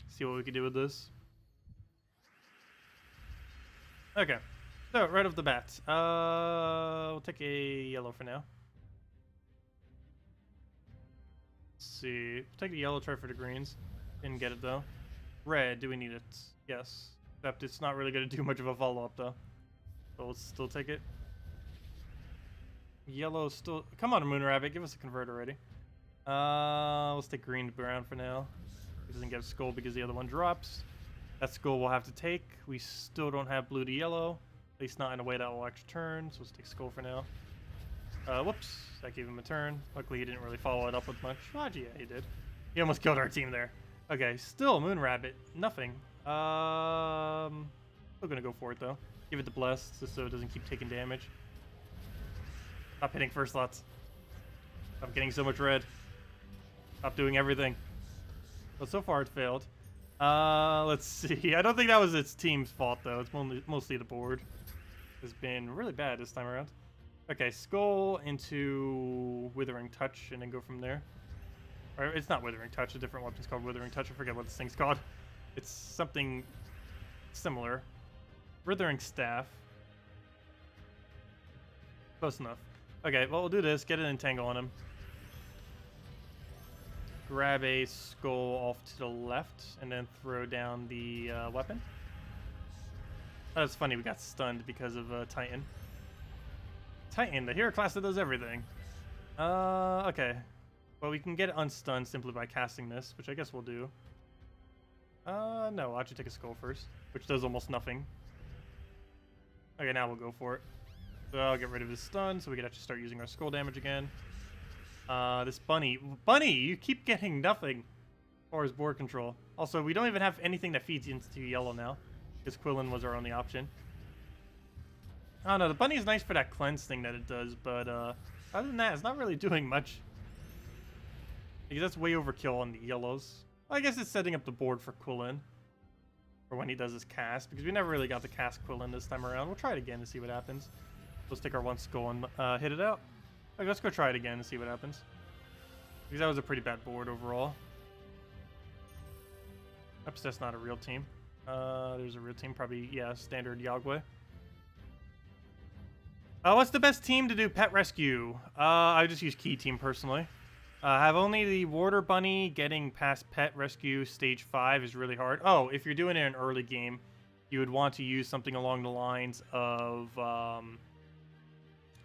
See what we can do with this. Okay. So, right off the bat, we'll take a yellow for now. Let's see. Take the yellow, try for the greens. Didn't get it, though. Red, do we need it? Yes. Except it's not really going to do much of a follow-up, though. So let's still take it. Yellow still... Come on, Moon Rabbit. Give us a convert already. Let's take green to brown for now. He doesn't get a skull because the other one drops. That skull we'll have to take. We still don't have blue to yellow. At least not in a way that will actually turn. So let's take skull for now. Whoops. That gave him a turn. Luckily, he didn't really follow it up with much. Oh, yeah, he did. He almost killed our team there. Okay, still Moon Rabbit. Nothing. Still gonna go for it, though. Give it the bless, just so it doesn't keep taking damage. Stop hitting first slots. Stop getting so much red. Stop doing everything. But so far, it failed. Let's see. I don't think that was its team's fault, though. It's mostly the board. It's been really bad this time around. Okay, skull into Withering Touch, and then go from there. Or it's not Withering Touch. A different weapon's called Withering Touch. I forget what this thing's called. It's something similar. Withering Staff. Close enough. Okay, well, we'll do this. Get an entangle on him. Grab a skull off to the left, and then throw down the weapon. Oh, that's funny. We got stunned because of Titan. Titan, the hero class that does everything. Okay. Well, we can get unstunned simply by casting this, which I guess we'll do. No, I'll actually take a skull first, which does almost nothing. Okay, now we'll go for it. So I'll get rid of his stun, so we can actually start using our skull damage again. This bunny, you keep getting nothing for his board control. Also, we don't even have anything that feeds into yellow now, because Quillen was our only option. I don't know, the bunny is nice for that cleanse thing that it does, but other than that, it's not really doing much. Because that's way overkill on the yellows. I guess it's setting up the board for Quillen. For when he does his cast, because we never really got to cast Quillen this time around. We'll try it again to see what happens. Let's take our one skull and hit it out. Okay, let's go try it again and see what happens. Because that was a pretty bad board overall. Oops, that's not a real team. There's a real team, probably, yeah, standard Yagwe. What's the best team to do pet rescue? I just use Key Team personally. Have only the Water Bunny. Getting past pet rescue stage 5 is really hard. Oh, if you're doing it in an early game, you would want to use something along the lines of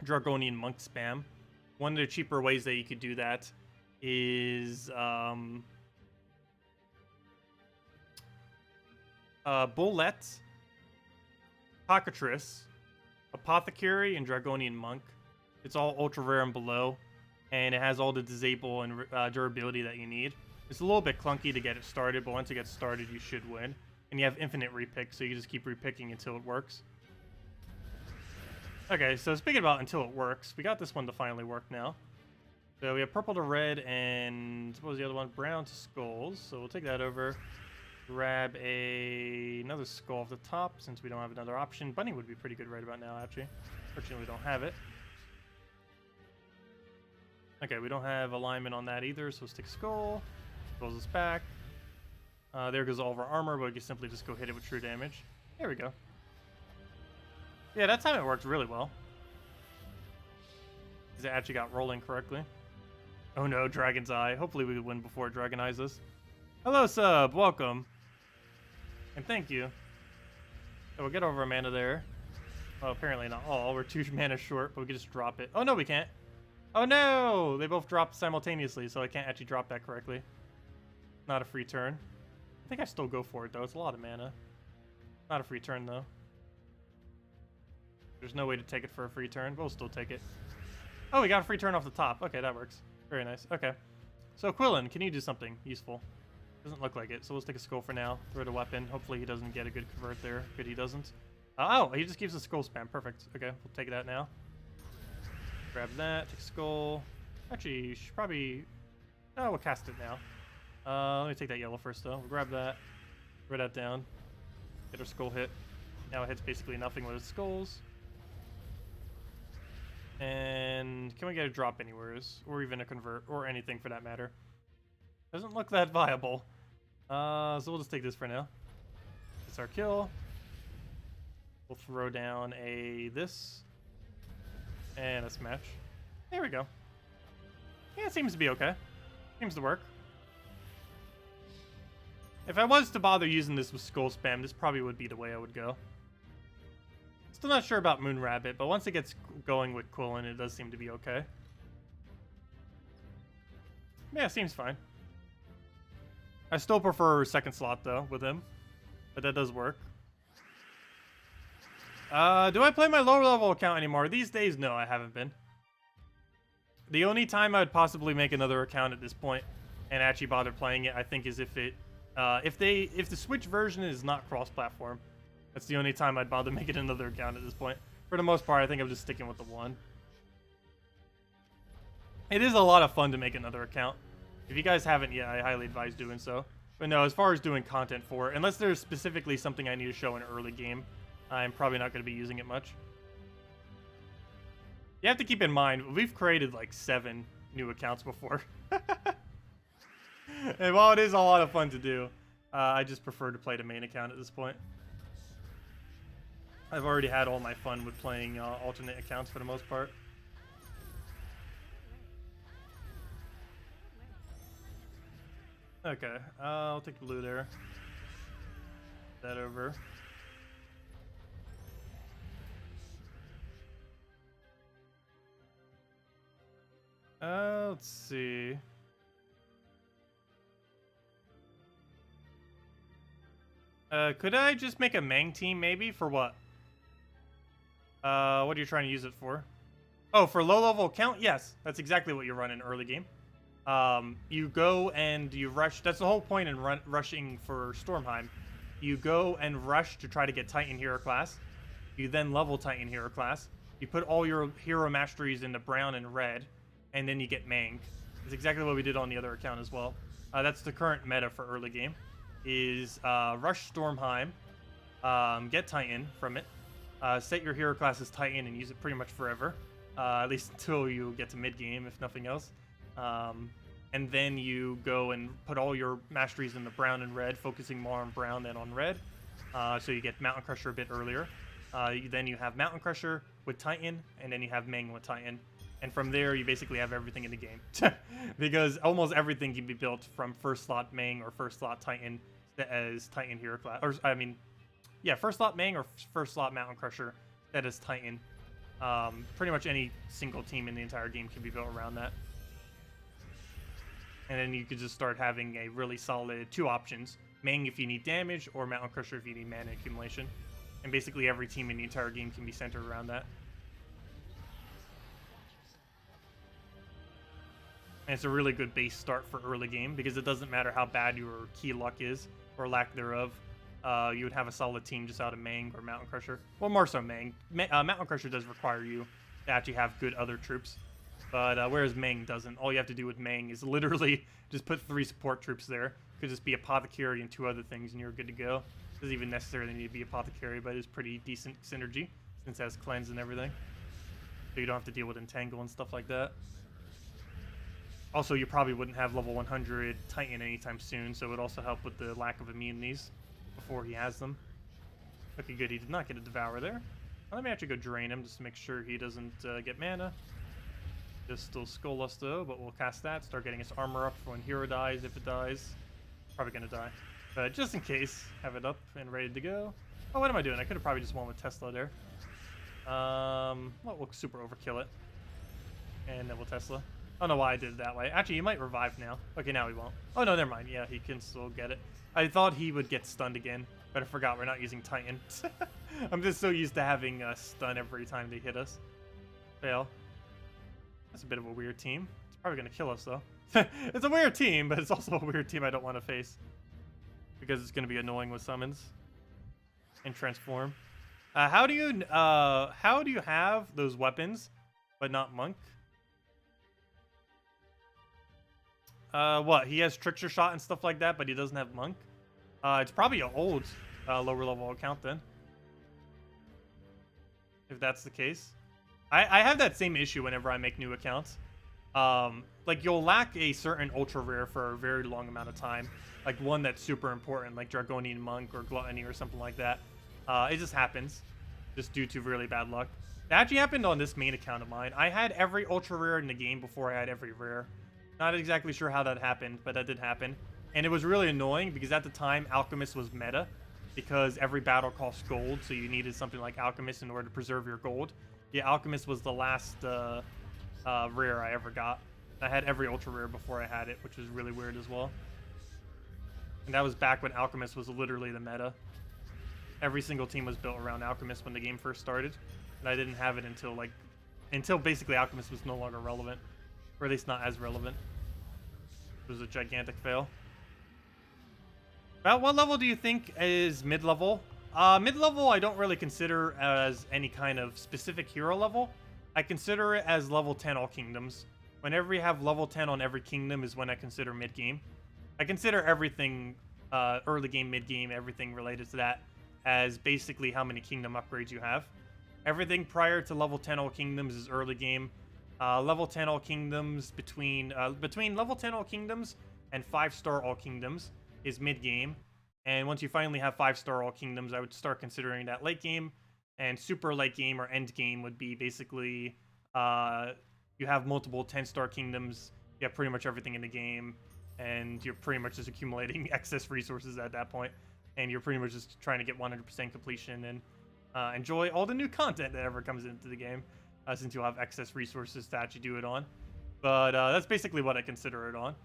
Dragonian Monk spam. One of the cheaper ways that you could do that is Bullet, Cockatrice, Apothecary, and Dragonian Monk. It's all ultra rare and below, and it has all the disable and durability that you need. It's a little bit clunky to get it started, but once it gets started, you should win. And you have infinite repick, so you just keep repicking until it works. Okay, so speaking about until it works, we got this one to finally work now. So we have purple to red and what was the other one? Brown to skulls. So we'll take that over. Grab another skull off the top since we don't have another option. Bunny would be pretty good right about now, actually. Fortunately, we don't have it. Okay, we don't have alignment on that either, so let's take skull. Goes us back. There goes all of our armor, but we can simply just go hit it with true damage. There we go. Yeah, that time it worked really well. Because it actually got rolling correctly. Oh no, Dragon's Eye. Hopefully we win before it Dragon Eyes us. Hello, sub. Welcome. And thank you. So we'll get over a mana there. Well, apparently not all. We're 2 mana short, but we can just drop it. Oh no, we can't. Oh no! They both dropped simultaneously, so I can't actually drop that correctly. Not a free turn. I think I still go for it, though. It's a lot of mana. Not a free turn, though. There's no way to take it for a free turn, but we'll still take it. Oh, we got a free turn off the top. Okay, that works. Very nice. Okay. So, Quillen, can you do something useful? Doesn't look like it, so let's take a skull for now. Throw the weapon. Hopefully he doesn't get a good convert there. Good, he doesn't. Oh, he just gives a skull spam. Perfect. Okay, we'll take that now. Grab that. Take skull. Actually, you should probably... Oh, we'll cast it now. Let me take that yellow first, though. We'll grab that. Throw that down. Get our skull hit. Now it hits basically nothing with its skulls. And can we get a drop anywhere? Or even a convert, or anything for that matter. Doesn't look that viable. So we'll just take this for now. It's our kill. We'll throw down a this and a smash. There we go. Yeah, it seems to be okay. Seems to work. If I was to bother using this with skull spam, this probably would be the way I would go. Still not sure about Moon Rabbit, but once it gets going with Quillen, it does seem to be okay. Yeah, seems fine. I still prefer second slot though with him, but that does work. Do I play my lower level account anymore? These days, no, I haven't been. The only time I'd possibly make another account at this point and actually bother playing it, I think, is if it, if the Switch version is not cross-platform. That's the only time I'd bother making another account at this point. For the most part, I think I'm just sticking with the one. It is a lot of fun to make another account. If you guys haven't yet, I highly advise doing so. But no, as far as doing content for it, unless there's specifically something I need to show in early game, I'm probably not going to be using it much. You have to keep in mind, we've created like 7 new accounts before. And while it is a lot of fun to do, I just prefer to play the main account at this point. I've already had all my fun with playing alternate accounts for the most part. Okay, I'll take the blue there. That over. Let's see. Could I just make a Mang team maybe? For what? What are you trying to use it for? Oh, for low level account? Yes, that's exactly what you run in early game. You go and you rush. That's the whole point in rushing for Stormheim. You go and rush to try to get Titan hero class. You then level Titan hero class. You put all your hero masteries into brown and red, and then you get Mang. That's exactly what we did on the other account as well. That's the current meta for early game. Is rush Stormheim, get Titan from it, set your hero class as Titan and use it pretty much forever, at least until you get to mid game, if nothing else. And then you go and put all your masteries in the brown and red, focusing more on brown than on red. So you get Mountain Crusher a bit earlier. Then you have Mountain Crusher with Titan, and then you have Mang with Titan. And from there, you basically have everything in the game. Because almost everything can be built from first slot Mang or first slot Titan as Titan hero class. Or, I mean, yeah, first slot Mang or first slot Mountain Crusher that is Titan. Pretty much any single team in the entire game can be built around that. And then you could just start having a really solid 2 options. Mang if you need damage, or Mountain Crusher if you need mana accumulation. And basically every team in the entire game can be centered around that. And it's a really good base start for early game, because it doesn't matter how bad your key luck is, or lack thereof. You would have a solid team just out of Mang or Mountain Crusher. Well, more so Mang. Mountain Crusher does require you to actually have good other troops. But whereas Mang doesn't. All you have to do with Mang is literally just put 3 support troops there. Could just be Apothecary and 2 other things, and you're good to go. Doesn't even necessarily need to be Apothecary, but it's pretty decent synergy, since it has Cleanse and everything. So you don't have to deal with Entangle and stuff like that. Also, you probably wouldn't have level 100 Titan anytime soon, so it would also help with the lack of immunities before he has them. Okay, good. He did not get a Devour there. Let me actually go drain him just to make sure he doesn't get mana. Just still Skull-Lust though, but we'll cast that, start getting his armor up for when hero dies, if it dies. Probably gonna die. But just in case, have it up and ready to go. Oh, what am I doing? I could have probably just won with Tesla there. Well, we'll super overkill it. And then we'll Tesla. I don't know why I did it that way. Actually, he might revive now. Okay, now he won't. Oh, no, never mind. Yeah, he can still get it. I thought he would get stunned again, but I forgot we're not using Titan. I'm just so used to having stun every time they hit us. Fail. That's a bit of a weird team. It's probably going to kill us, though. It's a weird team, but it's also a weird team I don't want to face. Because it's going to be annoying with summons. And transform. How do you have those weapons, but not Monk? What? He has Trickster Shot and stuff like that, but he doesn't have Monk? It's probably an old lower level account then. If that's the case. I have that same issue whenever I make new accounts. Like, you'll lack a certain ultra rare for a very long amount of time. Like, one that's super important, like Dragonian Monk or Gluttony or something like that. It just happens. just due to really bad luck. That actually happened on this main account of mine. I had every ultra rare in the game before I had every rare. Not exactly sure how that happened, but that did happen. And it was really annoying because at the time, Alchemist was meta because every battle cost gold, so you needed something like Alchemist in order to preserve your gold. Yeah, Alchemist was the last rare I ever got. I had every ultra rare before I had it, which was really weird as well. And that was back when Alchemist was literally the meta. Every single team was built around Alchemist when the game first started. And I didn't have it until basically Alchemist was no longer relevant. Or at least not as relevant. It was a gigantic fail. About what level do you think is mid-level? Mid-level I don't really consider as any kind of specific hero level. I consider it as level 10 all kingdoms. Whenever you have level 10 on every kingdom is when I consider mid-game. I consider everything early game, mid-game, everything related to that as basically how many kingdom upgrades you have. Everything prior to level 10 all kingdoms is early game. Level 10 all kingdoms between level 10 all kingdoms and 5-star all kingdoms is mid-game. And once you finally have 5-star all kingdoms, I would start considering that late game. And super late game or end game would be basically you have multiple 10-star kingdoms, you have pretty much everything in the game, and you're pretty much just accumulating excess resources at that point. And you're pretty much just trying to get 100% completion and enjoy all the new content that ever comes into the game, since you'll have excess resources to actually do it on. But that's basically what I consider it on.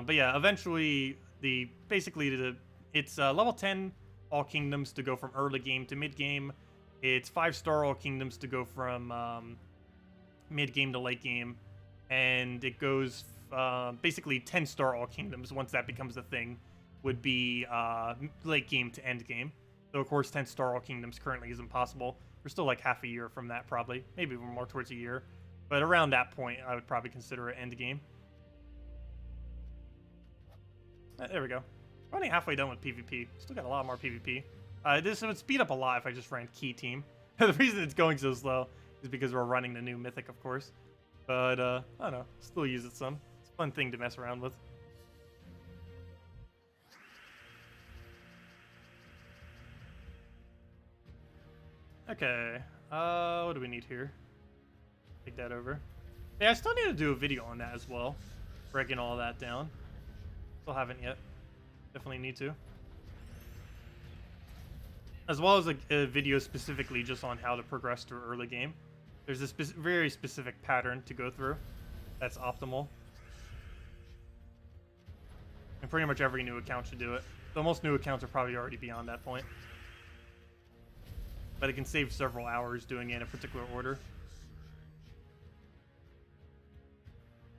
But yeah, eventually it's level 10 all kingdoms to go from early game to mid game. It's 5-star all kingdoms to go from mid game to late game, and it goes basically 10-star all kingdoms once that becomes a thing would be late game to end game. So of course 10-star all kingdoms currently isn't possible. We're still like half a year from that probably, maybe more towards a year, but around that point I would probably consider it end game. There we go. We're only halfway done with PvP. Still got a lot more PvP. This would speed up a lot if I just ran key team. The reason it's going so slow is because we're running the new mythic, of course. But, I don't know. Still use it some. It's a fun thing to mess around with. Okay. What do we need here? Take that over. Yeah, I still need to do a video on that as well. Breaking all that down. Still haven't yet. Definitely need to. As well as a video specifically just on how to progress through early game. There's a very specific pattern to go through that's optimal. And pretty much every new account should do it. Though most new accounts are probably already beyond that point. But it can save several hours doing it in a particular order.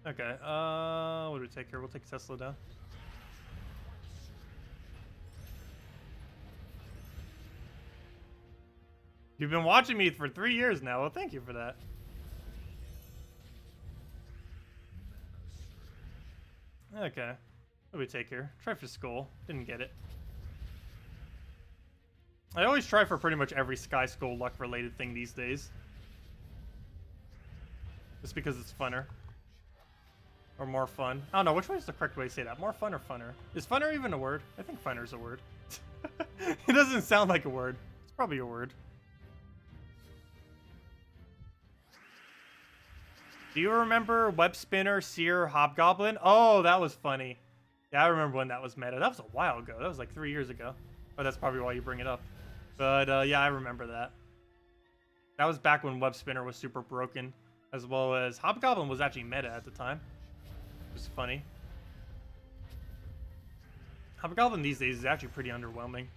Okay, what do we take here? We'll take Tesla down. You've been watching me for 3 years now. Well, thank you for that. Okay. What do we take here? Try for Skull. Didn't get it. I always try for pretty much every Sky Skull luck related thing these days. Just because it's funner. Or more fun. I don't know, which one is the correct way to say that? More fun or funner? Is funner even a word? I think funner's a word. It doesn't sound like a word. It's probably a word. Do you remember Web Spinner, Seer, Hobgoblin? Oh, that was funny. Yeah, I remember when that was meta. That was a while ago. That was like 3 years ago. But that's probably why you bring it up. But yeah, I remember that. That was back when Web Spinner was super broken. As well as Hobgoblin was actually meta at the time. It was funny. Hobgoblin these days is actually pretty underwhelming.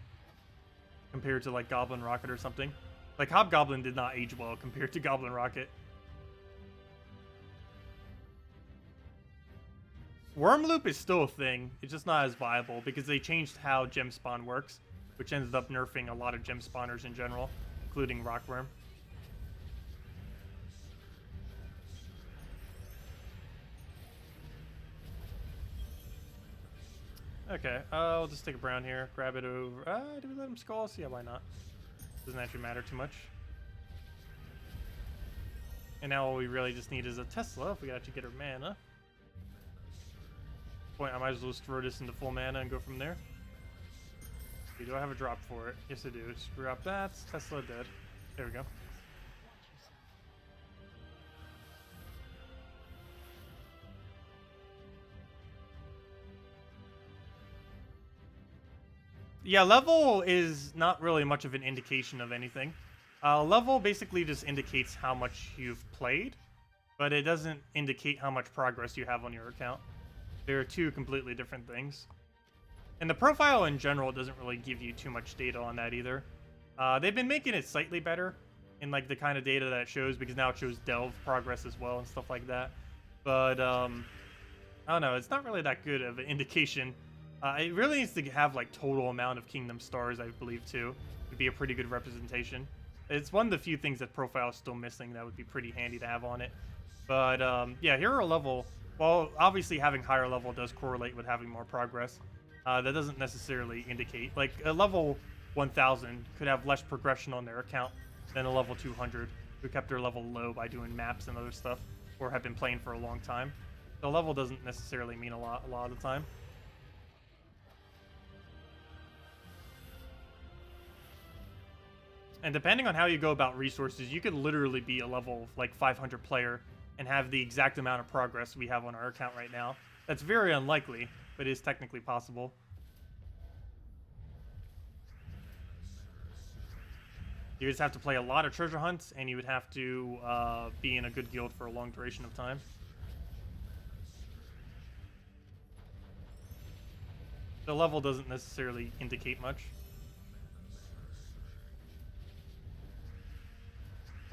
Compared to like Goblin Rocket or something. Like Hobgoblin did not age well compared to Goblin Rocket. Worm Loop is still a thing, it's just not as viable because they changed how gem spawn works, which ended up nerfing a lot of gem spawners in general, including Rockworm. Okay, I'll just take a brown here, grab it over. Do we let him skull us? Yeah, why not? Doesn't actually matter too much. And now all we really just need is a Tesla if we actually get our mana. Point, I might as well just throw this into full mana and go from there. Okay, do I have a drop for it? Yes, I do. Just drop that. Tesla dead. There we go. Yeah, level is not really much of an indication of anything. Level basically just indicates how much you've played, but it doesn't indicate how much progress you have on your account. They're two completely different things. And the profile in general doesn't really give you too much data on that either. They've been making it slightly better in like the kind of data that it shows, because now it shows delve progress as well and stuff like that. But I don't know, it's not really that good of an indication. It really needs to have like total amount of kingdom stars, I believe, too. Would be a pretty good representation. It's one of the few things that profile is still missing that would be pretty handy to have on it. But yeah, hero level, well, obviously having higher level does correlate with having more progress. That doesn't necessarily indicate, like a level 1000 could have less progression on their account than a level 200 who kept their level low by doing maps and other stuff, or have been playing for a long time. The level doesn't necessarily mean a lot of the time. And depending on how you go about resources, you could literally be a level like 500 player and have the exact amount of progress we have on our account right now. That's very unlikely, but it is technically possible. You just have to play a lot of treasure hunts, and you would have to be in a good guild for a long duration of time. The level doesn't necessarily indicate much.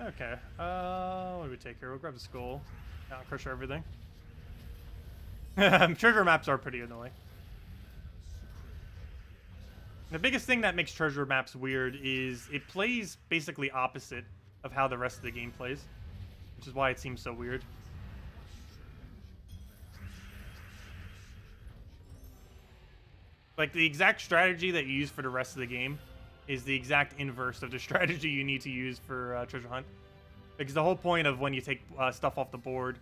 Okay, what do we take here? We'll grab the skull. Now crush everything. Treasure maps are pretty annoying. The biggest thing that makes treasure maps weird is it plays basically opposite of how the rest of the game plays, which is why it seems so weird. Like, the exact strategy that you use for the rest of the game is the exact inverse of the strategy you need to use for treasure hunt. Because the whole point of when you take stuff off the board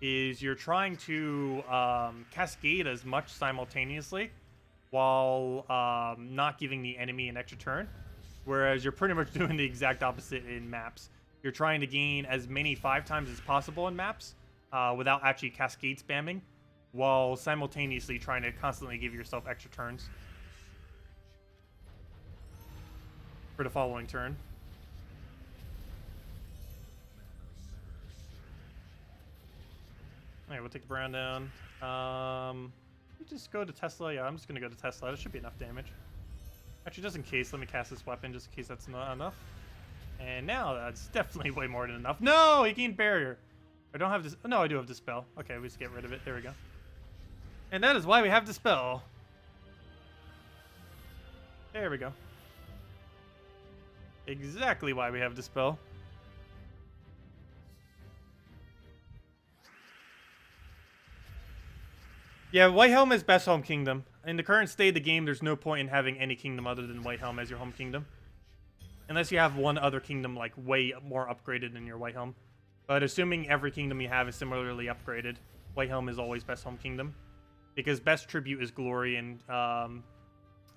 is you're trying to cascade as much simultaneously while not giving the enemy an extra turn. Whereas you're pretty much doing the exact opposite in maps. You're trying to gain as many 5 times as possible in maps without actually cascade spamming, while simultaneously trying to constantly give yourself extra turns for the following turn. Alright, we'll take the Brown down. Just go to Tesla. Yeah, I'm just gonna go to Tesla. That should be enough damage. Actually, just in case, let me cast this weapon just in case that's not enough. And now that's definitely way more than enough. No, he gained barrier. I don't have this. No, I do have Dispel. Okay, we just get rid of it. There we go. And that is why we have Dispel. There we go. Exactly why we have Dispel. Yeah, Whitehelm is best home kingdom. In the current state of the game, there's no point in having any kingdom other than Whitehelm as your home kingdom. Unless you have one other kingdom, like, way more upgraded than your Whitehelm. But assuming every kingdom you have is similarly upgraded, Whitehelm is always best home kingdom. Because best tribute is glory, and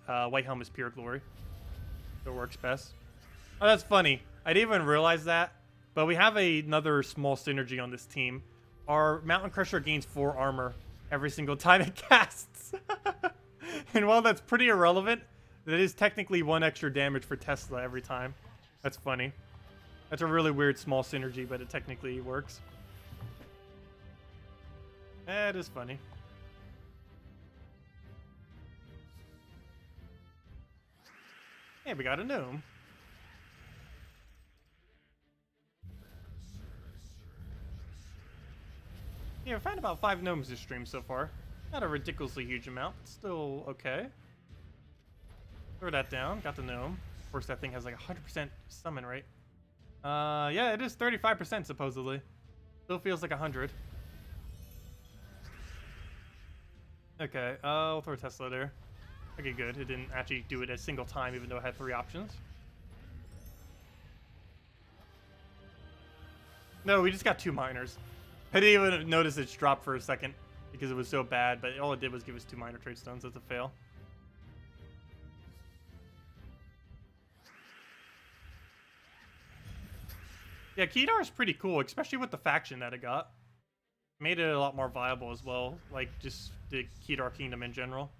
Whitehelm is pure glory. So it works best. Oh, that's funny. I didn't even realize that. But we have another small synergy on this team. Our Mountain Crusher gains 4 armor every single time it casts. And while that's pretty irrelevant, that is technically 1 extra damage for Tesla every time. That's funny. That's a really weird small synergy, but it technically works. That is funny. Hey, we got a gnome. Yeah, we found about 5 gnomes this stream so far. Not a ridiculously huge amount, but still okay. Throw that down. Got the gnome. Of course, that thing has like 100% summon rate. Yeah, it is 35% supposedly. Still feels like 100. Okay, we'll throw Tesla there. Okay, good. It didn't actually do it a single time, even though it had 3 options. No, we just got 2 miners. I didn't even notice it dropped for a second because it was so bad, but all it did was give us 2 minor trade stones. That's a fail. Yeah, Kedar is pretty cool, especially with the faction that it got. Made it a lot more viable as well, like just the Kedar Kingdom in general.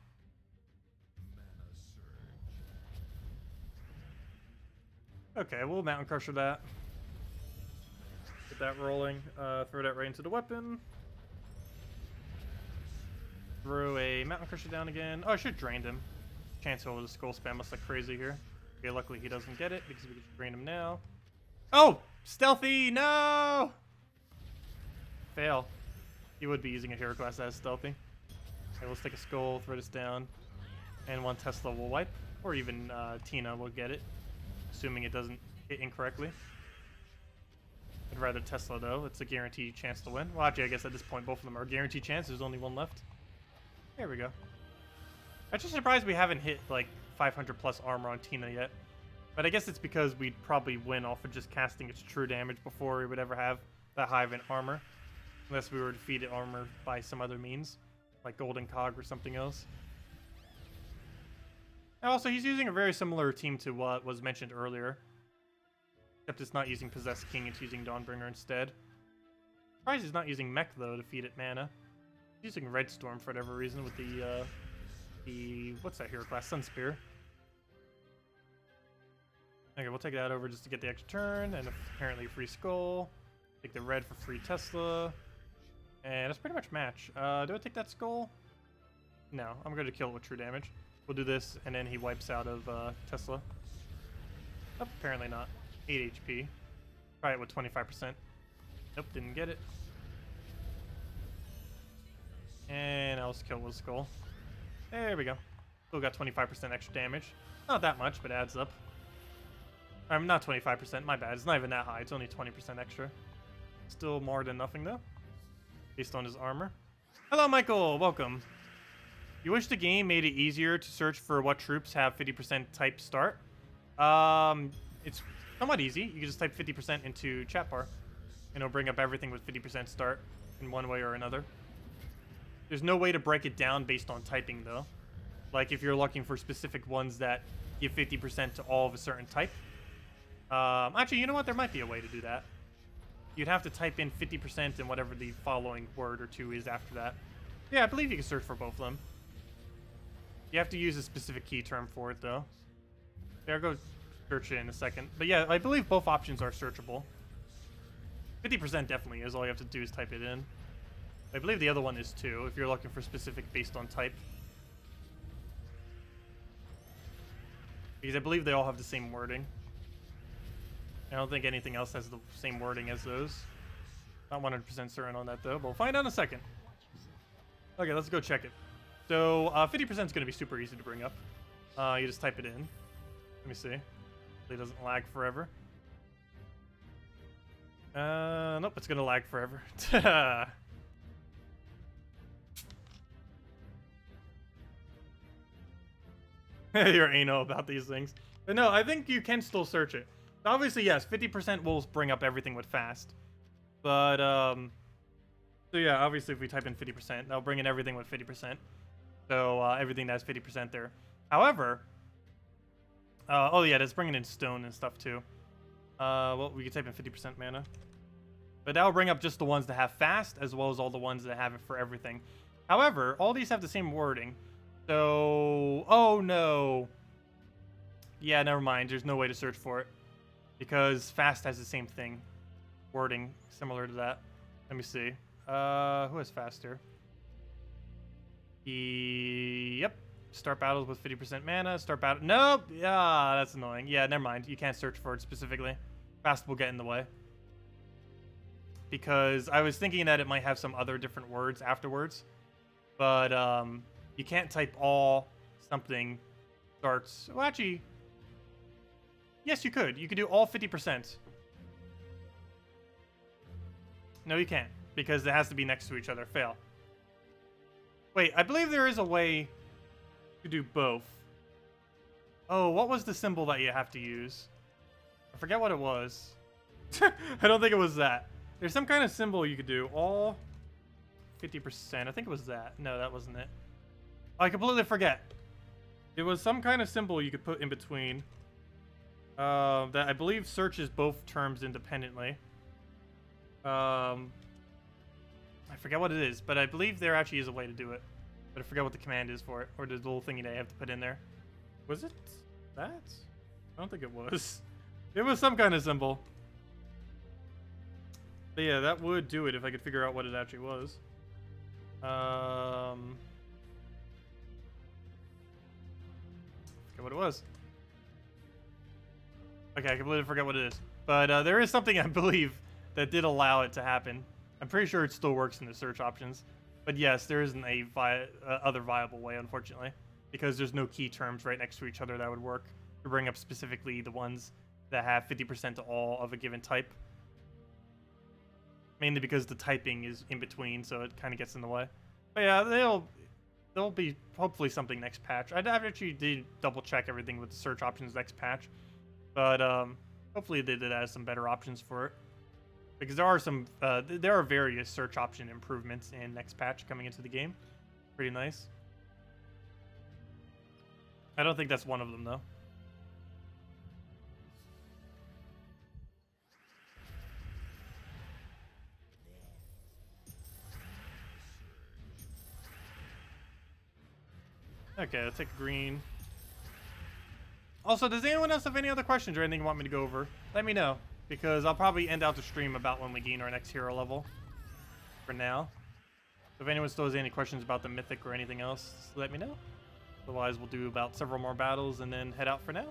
Okay, we'll Mountain Crusher that. Get that rolling. Throw that right into the weapon. Throw a Mountain Crusher down again. Oh, I should have drained him. Chance he'll just skull spam us like crazy here. Okay, luckily he doesn't get it because we can just drain him now. Oh! Stealthy! No! Fail. He would be using a hero class that is stealthy. Okay, let's take a skull, throw this down. And one Tesla will wipe. Or even Tina will get it. Assuming it doesn't hit incorrectly. I'd rather Tesla though. It's a guaranteed chance to win. Well, actually, I guess at this point both of them are guaranteed chances. There's only one left. There we go. I'm just surprised we haven't hit like 500 plus armor on Tina yet. But I guess it's because we'd probably win off of just casting its true damage before we would ever have that high of an armor. Unless we were to feed it armor by some other means. Like Golden Cog or something else. And also, he's using a very similar team to what was mentioned earlier. Except it's not using Possessed King, it's using Dawnbringer instead. Surprised he's not using Mech though to feed it mana. He's using Redstorm for whatever reason with the what's that hero class? Sunspear. Okay, we'll take that over just to get the extra turn, and apparently free skull. Take the red for free Tesla. And that's pretty much match. Do I take that skull? No, I'm going to kill it with true damage. We'll do this, and then he wipes out of Tesla. Oh, apparently not. 8 HP. Try it with 25%. Nope, didn't get it. And I'll just kill it with skull. There we go. Still got 25% extra damage. Not that much, but adds up. I'm not 25%, my bad. It's not even that high. It's only 20% extra. Still more than nothing, though. Based on his armor. Hello, Michael. Welcome. You wish the game made it easier to search for what troops have 50% type start? It's somewhat easy. You can just type 50% into chat bar, and it'll bring up everything with 50% start in one way or another. There's no way to break it down based on typing, though. Like, if you're looking for specific ones that give 50% to all of a certain type. Actually, you know what? There might be a way to do that. You'd have to type in 50% and whatever the following word or two is after that. Yeah, I believe you can search for both of them. You have to use a specific key term for it, though. Yeah, I'll go search it in a second. But yeah, I believe both options are searchable. 50% definitely is. All you have to do is type it in. I believe the other one is too, if you're looking for specific based on type. Because I believe they all have the same wording. I don't think anything else has the same wording as those. Not 100% certain on that, though, but we'll find out in a second. Okay, let's go check it. So, 50% is going to be super easy to bring up. You just type it in. Let me see. Hopefully it doesn't lag forever. Nope, it's going to lag forever. You're anal about these things. But no, I think you can still search it. Obviously, yes, 50% will bring up everything with fast. But, so yeah, obviously if we type in 50%, that'll bring in everything with 50%. So, everything that's 50% there. However, oh yeah, that's bringing in stone and stuff too. Well, we can type in 50% mana. But that'll bring up just the ones that have fast, as well as all the ones that have it for everything. However, all these have the same wording. So, oh no. Yeah, never mind. There's no way to search for it. Because fast has the same thing. Wording similar to that. Let me see. Who has fast here? Yep. Start battles with 50% mana. Start battle. Nope. Yeah, that's annoying. Yeah, never mind. You can't search for it specifically. Fast will get in the way. Because I was thinking that it might have some other different words afterwards. But, you can't type all something starts. Well, actually, yes, you could. You could do all 50%. No, you can't. Because it has to be next to each other. Fail. Wait, I believe there is a way to do both. Oh, what was the symbol that you have to use? I forget what it was. I don't think it was that. There's some kind of symbol you could do. All 50%. I think it was that. No, that wasn't it. I completely forget. It was some kind of symbol you could put in between. That I believe searches both terms independently. I forget what it is, but I believe there actually is a way to do it. But I forget what the command is for it, or the little thingy that I have to put in there. Was it that? I don't think it was. It was some kind of symbol. But yeah, that would do it if I could figure out what it actually was. Forget what it was. Okay, I completely forget what it is. But there is something, I believe, that did allow it to happen. I'm pretty sure it still works in the search options. But yes, there isn't a other viable way, unfortunately. Because there's no key terms right next to each other that would work to bring up specifically the ones that have 50% to all of a given type. Mainly because the typing is in between, so it kind of gets in the way. But yeah, there'll be hopefully something next patch. I actually did double check everything with the search options next patch. But hopefully they did add some better options for it. Because there are various search option improvements in next patch coming into the game. Pretty nice. I don't think that's one of them, though. Okay, let's take a green. Also, does anyone else have any other questions or anything you want me to go over? Let me know, because I'll probably end out the stream about when we gain our next hero level. For now. If anyone still has any questions about the mythic or anything else, let me know. Otherwise, we'll do about several more battles and then head out for now.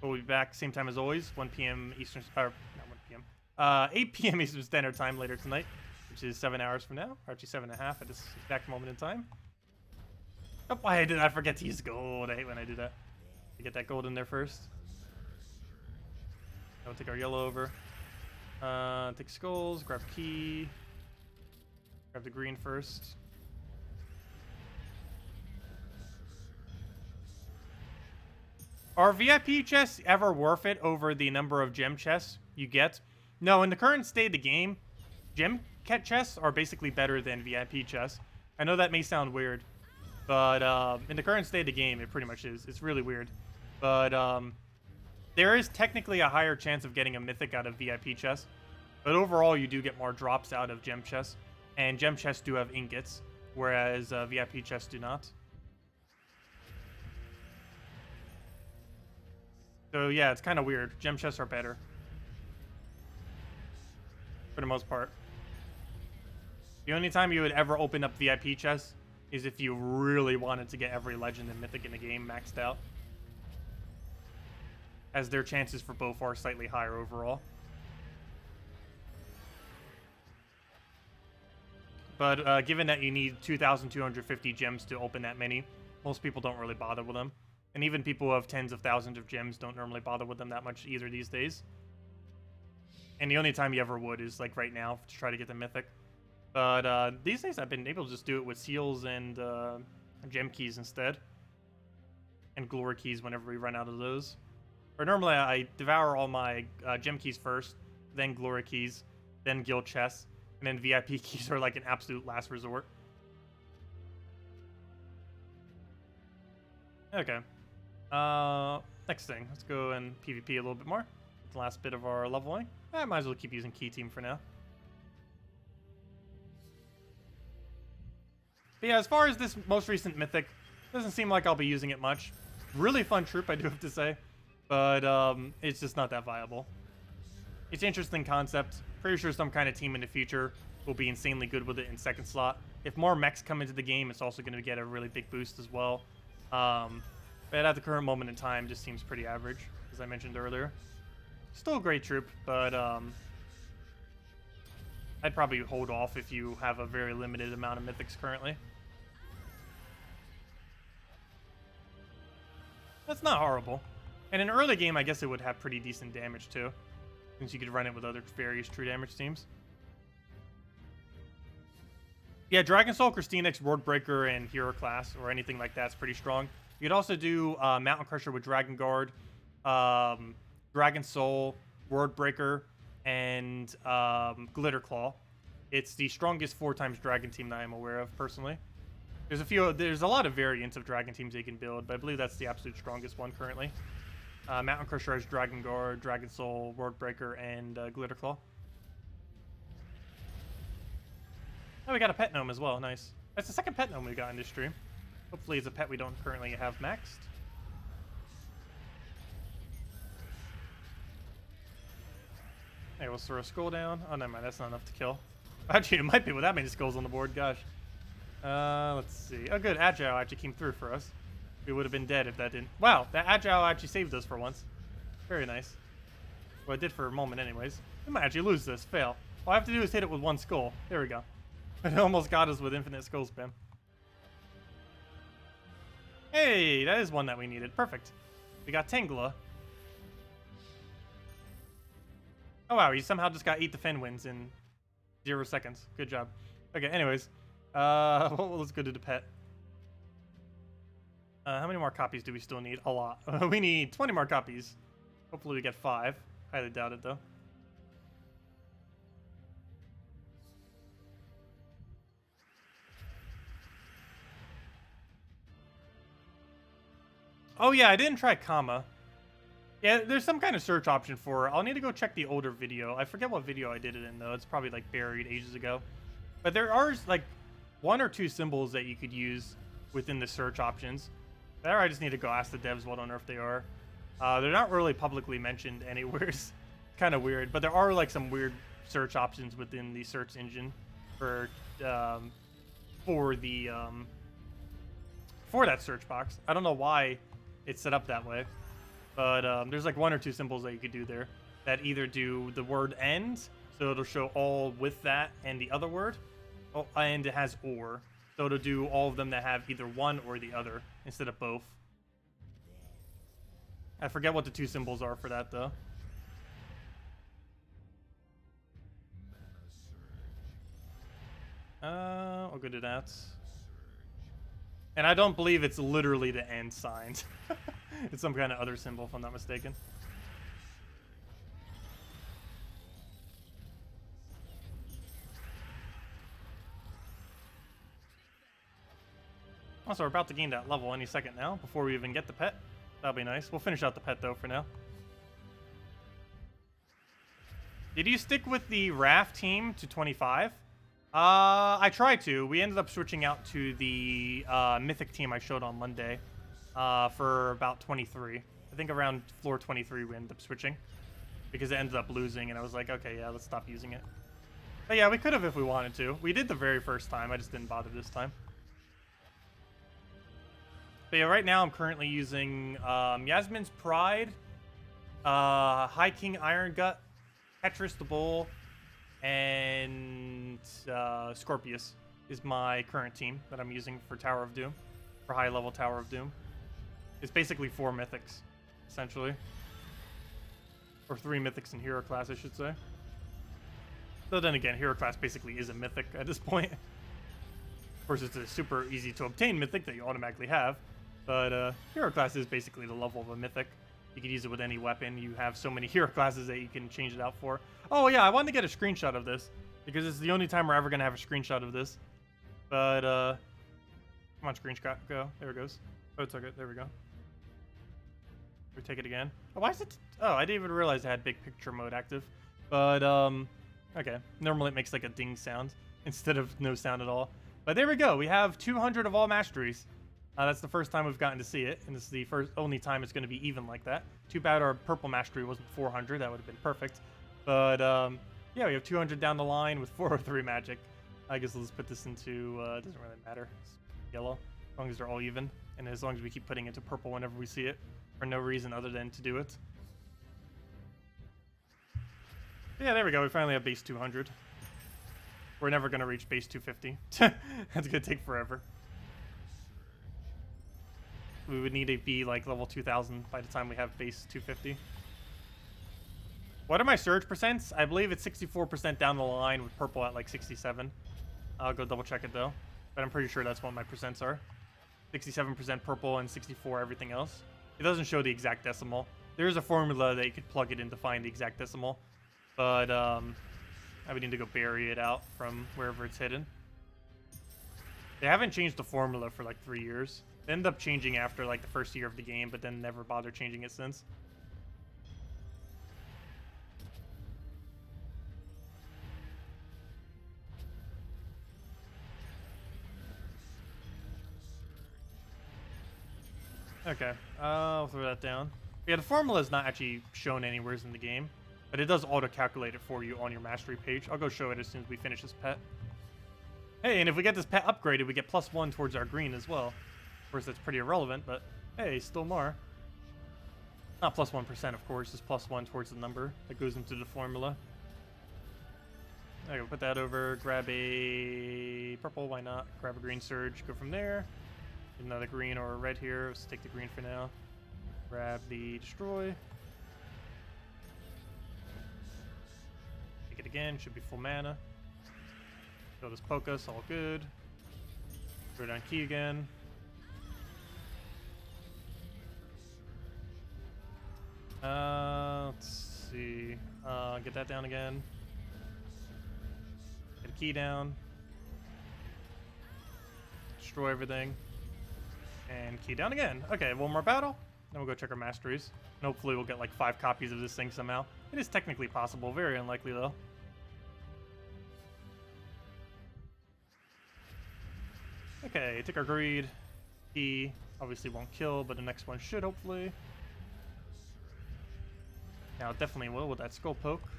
We'll be back same time as always, 1 p.m. Eastern, or not 1 p.m. 8 p.m. Eastern Standard Time later tonight, which is 7 hours from now, or actually 7.5 at this exact moment in time. Oh, why did I forget to use gold? I hate when I do that. Get that gold in there first. I'll take our yellow over. Take skulls, grab key. Grab the green first. Are VIP chests ever worth it over the number of gem chests you get? No, in the current state of the game, gem chests are basically better than VIP chests. I know that may sound weird, but in the current state of the game, it pretty much is. It's really weird. But there is technically a higher chance of getting a mythic out of VIP chests. But overall, you do get more drops out of gem chests. And gem chests do have ingots, whereas VIP chests do not. So yeah, it's kind of weird. Gem chests are better. For the most part. The only time you would ever open up VIP chests is if you really wanted to get every legend and mythic in the game maxed out. As their chances for both are slightly higher overall. But given that you need 2,250 gems to open that many, most people don't really bother with them. And even people who have tens of thousands of gems don't normally bother with them that much either these days. And the only time you ever would is like right now to try to get the mythic. But these days I've been able to just do it with seals and gem keys instead. And glory keys whenever we run out of those. Or normally I devour all my gem keys first, then glory keys, then guild chests, and then VIP keys are like an absolute last resort. Okay. Next thing, let's go and PvP a little bit more. The last bit of our leveling. I might as well keep using key team for now. But yeah, as far as this most recent mythic, doesn't seem like I'll be using it much. Really fun troop, I do have to say. But it's just not that viable. It's an interesting concept. Pretty sure some kind of team in the future will be insanely good with it in second slot. If more mechs come into the game, it's also going to get a really big boost as well. But at the current moment in time, just seems pretty average, as I mentioned earlier. Still a great troop, but I'd probably hold off if you have a very limited amount of mythics currently. That's not horrible. And in early game, I guess it would have pretty decent damage too, since you could run it with other various true damage teams. Yeah, Dragon Soul, Christinix, Ward Breaker, and Hero class, or anything like that's pretty strong. You could also do Mountain Crusher with Dragon Guard, Dragon Soul, Ward Breaker, and Glitter Claw. It's the strongest 4x Dragon team that I'm aware of, personally. There's a lot of variants of Dragon teams they can build, but I believe that's the absolute strongest one currently. Mountain Crusher has Dragon Guard, Dragon Soul, Word Breaker, and Glitter Claw. Oh, we got a pet gnome as well. Nice. That's the second pet gnome we got in this stream. Hopefully it's a pet we don't currently have maxed. Hey, we'll throw a skull down. Oh, never mind. That's not enough to kill. Actually, it might be with that many skulls on the board. Gosh. Let's see. Oh, good. Agile actually came through for us. We would have been dead if that didn't. Wow, that Agile actually saved us for once. Very nice. Well, it did for a moment anyways. We might actually lose this. Fail. All I have to do is hit it with one skull. There we go. It almost got us with infinite skull spam. Hey, that is one that we needed. Perfect. We got Tangela. Oh, wow. You somehow just got 8 defend wins in 0 seconds. Good job. Okay, anyways. Well, let's go to the pet. How many more copies do we still need? A lot. We need 20 more copies. Hopefully we get 5. Highly doubt it, though. Oh, yeah, I didn't try comma. Yeah, there's some kind of search option for it. I'll need to go check the older video. I forget what video I did it in, though. It's probably, like, buried ages ago. But there are, like, 1 or 2 symbols that you could use within the search options. There, I just need to go ask the devs what on earth they are. They're not really publicly mentioned anywhere. It's kind of weird. But there are, like, some weird search options within the search engine for that search box. I don't know why it's set up that way, but there's like 1 or 2 symbols that you could do there that either do the word "and," so it'll show all with that and the other word, and it has "or," so it'll do all of them that have either one or the other instead of both. I forget what the 2 symbols are for that though. I'll go to that. And I don't believe it's literally the "and" sign. It's some kind of other symbol, if I'm not mistaken. Also, we're about to gain that level any second now, before we even get the pet. That'll be nice. We'll finish out the pet, though, for now. Did you stick with the Raft team to 25? I tried to. We ended up switching out to the mythic team I showed on Monday for about 23. I think around floor 23 we ended up switching because it ended up losing, and I was like, okay, yeah, let's stop using it. But yeah, we could have if we wanted to. We did the very first time. I just didn't bother this time. But yeah, right now I'm currently using Yasmin's Pride, High King Iron Gut, Tetris the Bull, and Scorpius is my current team that I'm using for Tower of Doom, for high level Tower of Doom. It's basically 4 mythics, essentially. Or 3 mythics in hero class, I should say. Though then again, hero class basically is a mythic at this point. Of course, it's a super easy to obtain mythic that you automatically have. But hero class is basically the level of a mythic. You can use it with any weapon. You have so many hero classes that you can change it out for. Oh, yeah, I wanted to get a screenshot of this, because it's the only time we're ever going to have a screenshot of this. But, come on, screenshot, go. There it goes. Oh, it took it. There we go. We take it again. Oh, why is it? Oh, I didn't even realize it had big picture mode active. But, okay. Normally it makes like a ding sound instead of no sound at all. But there we go. We have 200 of all masteries. That's the first time we've gotten to see it, and this is the only time it's going to be even like that. Too bad our purple mastery wasn't 400. That would have been perfect. But, yeah, we have 200 down the line with 403 magic. I guess let's put this into, it doesn't really matter. It's yellow, as long as they're all even. And as long as we keep putting it into purple whenever we see it, for no reason other than to do it. Yeah, there we go. We finally have base 200. We're never going to reach base 250. That's going to take forever. We would need to be like level 2000 by the time we have base 250. What are my surge percents? I believe it's 64% down the line with purple at like 67. I'll go double check it though. But I'm pretty sure that's what my percents are. 67% purple and 64 everything else. It doesn't show the exact decimal. There is a formula that you could plug it in to find the exact decimal. But I would need to go bury it out from wherever it's hidden. They haven't changed the formula for like 3 years. They ended up changing after like the first year of the game, but then never bothered changing it since. Okay, I'll throw that down. Yeah, the formula is not actually shown anywhere in the game, but it does auto-calculate it for you on your mastery page. I'll go show it as soon as we finish this pet. Hey, and if we get this pet upgraded, we get +1 towards our green as well. Of course, that's pretty irrelevant, but hey, still more. Not +1%, of course, just +1 towards the number that goes into the formula. I can put that over, grab a purple, why not? Grab a green surge, go from there. Another green or a red here. Let's take the green for now. Grab the destroy. Take it again, should be full mana. Kill this Pocus, all good. Throw down key again. Let's see. Get that down again. Get a key down. Destroy everything. And key down again. Okay, one more battle. Then we'll go check our masteries. And hopefully we'll get like 5 copies of this thing somehow. It is technically possible. Very unlikely though. Okay, take our greed. Key. Obviously won't kill, but the next one should hopefully. Now it definitely will with that skull poke.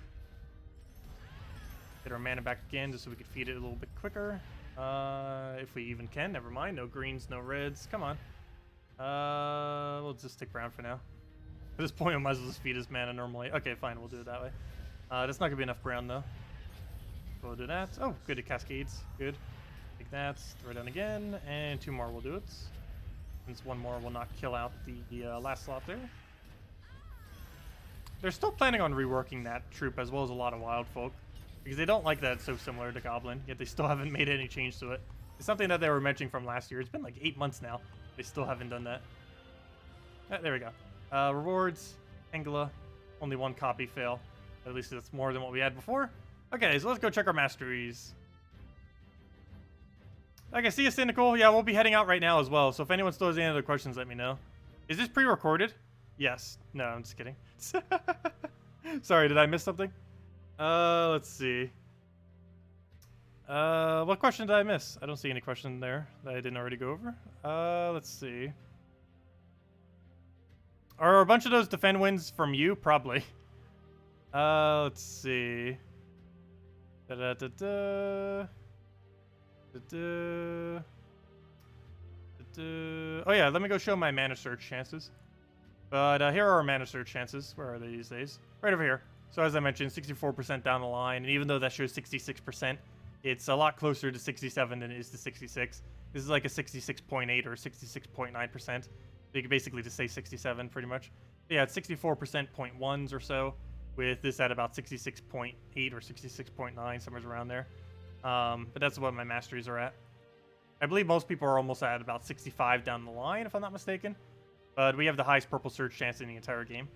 Get our mana back again just so we can feed it a little bit quicker. If we even can, never mind. No greens, no reds. Come on. We'll just stick brown for now. At this point, we might as well just feed his mana normally. Okay, fine. We'll do it that way. That's not going to be enough brown, though. So we'll do that. Oh, good. It cascades. Good. Take that. Throw it down again. And 2 more will do it. Since 1 more will not kill out the last slot there. They're still planning on reworking that troop as well as a lot of wild folk. Because they don't like that it's so similar to Goblin, yet they still haven't made any change to it. It's something that they were mentioning from last year. It's been like 8 months now. They still haven't done that. There we go. Rewards, Angela, only 1 copy fail. At least that's more than what we had before. Okay, so let's go check our masteries. Okay, see you, Cynical. Yeah, we'll be heading out right now as well. So if anyone still has any other questions, let me know. Is this pre-recorded? Yes. No, I'm just kidding. Sorry, did I miss something? Let's see. What question did I miss? I don't see any question there that I didn't already go over. Let's see. Are a bunch of those defend wins from you? Probably. Let's see. Oh yeah, let me go show my mana surge chances. But here are our mana surge chances. Where are they these days? Right over here. So as I mentioned, 64% down the line, and even though that shows 66%, it's a lot closer to 67 than it is to 66. This is like a 66.8 or 66.9%. So you can basically just say 67 pretty much. But yeah, it's 64% 0.1s or so, with this at about 66.8 or 66.9, somewhere around there. But that's what my masteries are at. I believe most people are almost at about 65 down the line, if I'm not mistaken. But we have the highest purple surge chance in the entire game.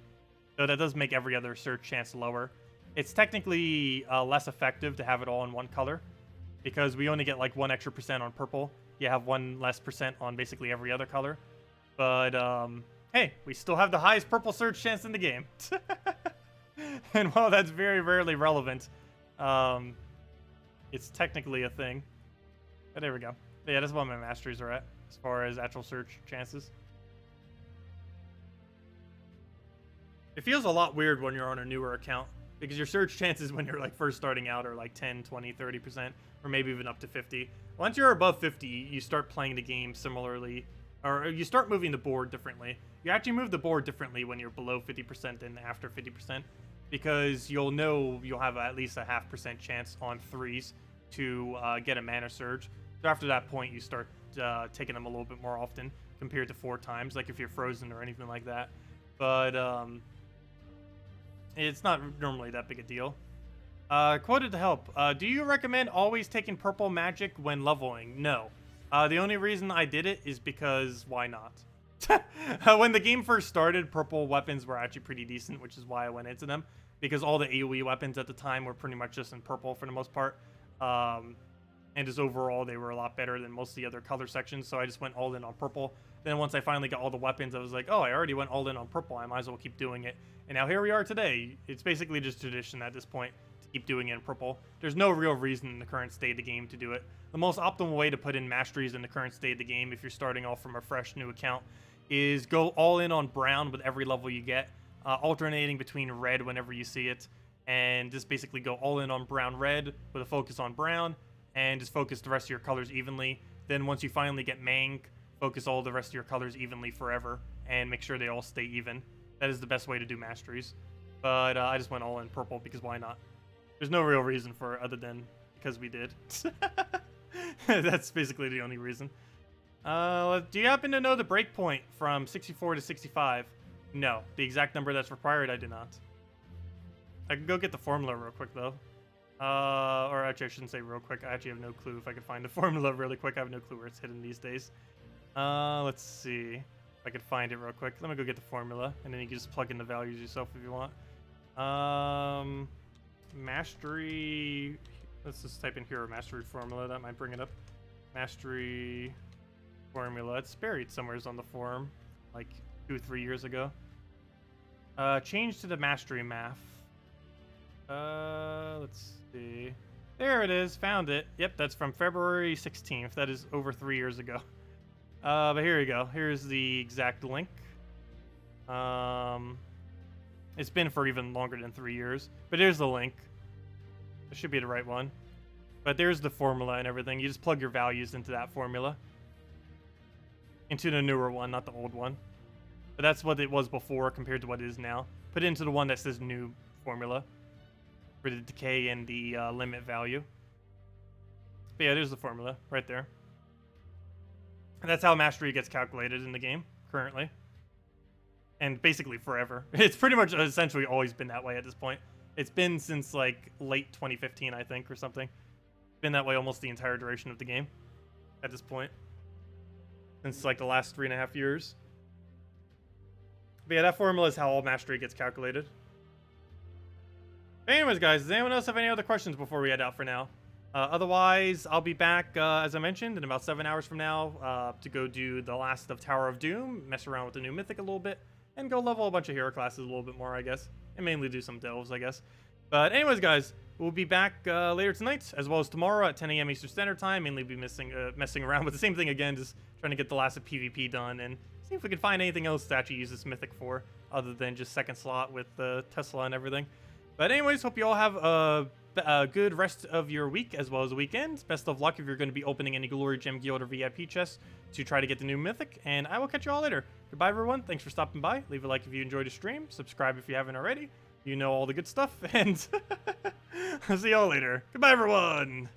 So that does make every other surge chance lower. It's technically less effective to have it all in one color, because we only get like 1 extra % on purple. You have 1 less % on basically every other color. But hey, we still have the highest purple surge chance in the game. And while that's very rarely relevant, it's technically a thing. But there we go. But yeah, that's what my masteries are at as far as actual surge chances. It feels a lot weird when you're on a newer account, because your surge chances when you're like first starting out are like 10, 20, 30%, or maybe even up to 50. Once you're above 50, you start playing the game similarly, or you start moving the board differently. You actually move the board differently when you're below 50% than after 50%, because you'll know you'll have at least a 0.5% chance on 3s to get a mana surge. So after that point, you start taking them a little bit more often compared to 4 times, like if you're frozen or anything like that. But it's not normally that big a deal. Quoted to help. Do you recommend always taking purple magic when leveling? No. The only reason I did it is because why not? When the game first started, purple weapons were actually pretty decent, which is why I went into them. Because all the AoE weapons at the time were pretty much just in purple for the most part. And just overall, they were a lot better than most of the other color sections, so I just went all in on purple. Then once I finally got all the weapons, I was like, oh, I already went all in on purple. I might as well keep doing it. And now here we are today. It's basically just tradition at this point to keep doing it in purple. There's no real reason in the current state of the game to do it. The most optimal way to put in masteries in the current state of the game, if you're starting off from a fresh new account, is go all in on brown with every level you get, alternating between red whenever you see it, and just basically go all in on brown red with a focus on brown, and just focus the rest of your colors evenly. Then once you finally get Mang, focus all the rest of your colors evenly forever, and make sure they all stay even. That is the best way to do masteries. But I just went all in purple because why not? There's no real reason for it other than because we did. That's basically the only reason. Do you happen to know the breakpoint from 64 to 65? No. The exact number that's required, I do not. I can go get the formula real quick, though. Or actually, I shouldn't say real quick. I actually have no clue if I could find the formula really quick. I have no clue where it's hidden these days. Let's see if I could find it real quick. Let me go get the formula, and then you can just plug in the values yourself if you want. Mastery. Let's just type in hero mastery formula. That might bring it up. Mastery formula. It's buried somewhere on the forum, like 2 or 3 years ago. Change to the mastery math. Let's see. There it is. Found it. Yep, that's from February 16th. That is over 3 years ago. But here you go. Here's the exact link. It's been for even longer than 3 years. But here's the link. It should be the right one. But there's the formula and everything. You just plug your values into that formula. Into the newer one, not the old one. But that's what it was before compared to what it is now. Put it into the one that says new formula. For the decay and the limit value. But yeah, there's the formula right there. And that's how mastery gets calculated in the game currently. And basically forever. It's pretty much essentially always been that way at this point. It's been since like late 2015, I think, or something. It's been that way almost the entire duration of the game at this point. Since like the last 3.5 years. But yeah, that formula is how all mastery gets calculated. Anyways, guys, does anyone else have any other questions before we head out for now? Otherwise, I'll be back, as I mentioned, in about 7 hours from now to go do the last of Tower of Doom, mess around with the new mythic a little bit, and go level a bunch of hero classes a little bit more, I guess. And mainly do some delves, I guess. But anyways, guys, we'll be back later tonight, as well as tomorrow at 10 a.m. Eastern Standard Time. Mainly be messing around with the same thing again, just trying to get the last of PvP done, and see if we can find anything else to actually use this mythic for, other than just second slot with Tesla and everything. But anyways, hope you all have a good rest of your week as well as the weekend. Best of luck if you're going to be opening any Glory Gem Guild or VIP chests to try to get the new mythic. And I will catch you all later. Goodbye, everyone. Thanks for stopping by. Leave a like if you enjoyed the stream. Subscribe if you haven't already. You know all the good stuff. And I'll see y'all later. Goodbye, everyone.